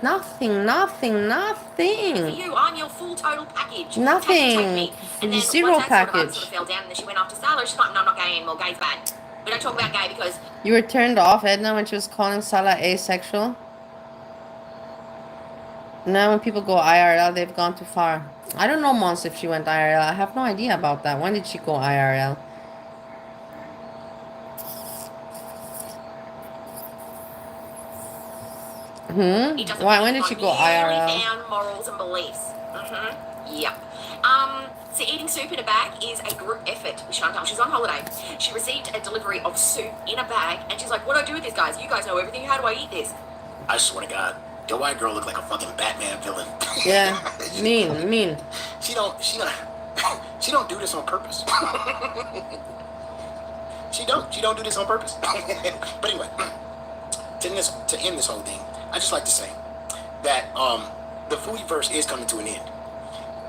Nothing. For you, I'm your full total package. Nothing. Take me. And then Zero once that package. sort of fell down, and then she went after Salah. She's like, no, I'm not gay anymore. Gay's bad. We don't talk about gay because... You were turned off, Edna, when she was calling Salah asexual? Now when people go IRL, they've gone too far. I don't know, Mons, if she went IRL. I have no idea about that. When did she go IRL? When did she go IRL? Found morals and beliefs. Yep. So eating soup in a bag is a group effort with Chantal. She's on holiday. She received a delivery of soup in a bag, and she's like, what do I do with this, guys? You guys know everything. How do I eat this? I swear to God, the white girl looked like a fucking Batman villain. Yeah, mean. She don't do this on purpose. She don't do this on purpose. But anyway, to end this whole thing, I just like to say that the foodie verse is coming to an end,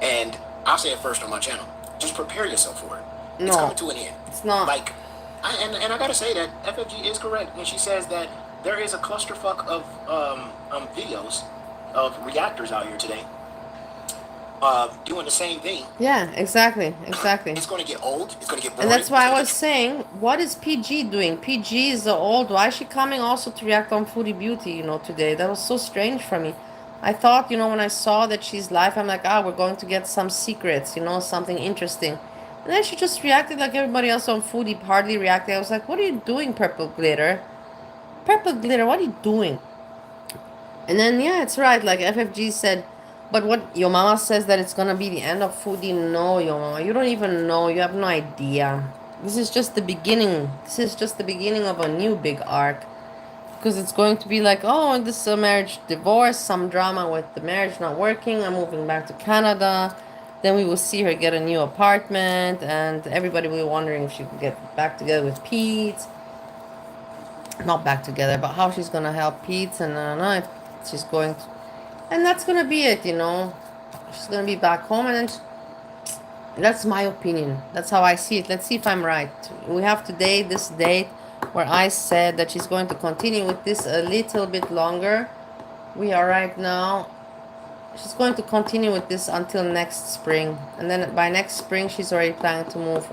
and I'll say it first on my channel. Just prepare yourself for it. It's coming to an end. It's not. And I gotta say that FFG is correct when she says that there is a clusterfuck of videos of reactors out here today doing the same thing. Yeah, exactly. It's going to get old. It's going to get boring. And that's why I was saying, what is PG doing? PG is the old. Why is she coming also to react on Foodie Beauty, today? That was so strange for me. I thought, when I saw that she's live, I'm like, we're going to get some secrets, something interesting. And then she just reacted like everybody else on Foodie, hardly reacted. I was like, what are you doing, Purple Glitter? Purple Glitter, what are you doing? And then, yeah, it's right. Like FFG said, but what your mama says that it's gonna be the end of Foodie. No, your mama, you don't even know. You have no idea. This is just the beginning. This is just the beginning of a new big arc. Because it's going to be like, oh, this is a marriage divorce, some drama with the marriage not working. I'm moving back to Canada. Then we will see her get a new apartment, and everybody will be wondering if she can get back together with Pete. Not back together, but how she's gonna help Pete, and I don't know if she's going to, and that's gonna be it, she's gonna be back home, and then that's my opinion. That's how I see it. Let's see if I'm right. We have today this date where I said that she's going to continue with this a little bit longer. We are right now, she's going to continue with this until next spring, and then by next spring she's already planning to move.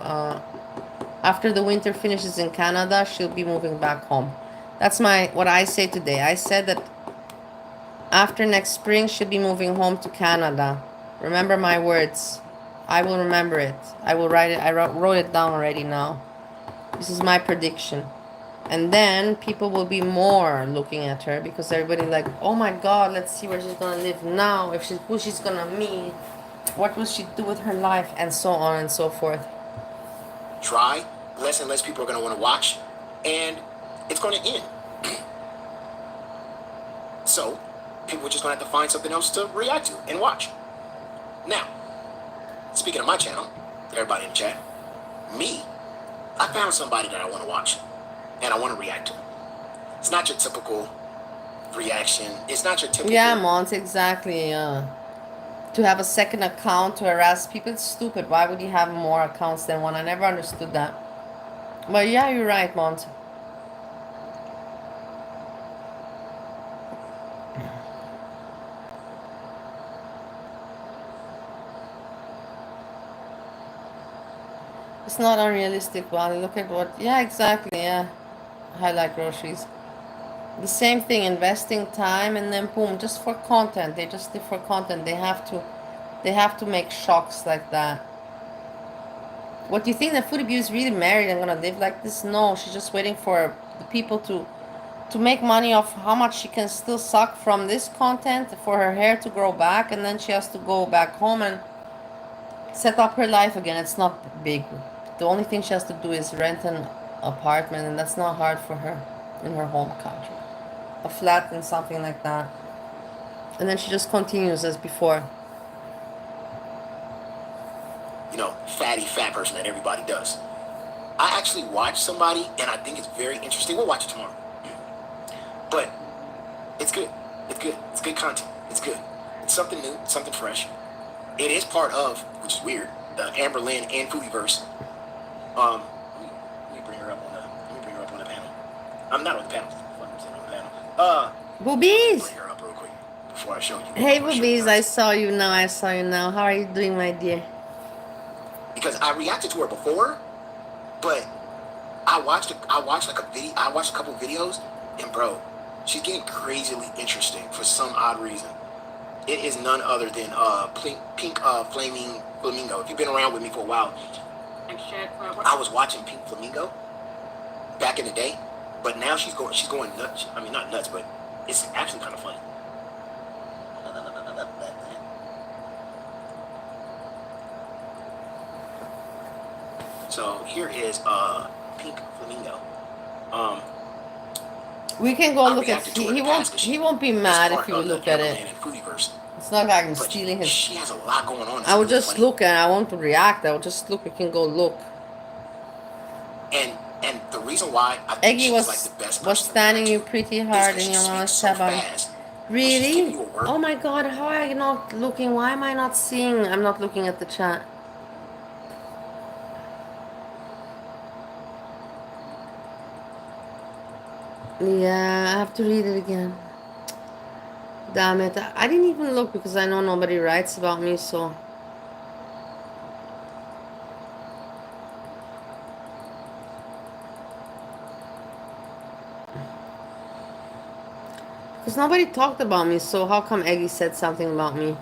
After the winter finishes in Canada, she'll be moving back home. That's what I say today. I said that after next spring, she'll be moving home to Canada. Remember my words. I will remember it. I will write it. I wrote it down already now. This is my prediction. And then people will be more looking at her because everybody like, oh my god, let's see where she's gonna live now, if she's who she's gonna meet, what will she do with her life, and so on and so forth. Try, less and less people are gonna want to watch, and it's gonna end. So people are just gonna have to find something else to react to and watch. Now, speaking of my channel, everybody in the chat, me, I found somebody that I want to watch and I want to react to. It's not your typical reaction. It's not your typical. Yeah, Mons, exactly. To have a second account to harass people, it's stupid. Why would you have more accounts than one? I never understood that. But yeah, you're right, Mons. It's not unrealistic, Wally. Look at what... Yeah, exactly, yeah. I like groceries. The same thing, investing time and then boom, just for content. They just live for content. They have to make shocks like that. What do you think, that Foodie Beauty is really married and gonna live like this? No, she's just waiting for the people to make money off how much she can still suck from this content, for her hair to grow back, and then she has to go back home and set up her life again. It's not big. The only thing she has to do is rent an apartment, and that's not hard for her in her home country. A flat and something like that. And then she just continues as before. You know, fatty fat person that everybody does. I actually watched somebody, and I think it's very interesting. We'll watch it tomorrow. But it's good. It's good. It's good content. It's good. It's something new, something fresh. It is part of, which is weird, the Amber Lynn and Foodieverse. Let me bring her up on the panel. I'm not on the panel. Boobies! Bring her up real quick before I show you. Hey Boobies, I saw you now. How are you doing, my dear? Because I reacted to her before, but I watched a couple videos, and bro, she's getting crazily interesting for some odd reason. It is none other than Pink Flaming Flamingo. If you've been around with me for a while, I was watching Pink Flamingo back in the day, but now she's going nuts. I mean, not nuts, but it's actually kind of funny. So here is Pink Flamingo. We can go look at. He won't be mad if you look at it. It's not like I'm stealing his. She has a lot going on. I will just look and I won't react. I will just look. We can go look. And the reason why I think Eggy she's like the best was standing you pretty hard in your mama's tabam. Really? Oh my god, how are you not looking? Why am I not seeing? I'm not looking at the chat. Yeah, I have to read it again. Damn it. I didn't even look because I know nobody writes about me, so. Because nobody talked about me, so how come Eggy said something about me?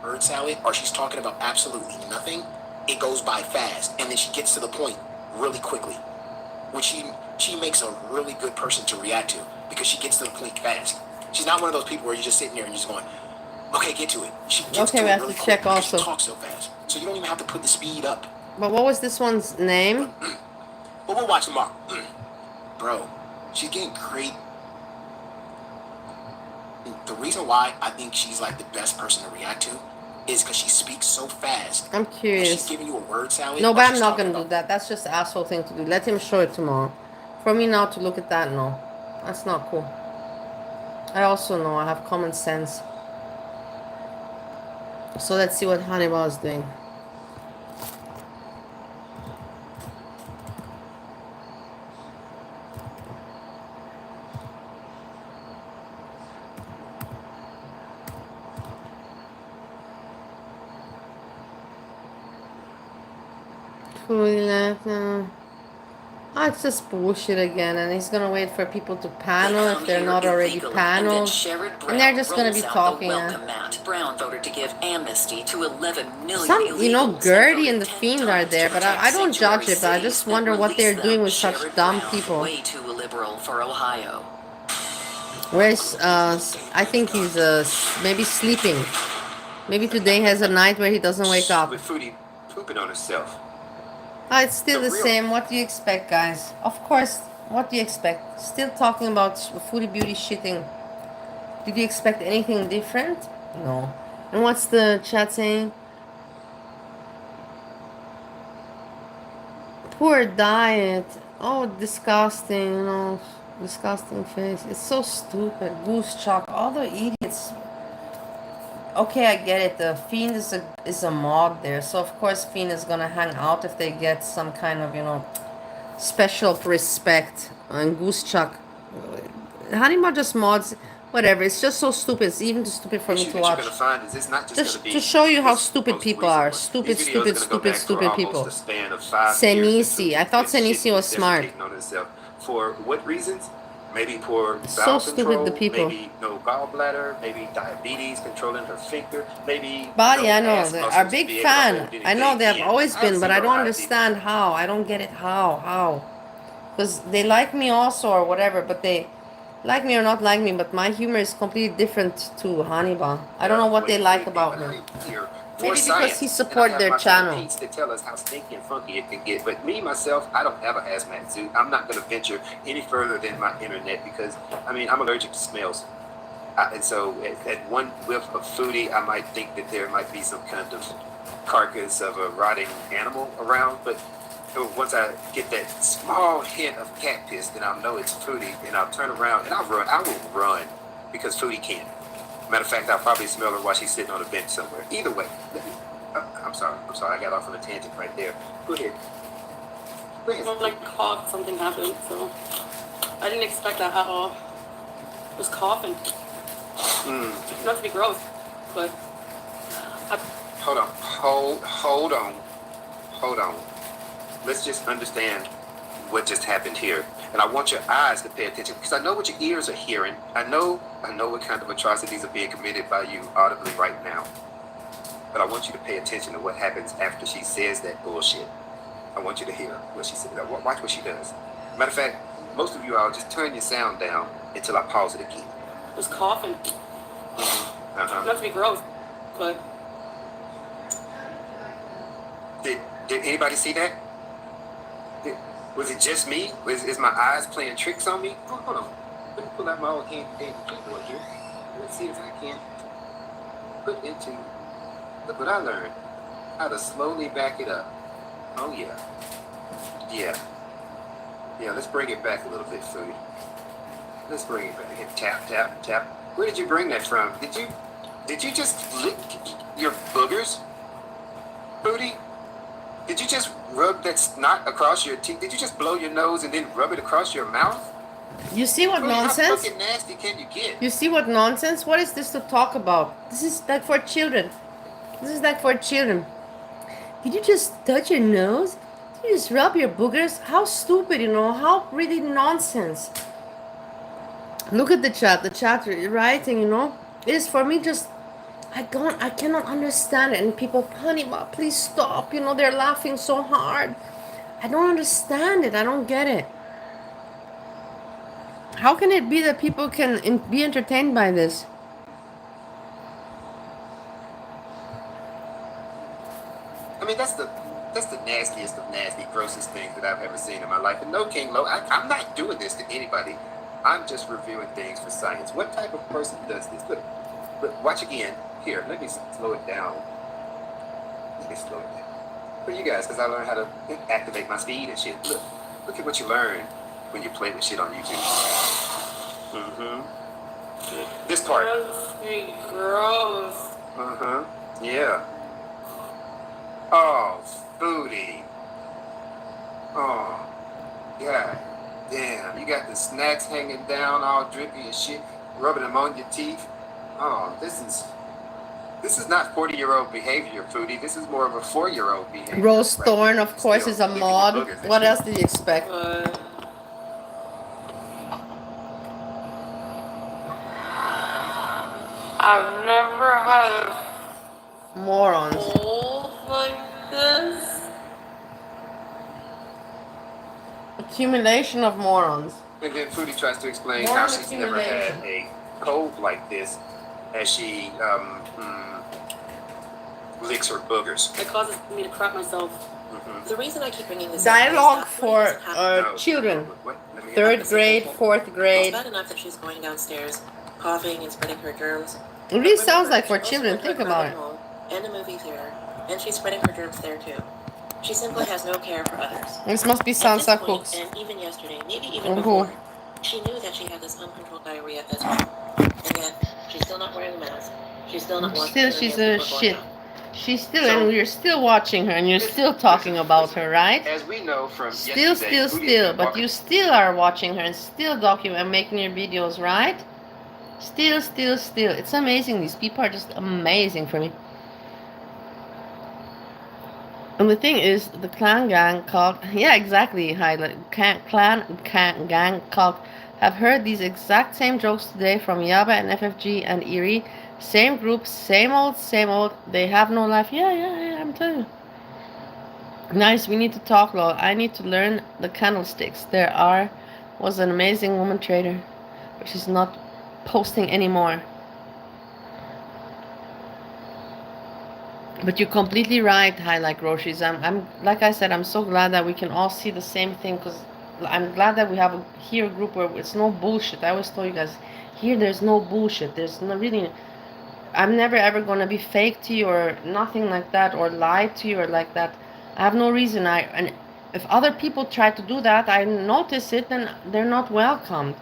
Bird salad, or she's talking about absolutely nothing, it goes by fast, and then she gets to the point really quickly, which she makes a really good person to react to, because she gets to the point fast. She's not one of those people where you're just sitting there and you're just going, okay, get to it. She gets okay, to we it have really to quick check also. She talks so fast, so you don't even have to put the speed up. But what was this one's name? But we'll watch tomorrow. Bro, she's getting great. The reason why I think she's like the best person to react to is because she speaks so fast. I'm curious. She's giving you a word salad. No, but I'm not gonna do that. That's just an asshole thing to do. Let him show it tomorrow. For me now to look at that, no. That's not cool. I also know I have common sense. So let's see what Hannibal is doing. Foodie left now. Oh, it's just bullshit again, and he's gonna wait for people to panel if they're not already paneled, and they're just gonna be talking. Brown voted to give amnesty to 11 million Some, you know, Gertie and the Fiend are there, but I don't judge it. But I just wonder what they're doing with such dumb people. Way too liberal for Ohio. Where's I think he's maybe sleeping. Maybe today has a night where he doesn't wake up. With Foodie pooping on herself. Oh, it's still the same. What do you expect, guys? Of course, what do you expect? Still talking about Foodie Beauty shitting. Did you expect anything different? No. And what's the chat saying? Poor diet. Oh, disgusting, you know. Disgusting face. It's so stupid. Goose Chuck. All the idiots. Okay, I get it. The Fiend is a mod there, so of course Fiend is gonna hang out if they get some kind of, you know, special respect. And Goose Chuck, Honeyma just mods, whatever. It's just so stupid. It's even too stupid for me to watch. Just to show you how stupid people are. Stupid people. Senisi. I thought Senisi was smart. For what reasons? Maybe poor bowel control, the people. Maybe no gallbladder, maybe diabetes controlling her finger, maybe... Body, I know. They are a big fan. I know they have always been, but I don't understand how. I don't get it how. Because they like me also or whatever, but they like me or not like me, but my humor is completely different to Hannibal. I don't know what they like about me. Maybe because he supported their channel. To tell us how stinky and funky it can get. But me, myself, I don't have a hazmat suit. I'm not going to venture any further than my internet because, I mean, I'm allergic to smells. And so at one whiff of Foodie, I might think that there might be some kind of carcass of a rotting animal around. But once I get that small hint of cat piss, then I'll know it's Foodie. And I'll turn around and I'll run. I will run because Foodie can't. Matter of fact, I'll probably smell her while she's sitting on a bench somewhere. Either way, I'm sorry. I got off on a tangent right there. Go ahead. Like cough, something happened, so I didn't expect that at all. I was coughing. Not to be gross, but Hold on. Let's just understand what just happened here. And I want your eyes to pay attention because I know what your ears are hearing. I know what kind of atrocities are being committed by you audibly right now. But I want you to pay attention to what happens after she says that bullshit. I want you to hear what she says. Watch what she does. Matter of fact, most of you all just turn your sound down until I pause it again. I was coughing. Not to be gross, but did anybody see that? Was it just me? Is my eyes playing tricks on me? Hold on. Let me pull out my old keyboard here. Let's see if I can put into... Look what I learned. How to slowly back it up. Oh, yeah. Yeah, let's bring it back a little bit, Foodie. Let's bring it back. Hit tap, tap, tap. Where did you bring that from? Did you just lick your boogers? Foodie? Did you just rub that snot across your teeth? Did you just blow your nose and then rub it across your mouth? You see what nonsense? How fucking nasty can you get? You see what nonsense? What is this to talk about? This is like for children. Did you just touch your nose? Did you just rub your boogers? How stupid, you know? How really nonsense. Look at the chat writing, you know? It is for me just... I cannot understand it. And people, Hannibal, please stop. You know, they're laughing so hard. I don't understand it. I don't get it. How can it be that people can be entertained by this? I mean, that's the nastiest of nasty, grossest things that I've ever seen in my life. And no, King Lo, I'm not doing this to anybody. I'm just reviewing things for science. What type of person does this? Look, watch again. Here, let me slow it down. For you guys, because I learned how to activate my speed and shit. Look at what you learn when you play with shit on YouTube. This part. Gross. Yeah. Oh, Foodie. Oh, God damn. You got the snacks hanging down all drippy and shit, rubbing them on your teeth. Oh, this This is not 40-year-old behavior, Foodie. This is more of a 4-year-old behavior. Rose right Thorn, here. of course, Still is a eating mod. boogers and What shit. else did you expect? I've never had Morons. a bowl like this. Accumulation of morons. And then Foodie tries to explain Moron how she's never had accumulation. a cold like this as she licks her boogers. It causes me to crap myself. The reason I keep bringing this Dialogue up is that for No. children. What? Let me hear Third that. grade, fourth it's grade. bad enough that she's going downstairs, coughing and spreading her germs. It really But sounds remember, like for she also children. went to a Think about crowded it. mall and a movie theater, and she's spreading her germs there too. She simply has no care for others. This must be At this Sansa point, Cooks. and even yesterday, maybe even Mhm. before, she knew that she had this uncontrolled diarrhea as well. And yet, she's still not wearing a mask. She's still not washing Still, her she's hands a before shit. going out. She's still, So- and we're still watching her, and you're still talking about her, right? As we know from Still, yesterday, still, Foodie still, has been but walking- you still are watching her and still document and making your videos, right? Still, still, still. It's amazing. These people are just amazing for me. And the thing is, the clan gang called, yeah, exactly, clan gang called, have heard these exact same jokes today from Yaba and FFG and Erie. Same group, same old, they have no life. Yeah, I'm telling you. Nice, we need to talk, lol. I need to learn the candlesticks. Was an amazing woman trader, but she's not posting anymore. But you're completely right, Highlight Groceries. I'm like I said, I'm so glad that we can all see the same thing, because I'm glad that we have a group where it's no bullshit. I always told you guys, here there's no bullshit. There's no really. I'm never ever gonna be fake to you or nothing like that, or lie to you or like that. I have no reason. And if other people try to do that, I notice it, and they're not welcomed.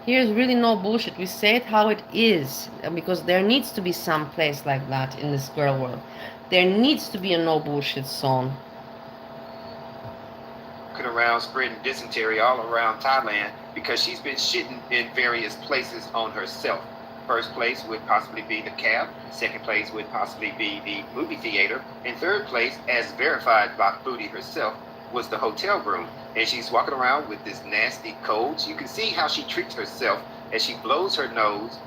Here's really no bullshit. We say it how it is, because there needs to be some place like that in this girl world. There needs to be a no bullshit zone. Walking around spreading dysentery all around Thailand because she's been shitting in various places on herself. First place would possibly be the cab. Second place would possibly be the movie theater. And third place, as verified by Foodie herself, was the hotel room. And she's walking around with this nasty cold. You can see how she treats herself as she blows her nose,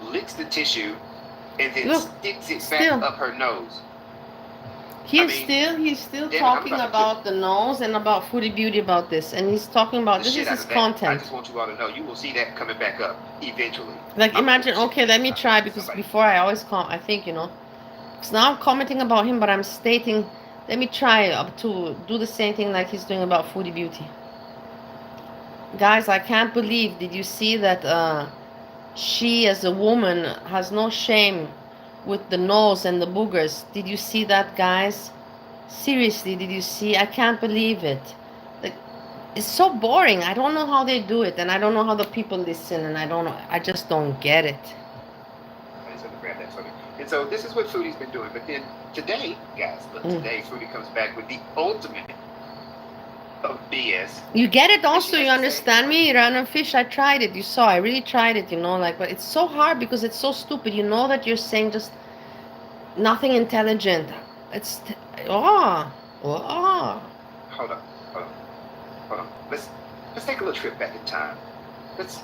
licks the tissue, and then sticks it back up her nose. He's still talking about the nose and about Foodie Beauty about this, and he's talking about this is his I content. just want you all to know, you will see that coming back up eventually. Like, imagine, okay, let me try, because before I always I think, because now I'm commenting about him, but I'm stating, let me try to do the same thing like he's doing about Foodie Beauty. Guys, I can't believe, did you see that she as a woman has no shame with the nose and the boogers? Did you see that, guys? Seriously, did you see? I can't believe it. Like, it's so boring. I don't know how they do it, and I don't know how the people listen, and I just don't get it. And so this is what Foodie's been doing. But then today, guys, today Foodie comes back with the ultimate of BS. You get it also, you understand me? Random Fish, I tried it. You saw, I really tried it, but it's so hard because it's so stupid. You know that you're saying just nothing intelligent. It's, Hold on. Let's take a little trip back in time. Let's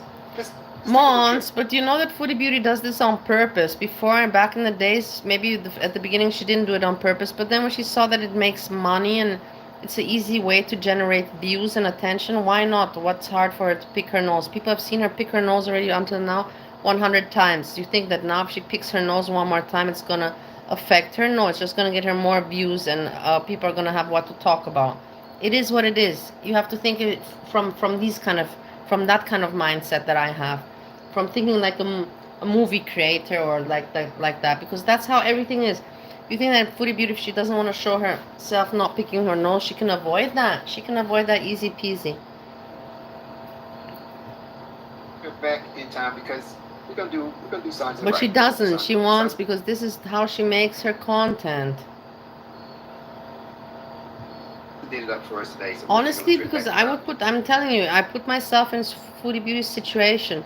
Mons, but you know that Foodie Beauty does this on purpose. Before and back in the days, maybe at the beginning she didn't do it on purpose, but then when she saw that it makes money and it's an easy way to generate views and attention, why not? What's hard for her to pick her nose? People have seen her pick her nose already until now 100 times. You think that now if she picks her nose one more time, it's gonna affect her? No, it's just gonna get her more views, and people are gonna have what to talk about. It is what it is. You have to think it from that kind of mindset that I have, from thinking like a movie creator or like that, because that's how everything is. You think that Foodie Beauty, if she doesn't want to show herself not picking her nose, she can avoid that. She can avoid that easy peasy. back in time because we're gonna do songs. But she doesn't. She wants, because this is how she makes her content. Did it up for us today. So honestly, because I'm telling you, I put myself in Foodie Beauty's situation.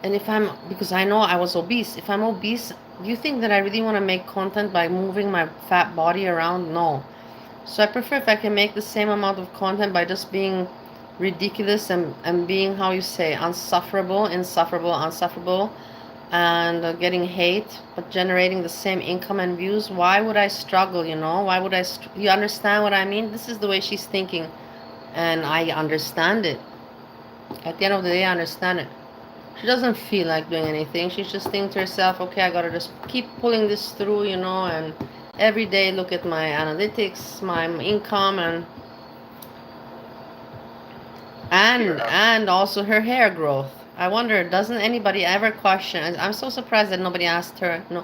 And because I know I was obese. If I'm obese, Do you think that I really want to make content by moving my fat body around? No. So I prefer if I can make the same amount of content by just being ridiculous and being, how you say, insufferable, and getting hate, but generating the same income and views. Why would I struggle, you know? Why would you understand what I mean? This is the way she's thinking, and I understand it. At the end of the day, I understand it. She doesn't feel like doing anything. She's just thinking to herself, okay, I gotta just keep pulling this through, you know, and every day look at my analytics, my income, and also her hair growth. I wonder, doesn't anybody ever question? I'm so surprised that nobody asked her, no,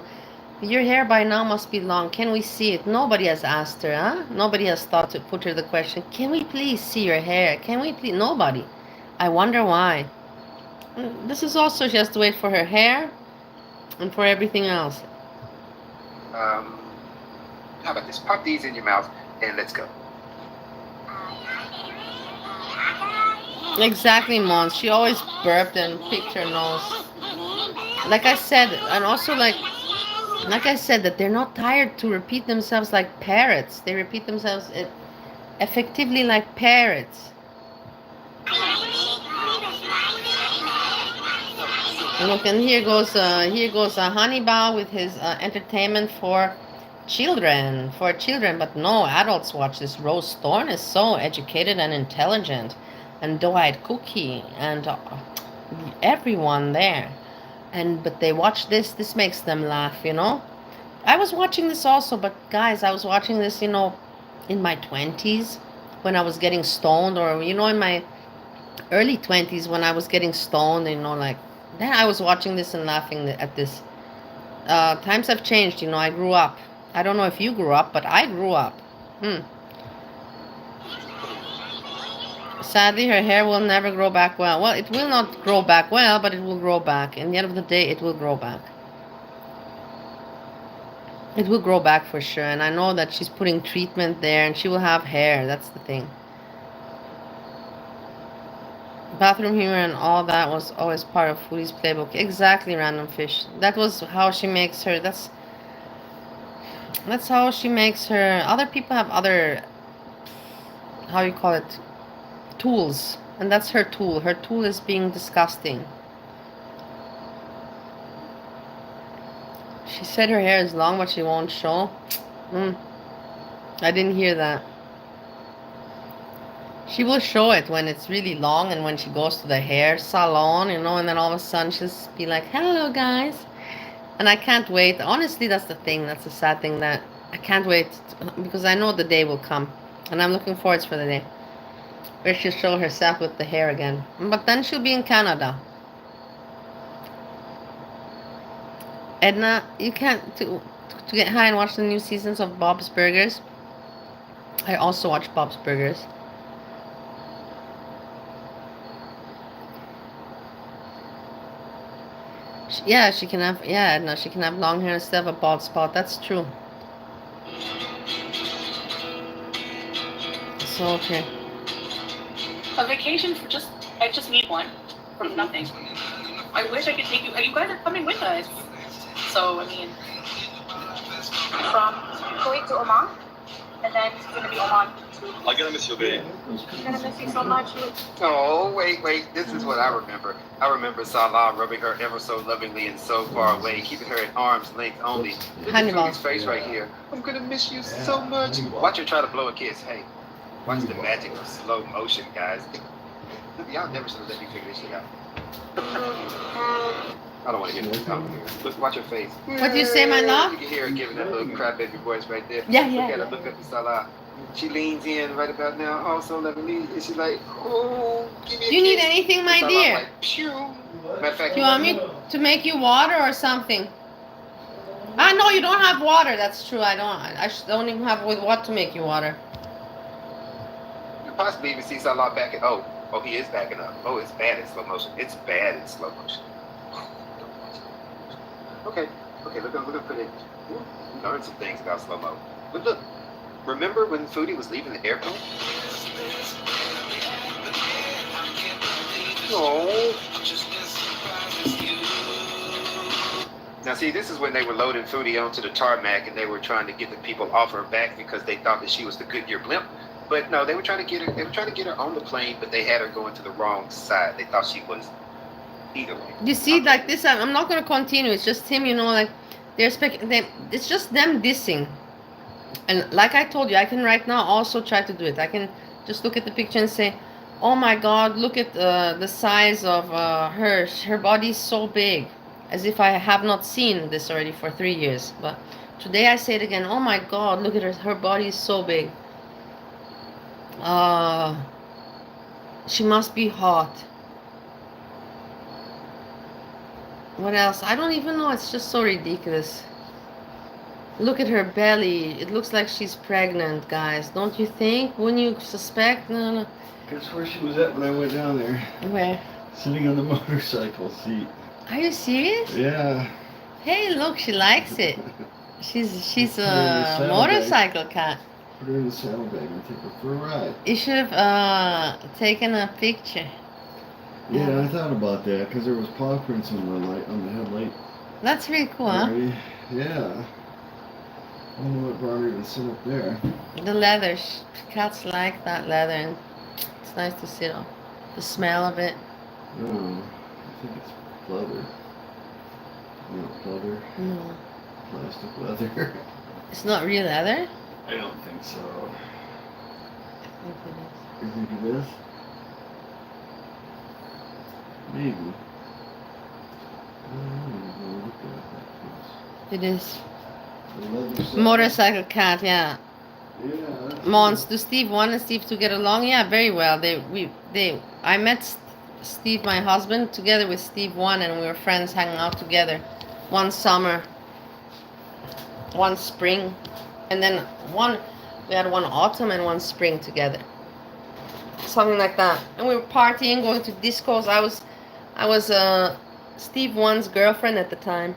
your hair by now must be long. Can we see it? Nobody has asked her, huh? Nobody has thought to put her the question, can we please see your hair? Can we please? Nobody. I wonder why. This is also, she has to wait for her hair and for everything else. How about this? Pop these in your mouth and let's go. Exactly, Mons. She always burped and picked her nose. Like I said, and also like I said, that they're not tired to repeat themselves like parrots. They repeat themselves effectively like parrots. Look, and here goes Honeyball with his entertainment for children, but no, adults watch this. Rose Thorne is so educated and intelligent, and Doy Cookie, and everyone there, but they watch this. This makes them laugh, you know. I was watching this also, but guys, I was watching this, you know, in my 20s when I was getting stoned, or you know, in my early 20s when I was getting stoned, you know, like. Then I was watching this and laughing at this. Times have changed, you know. I grew up. I don't know if you grew up, but I grew up. Sadly, her hair will never grow back well. Well, it will not grow back well, but it will grow back. In the end of the day, it will grow back. It will grow back for sure. And I know that she's putting treatment there, and she will have hair. That's the thing. Bathroom humor and all that was always part of Foodie's playbook. Exactly, Random Fish. That was how she makes her. That's how she makes her. Other people have other, how you call it, tools, and that's her tool. Her tool is being disgusting. She said her hair is long, but she won't show. I didn't hear that. She will show it when it's really long and when she goes to the hair salon, you know, and then all of a sudden she'll be like, hello, guys. And I can't wait. Honestly, that's the thing. That's the sad thing, that I can't wait because I know the day will come. And I'm looking forward for the day where she'll show herself with the hair again. But then she'll be in Canada. Edna, you can't, to get high and watch the new seasons of Bob's Burgers. I also watch Bob's Burgers. Yeah, she can have, no, she can have long hair instead of a bald spot. That's true. So, okay. A vacation for I just need one from nothing. I wish I could take you. You guys are coming with us. So, I mean, From Kuwait to Oman, and then it's going to be Oman. I'm gonna miss you, babe. I'm going to miss you so much. Oh, wait. This is what I remember. I remember Salah rubbing her ever so lovingly and so far away, keeping her at arm's length only. Look at Foodie's face right here. I'm gonna miss you so much. Watch her try to blow a kiss. Hey, watch the magic of slow motion, guys. Y'all never should have let me figure this shit out. I don't want to hear this talk here. Look, watch her face. What do you say, my love? You can hear her giving that little crybaby voice right there. Yeah. Look at her, look up at Salah. She leans in right about now, also lovingly, and she's like, oh, give me a Do you need kiss. anything, my And Salah's dear? like, phew. Matter of fact, Do you want me to make you water or something? Ah, no, you don't have water. That's true. I don't even have with what to make you water. You possibly even see Salah backing. Oh, he is backing up. Oh, it's bad in slow motion. It's bad in slow motion. Okay, look at put it. Learn some things about slow mo. But look, remember when Foodie was leaving the airport? Oh. Now, see, this is when they were loading Foodie onto the tarmac, and they were trying to get the people off her back because they thought that she was the Goodyear blimp. But no, they were trying to get her. They were trying to get her on the plane, but they had her going to the wrong side. They thought she was either way. You see, like this, I'm not gonna continue. It's just him, you know, like it's just them dissing. And like I told you, I can right now also try to do it. I can just look at the picture and say, "Oh my God, look at the size of her. Her body's so big," as if I have not seen this already for 3 years. But today I say it again. Oh my God, look at her. Her body is so big. She must be hot. What else? I don't even know. It's just so ridiculous. Look at her belly. It looks like she's pregnant, guys. Don't you think? Wouldn't you suspect? No. Guess where she was at when I went down there? Where? Sitting on the motorcycle seat. Are you serious? Yeah. Hey, look, she likes it. She's Put her in the a saddlebag. motorcycle cat. Put her in the saddlebag and take her for a ride. You should have taken a picture. Yeah, I thought about that because there was paw prints on the headlight. That's really cool, huh? Yeah. I don't know what brought her to sit up there. The leather. Cats like that leather, and it's nice to sit on. The smell of it. No, I think it's leather. Not leather. No. Plastic leather. It's not real leather? I don't think so. I think it is. You think it is? Maybe. It is. The leather set. Motorcycle cat, yeah. Yeah. Mons, do Steve 1 and Steve 2 get along? Yeah, very well. I met Steve, my husband, together with Steve 1, and we were friends hanging out together one summer, one spring, and then we had one autumn and one spring together. Something like that. And we were partying, going to discos. I was Steve 1's girlfriend at the time.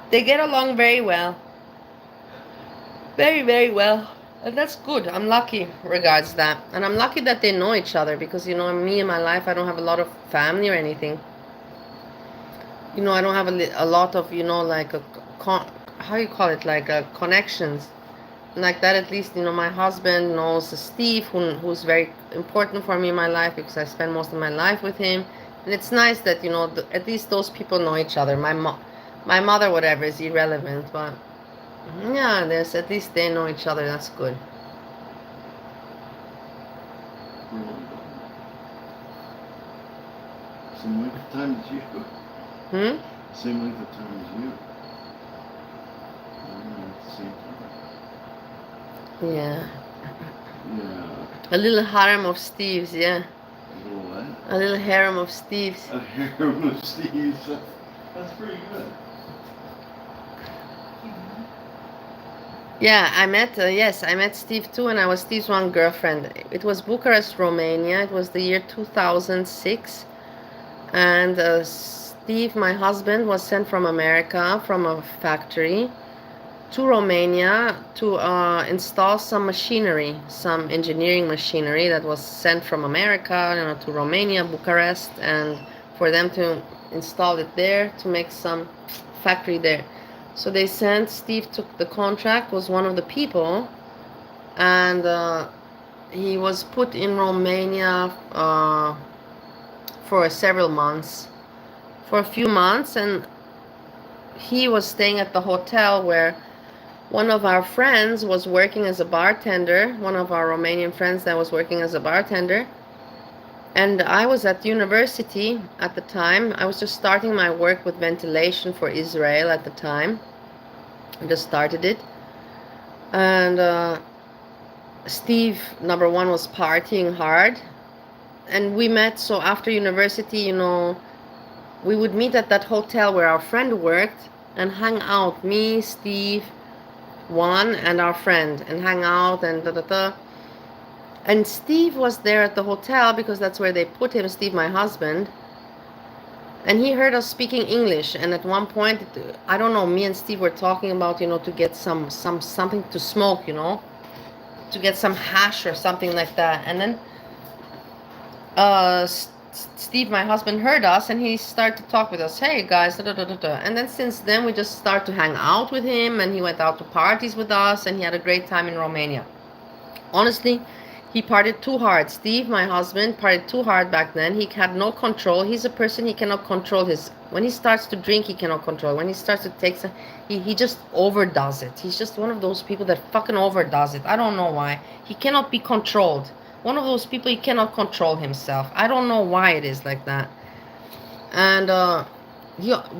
They get along very well. Very, very well. And that's good. I'm lucky regards that. And I'm lucky that they know each other because, you know, me in my life, I don't have a lot of family or anything. You know, I don't have a lot of, you know, like, how you call it, like, connections. Like that, at least, you know, my husband knows Steve, who's very important for me in my life because I spend most of my life with him. And it's nice that, you know, at least those people know each other. My mother, whatever, is irrelevant, but yeah, there's at least they know each other. That's good. Same length of time as you. Same length of time as you. At the same time. Yeah. Yeah. A little harem of Steves, yeah. A little what? A little harem of Steves. A harem of Steves. That's pretty good. Yeah, I met Steve too, and I was Steve's one girlfriend. It was Bucharest, Romania. It was the year 2006, and Steve, my husband, was sent from America, from a factory, to Romania to install some machinery, some engineering machinery that was sent from America, you know, to Romania, Bucharest, and for them to install it there to make some factory there. So they sent, Steve took the contract, was one of the people, and he was put in Romania for several months, for a few months, and he was staying at the hotel where one of our friends was working as a bartender, one of our Romanian friends that was working as a bartender. And I was at university at the time. I was just starting my work with ventilation for Israel at the time. I just started it. And Steve, number one, was partying hard. And we met, so after university, you know, we would meet at that hotel where our friend worked and hang out. Me, Steve, one, and our friend, and hang out and da-da-da. And Steve was there at the hotel because that's where they put him, Steve, my husband. And he heard us speaking English. And at one point, I don't know, me and Steve were talking about, you know, to get something to smoke, you know, to get some hash or something like that. And then Steve, my husband, heard us, and he started to talk with us. Hey guys, da, da, da, da, da. And then since then we just started to hang out with him, and he went out to parties with us, and he had a great time in Romania. Honestly, he partied too hard. Steve, my husband, partied too hard back then. He had no control. He's a person, he cannot control his... When he starts to drink, he cannot control. When he starts to take some... He just overdoes it. He's just one of those people that fucking overdoes it. I don't know why. He cannot be controlled. One of those people, he cannot control himself. I don't know why it is like that. And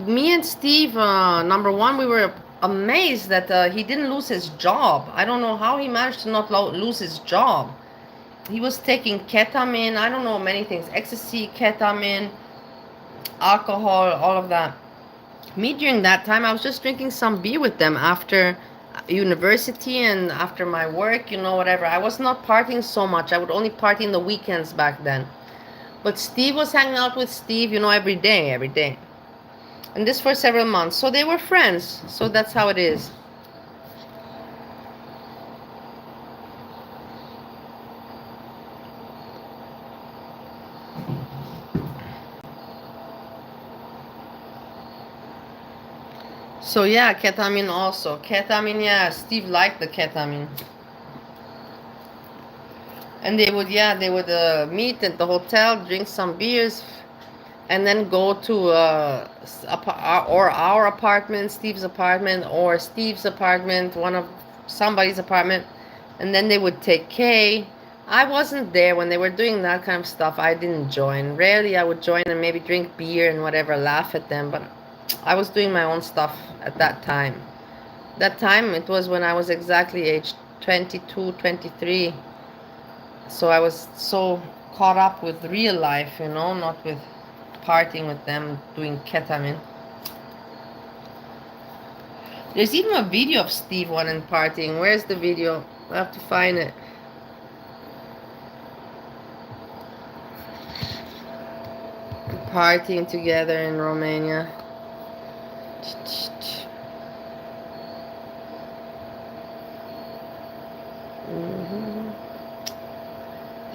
me and Steve, number one, we were amazed that he didn't lose his job. I don't know how he managed to not lose his job. He was taking ketamine, I don't know, many things, ecstasy, ketamine, alcohol, all of that. Me, during that time, I was just drinking some beer with them after university and after my work, you know, whatever. I was not partying so much. I would only party in the weekends back then. But Steve was hanging out with Steve, you know, every day. And this for several months. So they were friends. So that's how it is. So yeah, ketamine also. Ketamine, yeah, Steve liked the ketamine. And they would meet at the hotel, drink some beers, and then go to our apartment, Steve's apartment, or Steve's apartment, somebody's apartment, and then they would take K. I wasn't there when they were doing that kind of stuff. I didn't join. Rarely I would join and maybe drink beer and whatever, laugh at them, but I was doing my own stuff at that time. That time, it was when I was exactly age 22, 23. So I was so caught up with real life, you know, not with partying with them, doing ketamine. There's even a video of Steve one and partying. Where's the video? I have to find it. Partying together in Romania.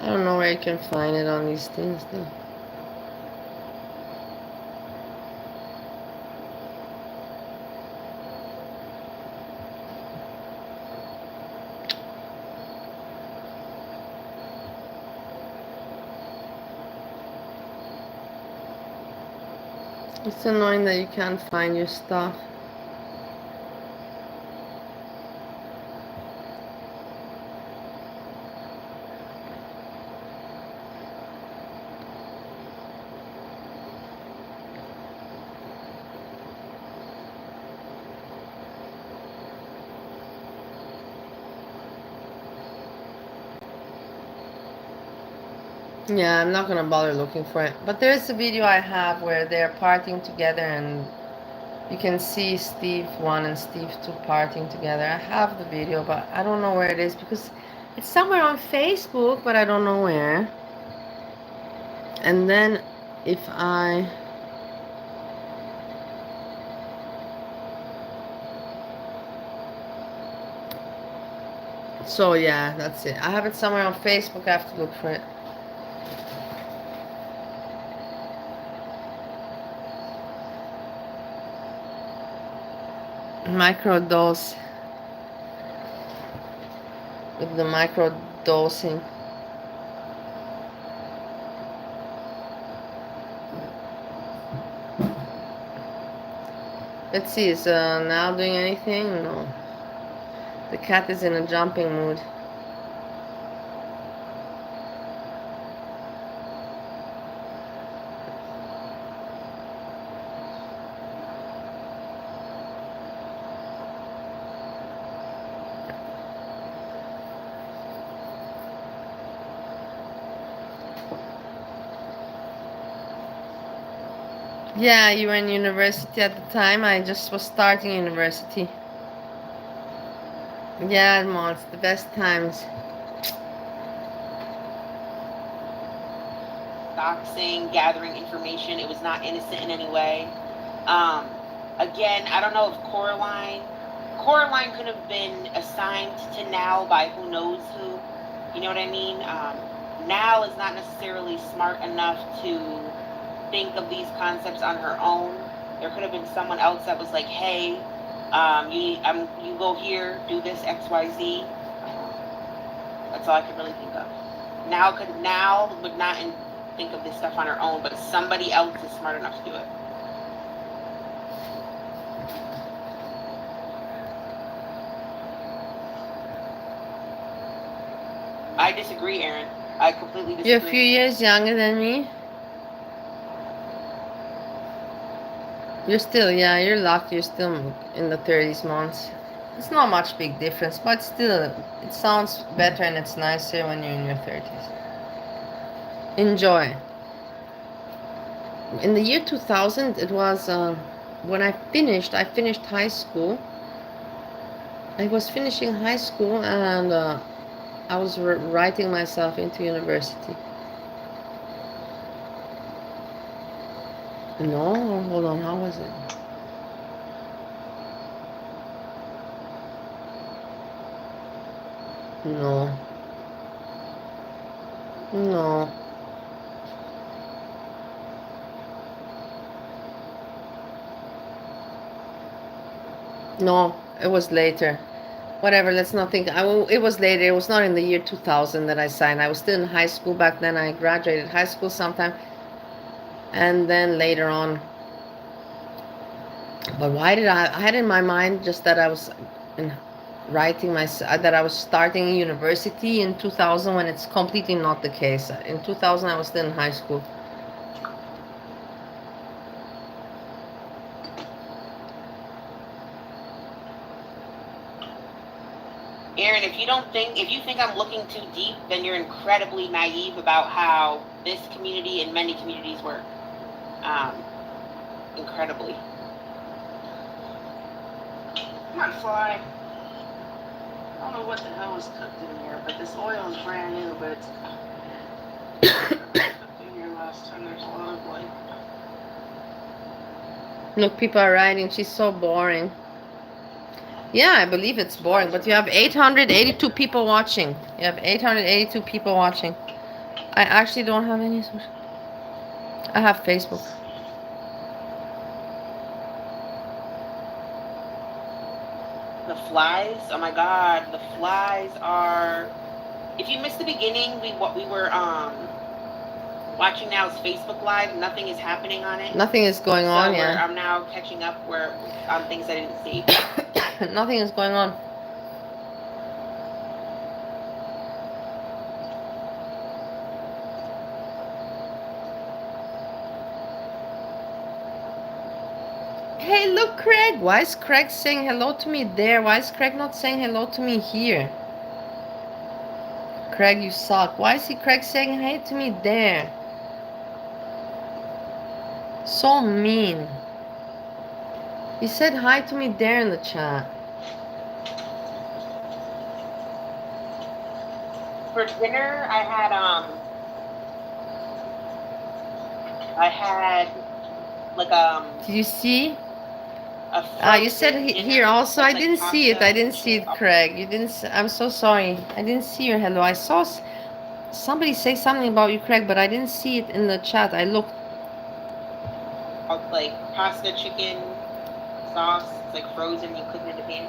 I don't know where you can find it on these things though. It's annoying that you can't find your stuff. Yeah, I'm not gonna bother looking for it. But there's a video I have where they're partying together and you can see Steve 1 and Steve 2 partying together. I have the video, but I don't know where it is because it's somewhere on Facebook, but I don't know where. And then if I... So yeah, that's it. I have it somewhere on Facebook. I have to look for it. Microdose. With the microdosing. Let's see, is NAL doing anything? No. The cat is in a jumping mood. Yeah, you were in university at the time. I just was starting university. Yeah, Mom, it's the best times. Doxing, gathering information. It was not innocent in any way. Again, I don't know if Coraline could have been assigned to NAL by who knows who. You know what I mean? NAL is not necessarily smart enough to think of these concepts on her own. There could have been someone else that was like, hey, you go here, do this, XYZ. That's all I could really think of. NAL would not think of this stuff on her own, but somebody else is smart enough to do it. I disagree, Aaron. I completely disagree. You're a few years younger than me. You're lucky. You're still in the 30s months. It's not much big difference, but still, it sounds better and it's nicer when you're in your 30s. Enjoy. In the year 2000, it was when I finished high school. I was finishing high school and I was writing myself into university. No, hold on, how was it? No. No, it was later. Whatever, let's not think. It was later. It was not in the year 2000 that I signed. I was still in high school back then. I graduated high school sometime. And then later on. But why did I had in my mind just that I was that I was starting a university in 2000 when it's completely not the case. In 2000 I was still in high school. Aaron, if you think I'm looking too deep, then you're incredibly naive about how this community and many communities work. Incredibly. Come on, fly. I don't know what the hell was cooked in here, but this oil is brand new, but it's cooked in here last time. There's a lot of like... Look, people are writing, she's so boring. Yeah, I believe it's boring, but you have 882 people watching. You have 882 people watching. I actually don't have any social. I have Facebook. The flies, oh my god, the flies are... If you missed the beginning, we were watching NAL's Facebook Live. Nothing is happening on it. Nothing is going on, yeah. I'm now catching up on things I didn't see. Nothing is going on. Hey, look, Craig. Why is Craig saying hello to me there? Why is Craig not saying hello to me here? Craig, you suck. Why is Craig saying hey to me there? So mean. He said hi to me there in the chat. For dinner, I had like Did you see? You said here also. I didn't see it. I didn't see it, Craig. You didn't. I'm so sorry. I didn't see your hello. I saw somebody say something about you, Craig, but I didn't see it in the chat. I looked. Like pasta, chicken, sauce. It's like frozen. You cook it in the pan.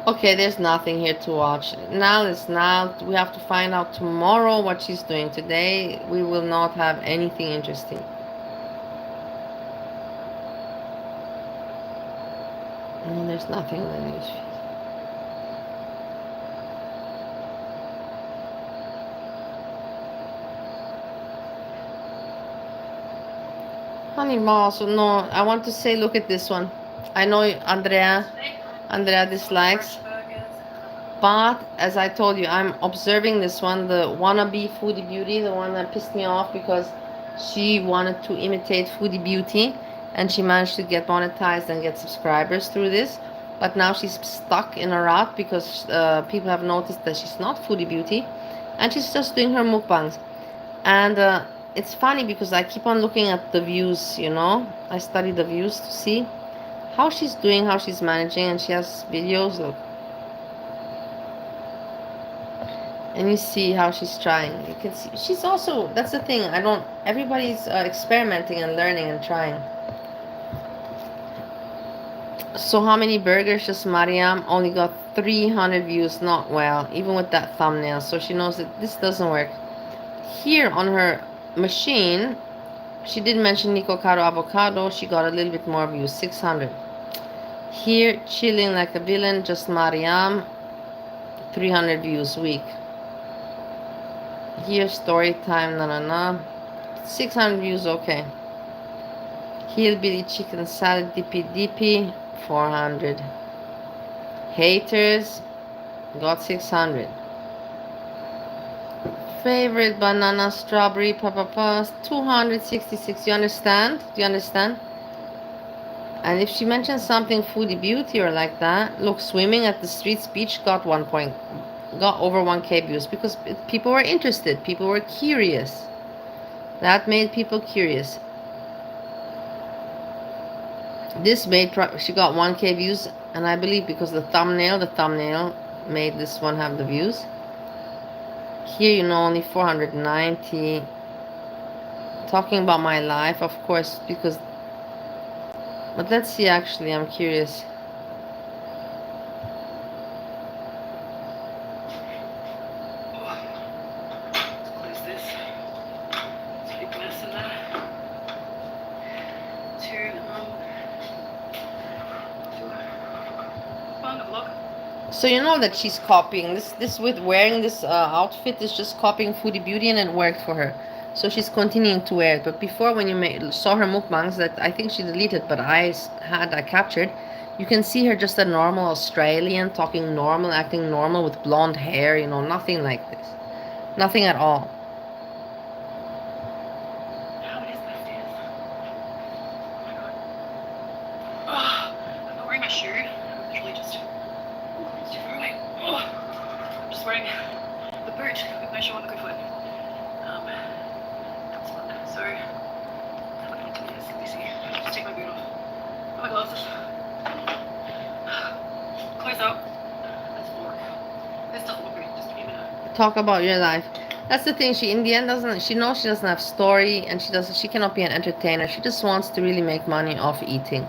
Okay, there's nothing here to watch. Now is now. We have to find out tomorrow what she's doing. Today we will not have anything interesting. There's nothing in the newsfeed. Honey Moss, no, I want to say look at this one. I know Andrea dislikes. But as I told you, I'm observing this one, the wannabe foodie beauty, the one that pissed me off because she wanted to imitate foodie beauty. And she managed to get monetized and get subscribers through this. But now she's stuck in a rut because people have noticed that she's not foodie beauty. And she's just doing her mukbangs. And it's funny because I keep on looking at the views, you know. I study the views to see how she's doing, how she's managing. And she has videos, look. And you see how she's trying. You can see she's also, that's the thing, everybody's experimenting and learning and trying. So how many burgers? Just Mariam only got 300 views. Not well, even with that thumbnail. So she knows that this doesn't work. Here on her machine, she did mention Nico Caro Avocado. She got a little bit more views, 600. Here, chilling like a villain, just Mariam, 300 views week. Here, story time, 600 views, okay. Hillbilly chicken salad, dippy, 400. Haters, got 600. Favorite banana, strawberry, 266. You understand? Do you understand? And if she mentions something foodie beauty or like that, look, swimming at the streets beach got got over 1K views because people were interested. People were curious. That made people curious. This made she got 1K views, and I believe because the thumbnail made this one have the views. Here, you know, only 490. Talking about my life, of course, because. But let's see. Actually, I'm curious. Close this. It's a big mess in there. So you know that she's copying this with wearing this outfit is just copying Foodie Beauty, and it worked for her. So she's continuing to wear it. But before, when you saw her mukbangs that I think she deleted, but I captured, you can see her just a normal Australian, talking normal, acting normal with blonde hair, you know, nothing like this. Nothing at all. How it is upstairs. Oh my god. Oh, I'm not wearing my shoe. I'm literally just too far away. Oh, I'm just wearing the boot with my shoe on the good foot. That's fun. So, what can I do? Let me see. Just take my boot off. Oh, my gloves. Close up. That's work. This doesn't look good. Just give me a minute. Talk about your life. That's the thing. She in the end doesn't. She knows she doesn't have story, and she cannot be an entertainer. She just wants to really make money off eating.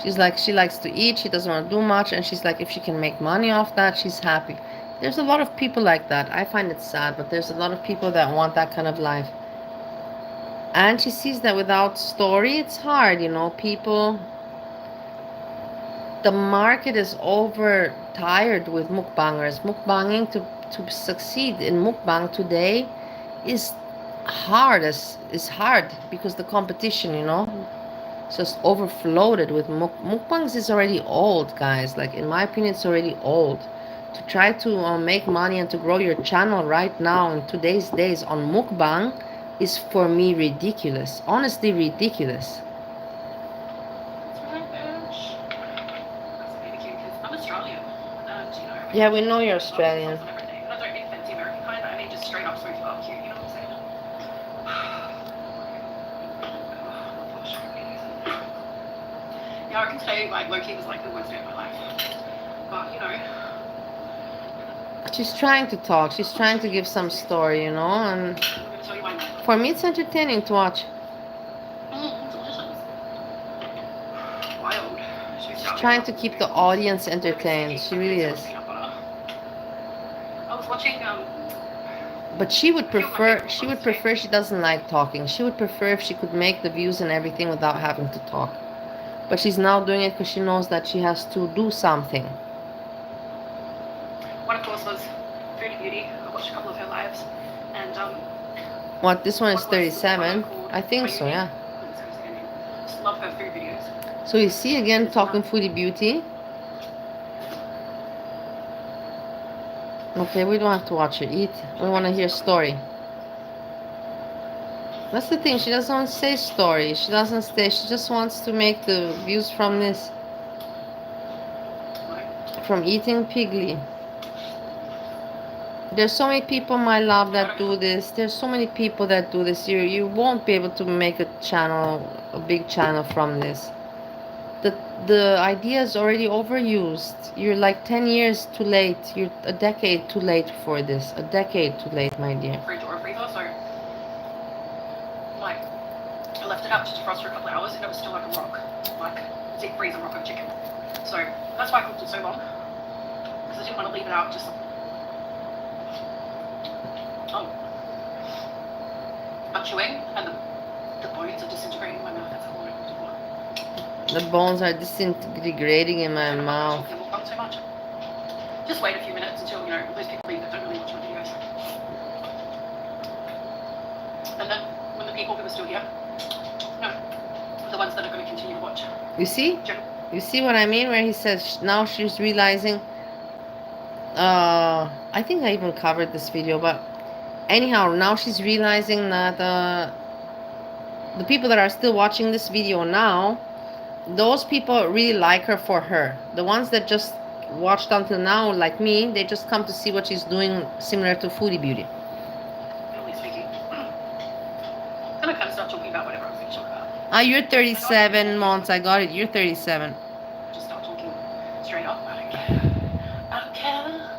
She's like, she likes to eat. She doesn't want to do much, and she's like, if she can make money off that, she's happy. There's a lot of people like that. I find it sad, but there's a lot of people that want that kind of life. And she sees that without story, it's hard, you know. People, the market is overtired with mukbangers. Mukbanging to succeed in mukbang today is hard because the competition, you know, just overfloated with mukbangs is already old, guys. Like, in my opinion, it's already old. To try to make money and to grow your channel right now in today's days on mukbang is, for me, ridiculous. Honestly, ridiculous. I'm Australian, and you know. Yeah, we know you're Australian. And I don't mean fancy American kind. I mean just straight up smoky barbecue. You know what I'm saying? Yeah, I can say like low-key was like the worst day of my life. But you know. She's trying to talk. She's trying to give some story, you know, and for me, it's entertaining to watch. Delicious. Wild. She's trying to keep the audience entertained. She really is. I was watching. But she would prefer. She doesn't like talking. She would prefer if she could make the views and everything without having to talk. But she's now doing it because she knows that she has to do something. One, of course, was Foodie Beauty. I watched a couple of her lives, and What, this one is 37? I think so, yeah. Just love her food videos. So you see again talking Foodie Beauty. Okay, we don't have to watch her eat. We want to hear story. That's the thing. She doesn't want to say story. She doesn't stay. She just wants to make the views from this. From eating pigly. There's so many people, my love, that do this. There's so many people that do this. You won't be able to make a channel, a big channel from this. the idea is already overused. You're like 10 years too late. You're a decade too late for this. A decade too late, my dear. Fridge or freezer, so like I left it out to defrost for a couple of hours and it was still like a rock, like deep freezer rock of chicken. So that's why I cooked it so long, because I didn't want to leave it out just. I'm chewing and the bones are disintegrating in my mouth. That's all I want to do. The bones are disintegrating in my mouth. So much. Just wait a few minutes until, you know, those people leave that don't really watch my videos. And then when the people who are still here, no, the ones that are going to continue to watch. You see? You see what I mean? Where he says now she's realizing. I think I even covered this video, but anyhow, now she's realizing that the people that are still watching this video now, those people really like her for her. The ones that just watched until now, like me, they just come to see what she's doing, similar to Foodie Beauty. Really speaking, then I kind of start talking about whatever I'm thinking about. Ah, you're 37 months. I got it. You're 37. Just start talking straight up. I don't care. I don't care.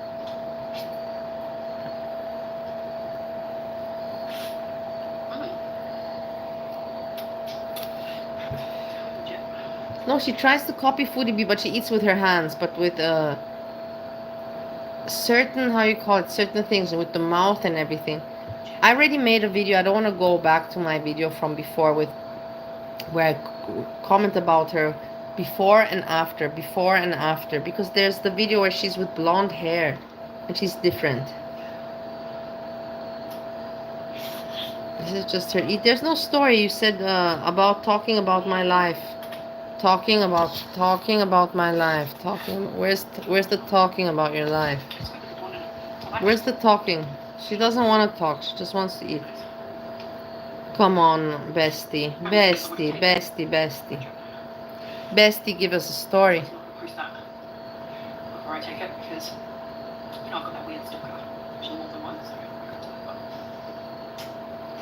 No, she tries to copy Foodie Beauty, but she eats with her hands, but with certain, how you call it, certain things, with the mouth and everything. I already made a video. I don't want to go back to my video from before with where I comment about her before and after, because there's the video where she's with blonde hair and she's different. This is just her eat. There's no story. You said about talking about my life. Talking about my life. Where's the talking about your life? Where's the talking? She doesn't want to talk. She just wants to eat. Come on, bestie. Bestie, give us a story. Before I take it, because you know I've got that weird stalker. Actually, more than one, so I could do it. But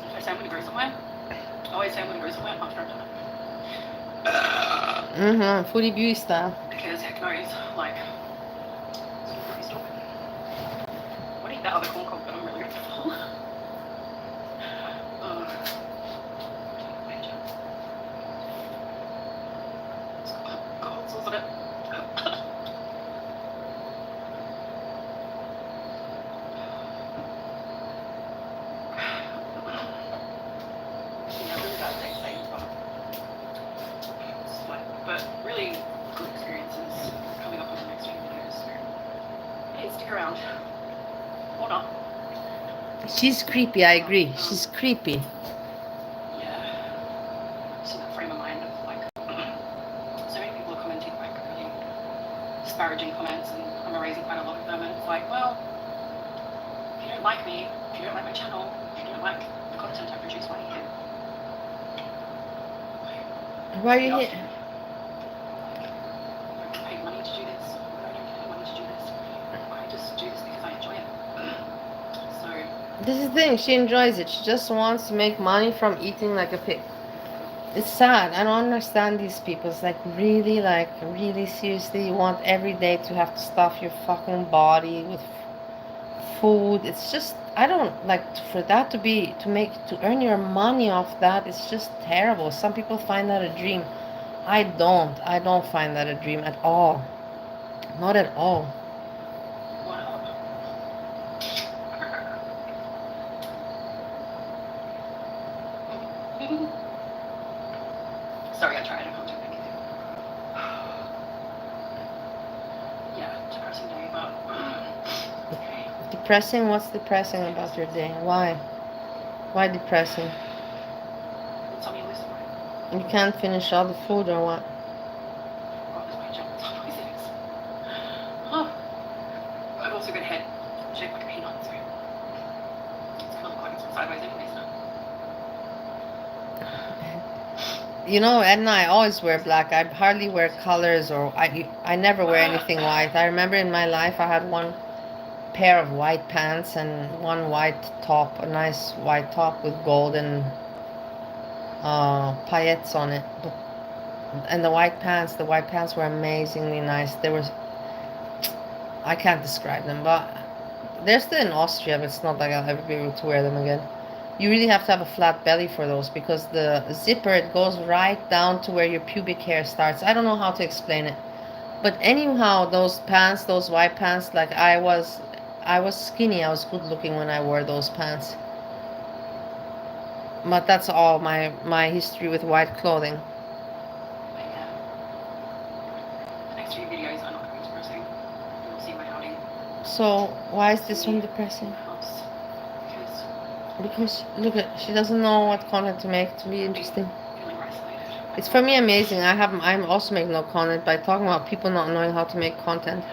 if I say I'm going to go somewhere, I always say I'm going to go somewhere after I've done it. Foodie Beauty style. Because heck knows, like, what eat that other corn cob, but I'm really full. It's got hot sauce on it. Yeah, really bad thing, but really good experiences coming up on the next few videos. Hey, stick around. Hold on. She's creepy, I agree. She's creepy. Yeah. Just in that frame of mind of like, so many people are commenting like really disparaging comments, and I'm erasing quite a lot of them, and it's like, well, if you don't like me, if you don't like my channel, if you don't like the content I produce, why are you here? Why are you here? Money to do this. I don't pay money to do this. I just do this because I enjoy it. So this is the thing, she enjoys it. She just wants to make money from eating like a pig. It's sad. I don't understand these people. It's like really seriously, you want every day to have to stuff your fucking body with food. It's just, I don't like for that to earn your money off that. It's just terrible. Some people find that a dream. I don't find that a dream at all. Not at all. Sorry, I tried. I can't do anything. Yeah, depressing day, but Depressing? What's depressing about your day? Why? Why depressing? Tell me a list. You can't finish all the food or what? I've also got a head shaped like a peanut, so it's gonna look like it's sideways anyways. You know, Edna, I always wear black. I hardly wear colors, or I never wear anything white. I remember in my life I had one pair of white pants and one white top, a nice white top with golden paillettes on it. But And the white pants were amazingly nice. They were, I can't describe them, but they're still in Austria, but it's not like I'll ever be able to wear them again. You really have to have a flat belly for those, because the zipper, it goes right down to where your pubic hair starts. I don't know how to explain it. But anyhow, those pants, those white pants, like I was skinny, I was good looking when I wore those pants. But that's all my history with white clothing. But yeah. The next few videos are not going to be depressing. You'll see my outing. So why is this one depressing? House. Because look at, she doesn't know what content to make to be interesting. It's for me amazing. I'm also making no content by talking about people not knowing how to make content.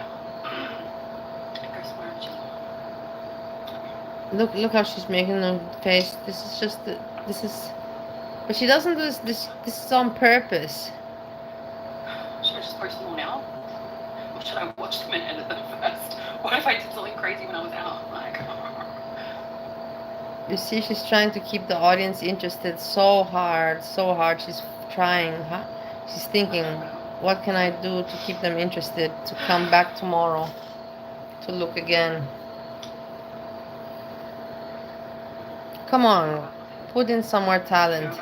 Look how she's making the face. This is just but she doesn't do this is on purpose. Should I just post them all now? Or should I watch them and edit them first? What if I did something crazy when I was out? Like, you see, she's trying to keep the audience interested so hard. She's trying, huh? She's thinking, what can I do to keep them interested, to come back tomorrow, to look again. Come on, put in some more talent.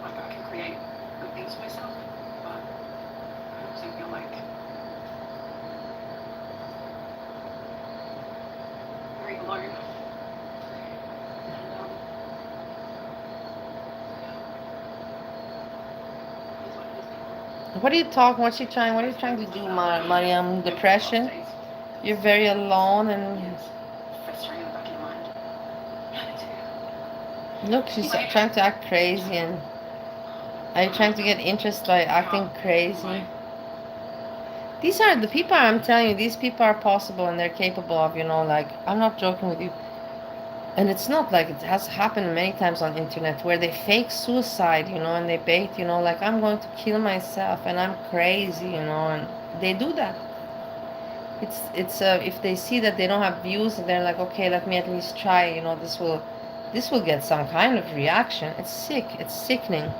I can create good things for myself, but I also feel like very alone. What are you talking? What's she trying? What are you trying to do, Mariam? Depression? You're very alone and. Look, she's trying to act crazy, and are you trying to get interest by acting crazy? These are the people, I'm telling you, these people are possible and they're capable of, like, I'm not joking with you. And it's not like it has happened many times on internet where they fake suicide, and they bait, like, I'm going to kill myself and I'm crazy, and they do that. It's if they see that they don't have views, they're like, okay, let me at least try, this will get some kind of reaction. It's sick. It's sickening.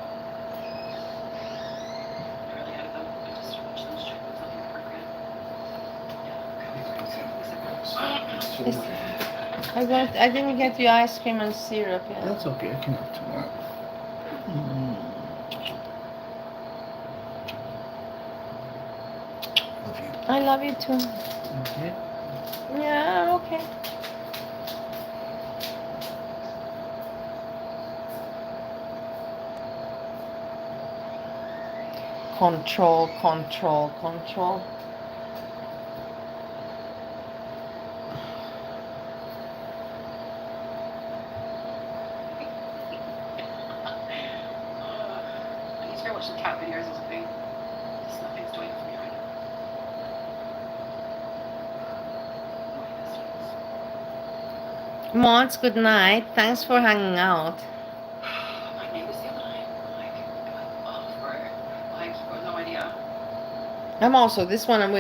I didn't get you ice cream and syrup. Yeah. That's okay. I can have tomorrow. Love you. I love you too. Okay. Yeah, I'm okay. Control. I need to go watch some cat videos or something. Just nothing's doing it for me right now. Mons, good night. Thanks for hanging out. My neighbors the other night, like, you've got no idea. I'm also this one, and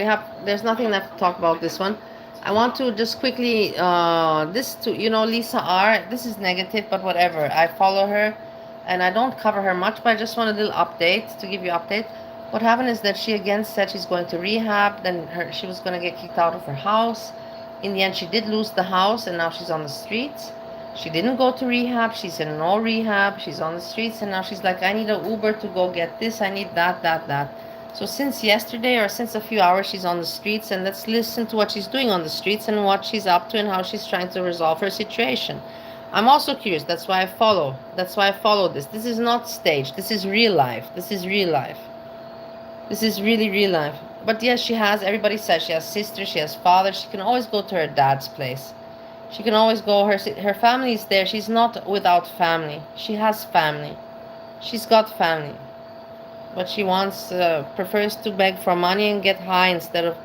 there's nothing left to talk about this one. I want to just quickly Lisa R. This is negative, but whatever. I follow her, and I don't cover her much, but I just want a little update to give you update. What happened is that she again said she's going to rehab. Then she was going to get kicked out of her house. In the end, she did lose the house, and now she's on the streets. She didn't go to rehab. She's in no rehab. She's on the streets, and now she's like, I need an Uber to go get this. I need that. So since yesterday, or since a few hours, she's on the streets, and let's listen to what she's doing on the streets and what she's up to and how she's trying to resolve her situation. I'm also curious. That's why I follow this. This is not staged. This is real life. This is really real life. But yes, everybody says she has sisters, she has father. She can always go to her dad's place. She can always go, her family is there. She's not without family. She has family. She's got family. But she prefers to beg for money and get high instead of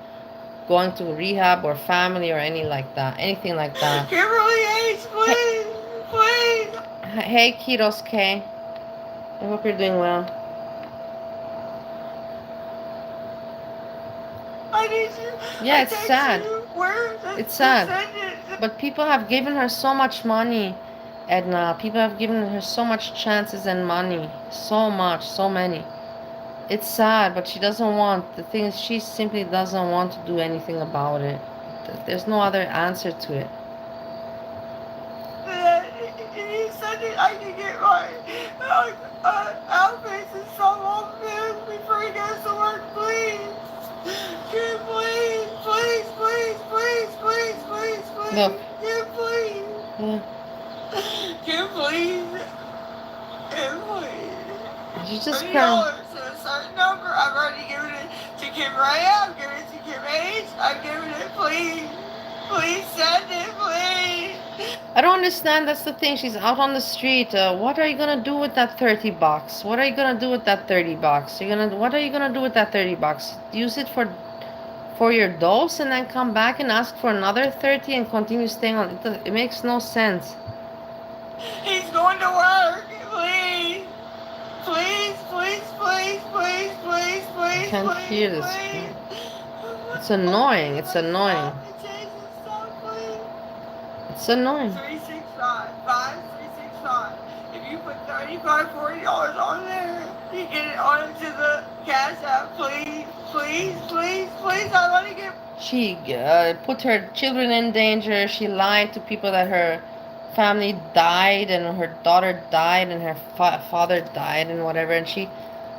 going to rehab or family or anything like that. Kimberly H, please. Hey, Kiros K. I hope you're doing well. I need you. Yeah, I it's text sad. you. Where? It's Just sad. send it. But people have given her so much money, Edna. People have given her so much chances and money. So much, so many. It's sad, but she doesn't want. The thing is, she simply doesn't want to do anything about it. There's no other answer to it. He said that I can get my outfits and stuff off him before he goes to work, please. Kid, please, please, please, please, please, please, please. Look. Kid, please. Yeah. Kid, please. Kid, please. She's just $30 crying. to a certain number. I've already given it to Kim Raya. I've given it to Kim H. I've given it, please. Please send it, please. I don't understand. That's the thing. She's out on the street. What are you gonna do with that $30? What are you gonna do with that $30? What are you gonna do with that $30? Use it for your dose and then come back and ask for another 30 and continue staying on. It makes no sense. He's going to work. Please. Please, please, please, please, please, please. I can't please, hear this. please. It's annoying. It's annoying. It's annoying. 365, 5365. If you put $35, $40 on there, you get it onto the cash app, please, please, please, please. I want to get. She put her children in danger. She lied to people that her family died and her daughter died and her father died and whatever. And she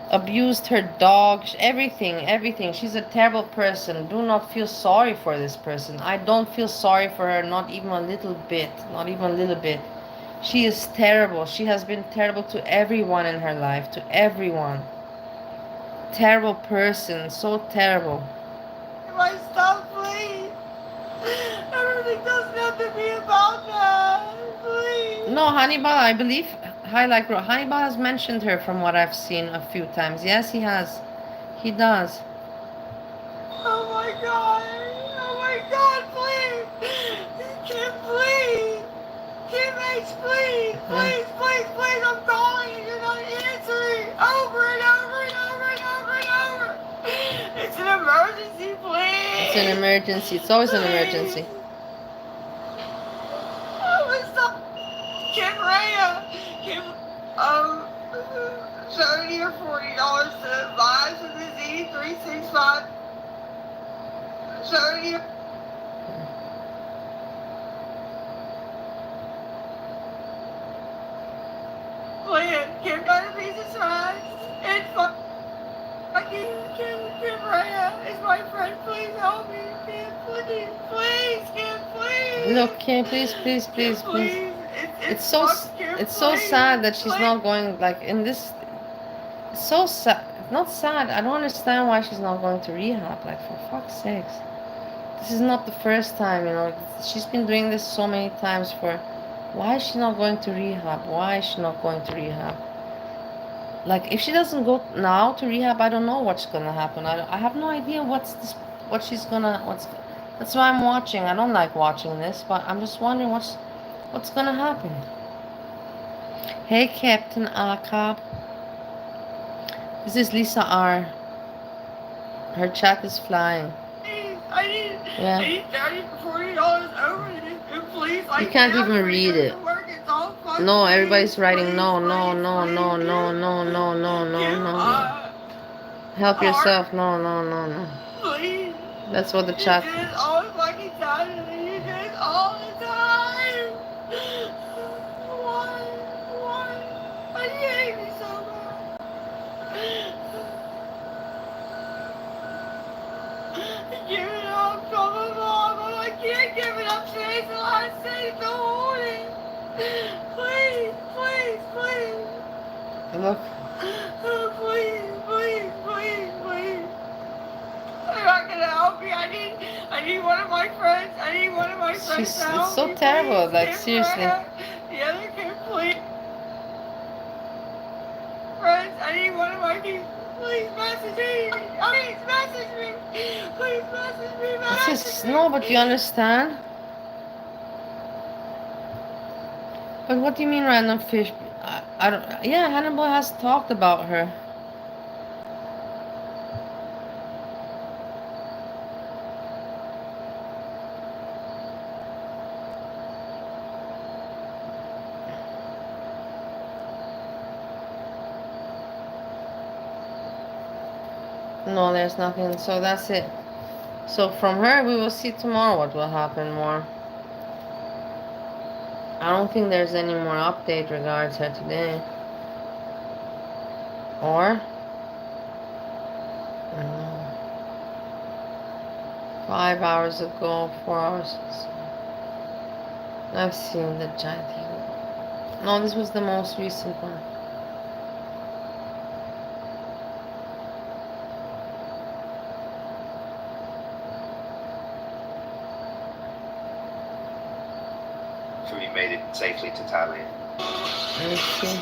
abused her dog. Everything. She's a terrible person. Do not feel sorry for this person. I don't feel sorry for her, not even a little bit. Not even a little bit. She is terrible. She has been terrible to everyone in her life. To everyone. Terrible person. So terrible. My stuff, please. Everything doesn't have to be about that. Please. No, Hannibal, I believe Hannibal has mentioned her from what I've seen a few times. Yes, he has. He does. Oh my god. Oh my god, please. Kim, please. Kim H, please. Please, please, please. I'm calling you. You're not answering. Over and over and over and over and over. It's an emergency, please. It's an emergency. It's always an emergency. Kim Raya, Kim, 30 or $40 to Lives of the Z365. 30. Please, Kim got a piece of trash. And fucking Kim Raya is my friend. Please help me. Kim, please, please, Kim, please. Look, Kim, please. It's so sad that she's not going like in this. It's so sad. Not sad. I don't understand why she's not going to rehab. Like, for fuck's sakes, this is not the first time. She's been doing this so many times. Why is she not going to rehab? Why is she not going to rehab? Like, if she doesn't go now to rehab, I don't know what's gonna happen. I have no idea that's why I'm watching. I don't like watching this, but I'm just wondering what's gonna happen. Hey, Captain Akab. This is Lisa R. Her chat is flying. I need $30 to $40 over this. Please, you can't even read it. No, everybody's writing no. Help yourself. No. Please. That's what the chat. You do this all the fucking time. You do this all the time. Why? I hate me so much. Give it up, come on. I can't give it up. Today's the last day. Don't hold it. Please. Look. Please. They're not gonna help me. I need one of my friends. It's so terrible. Like, seriously. The other kid, please. Friends, I need one of my kids. Please message me. Please message me. It's just, no, but you understand? But what do you mean random fish? I don't. Yeah, Hannibal has talked about her. No, there's nothing. So that's it. So from her, we will see tomorrow what will happen more. I don't think there's any more update regards her today. Or? 5 hours ago, 4 hours. I've seen the giant eagle. No, this was the most recent one. Foodie made it safely to Thailand. Let me see.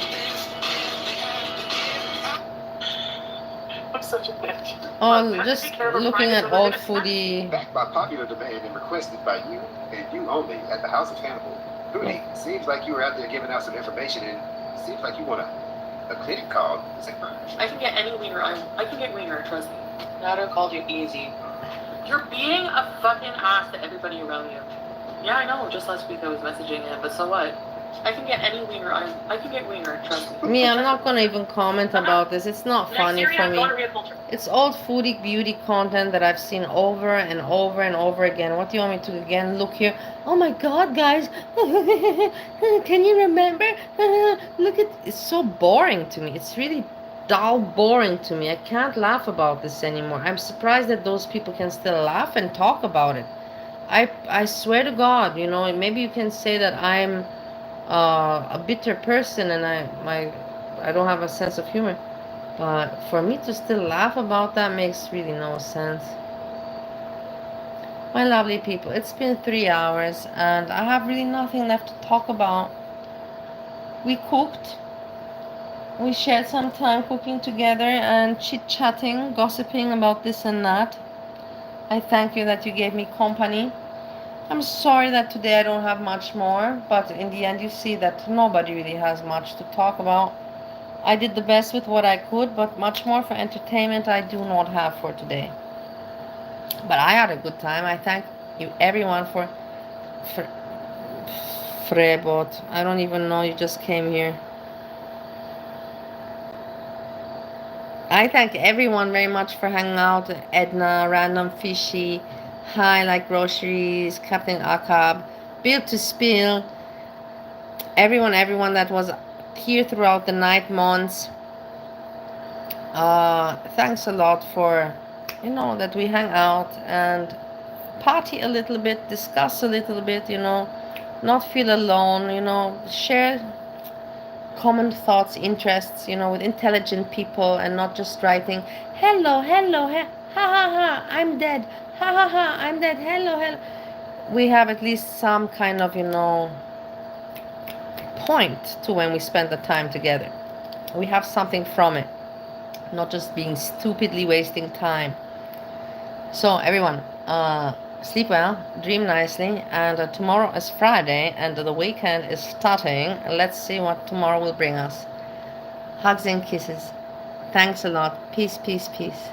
I'm such a bitch. Oh, just looking at old Foodie. Backed by popular demand and requested by you and you only at the House of Hannibal. Foodie, seems like you were out there giving out some information, and seems like you want a clinic called. Is that right? I can get any wiener. I can get wiener. Trust me. Nader called you easy. You're being a fucking ass to everybody around you. Yeah, I know. Just last week I was messaging him, but so what? I can get any wiener. I can get wiener. Trust me. I'm not gonna even comment about this. It's not funny for me. It's old Foodie beauty content that I've seen over and over and over again. What do you want me to again look here? Oh my god, guys! Can you remember? Look at it's so boring to me. It's really dull, boring to me. I can't laugh about this anymore. I'm surprised that those people can still laugh and talk about it. I swear to God, you know, maybe you can say that I'm a bitter person and I don't have a sense of humor, but for me to still laugh about that makes really no sense. My lovely people, it's been 3 hours and I have really nothing left to talk about. We cooked, we shared some time cooking together and chit-chatting, gossiping about this and that. I thank you that you gave me company. I'm sorry that today I don't have much more, but in the end you see that nobody really has much to talk about. I did the best with what I could, but much more for entertainment I do not have for today. But I had a good time. I thank you everyone for Frebot. I don't even know, you just came here. I thank everyone very much for hanging out. Edna, Random Fishy, Hi Like Groceries, Captain Akab, Build to Spill, everyone that was here throughout the night months. Thanks a lot for, you know, that we hang out and party a little bit, discuss a little bit, you know, not feel alone, you know, share common thoughts, interests, you know, with intelligent people and not just writing, hello, ha ha ha, I'm dead, ha ha ha, I'm dead, hello. We have at least some kind of, you know, point to when we spend the time together. We have something from it, not just being stupidly wasting time. So everyone, sleep well, dream nicely, and tomorrow is Friday and the weekend is starting. Let's see what tomorrow will bring us. Hugs and kisses. Thanks a lot. Peace, peace, peace.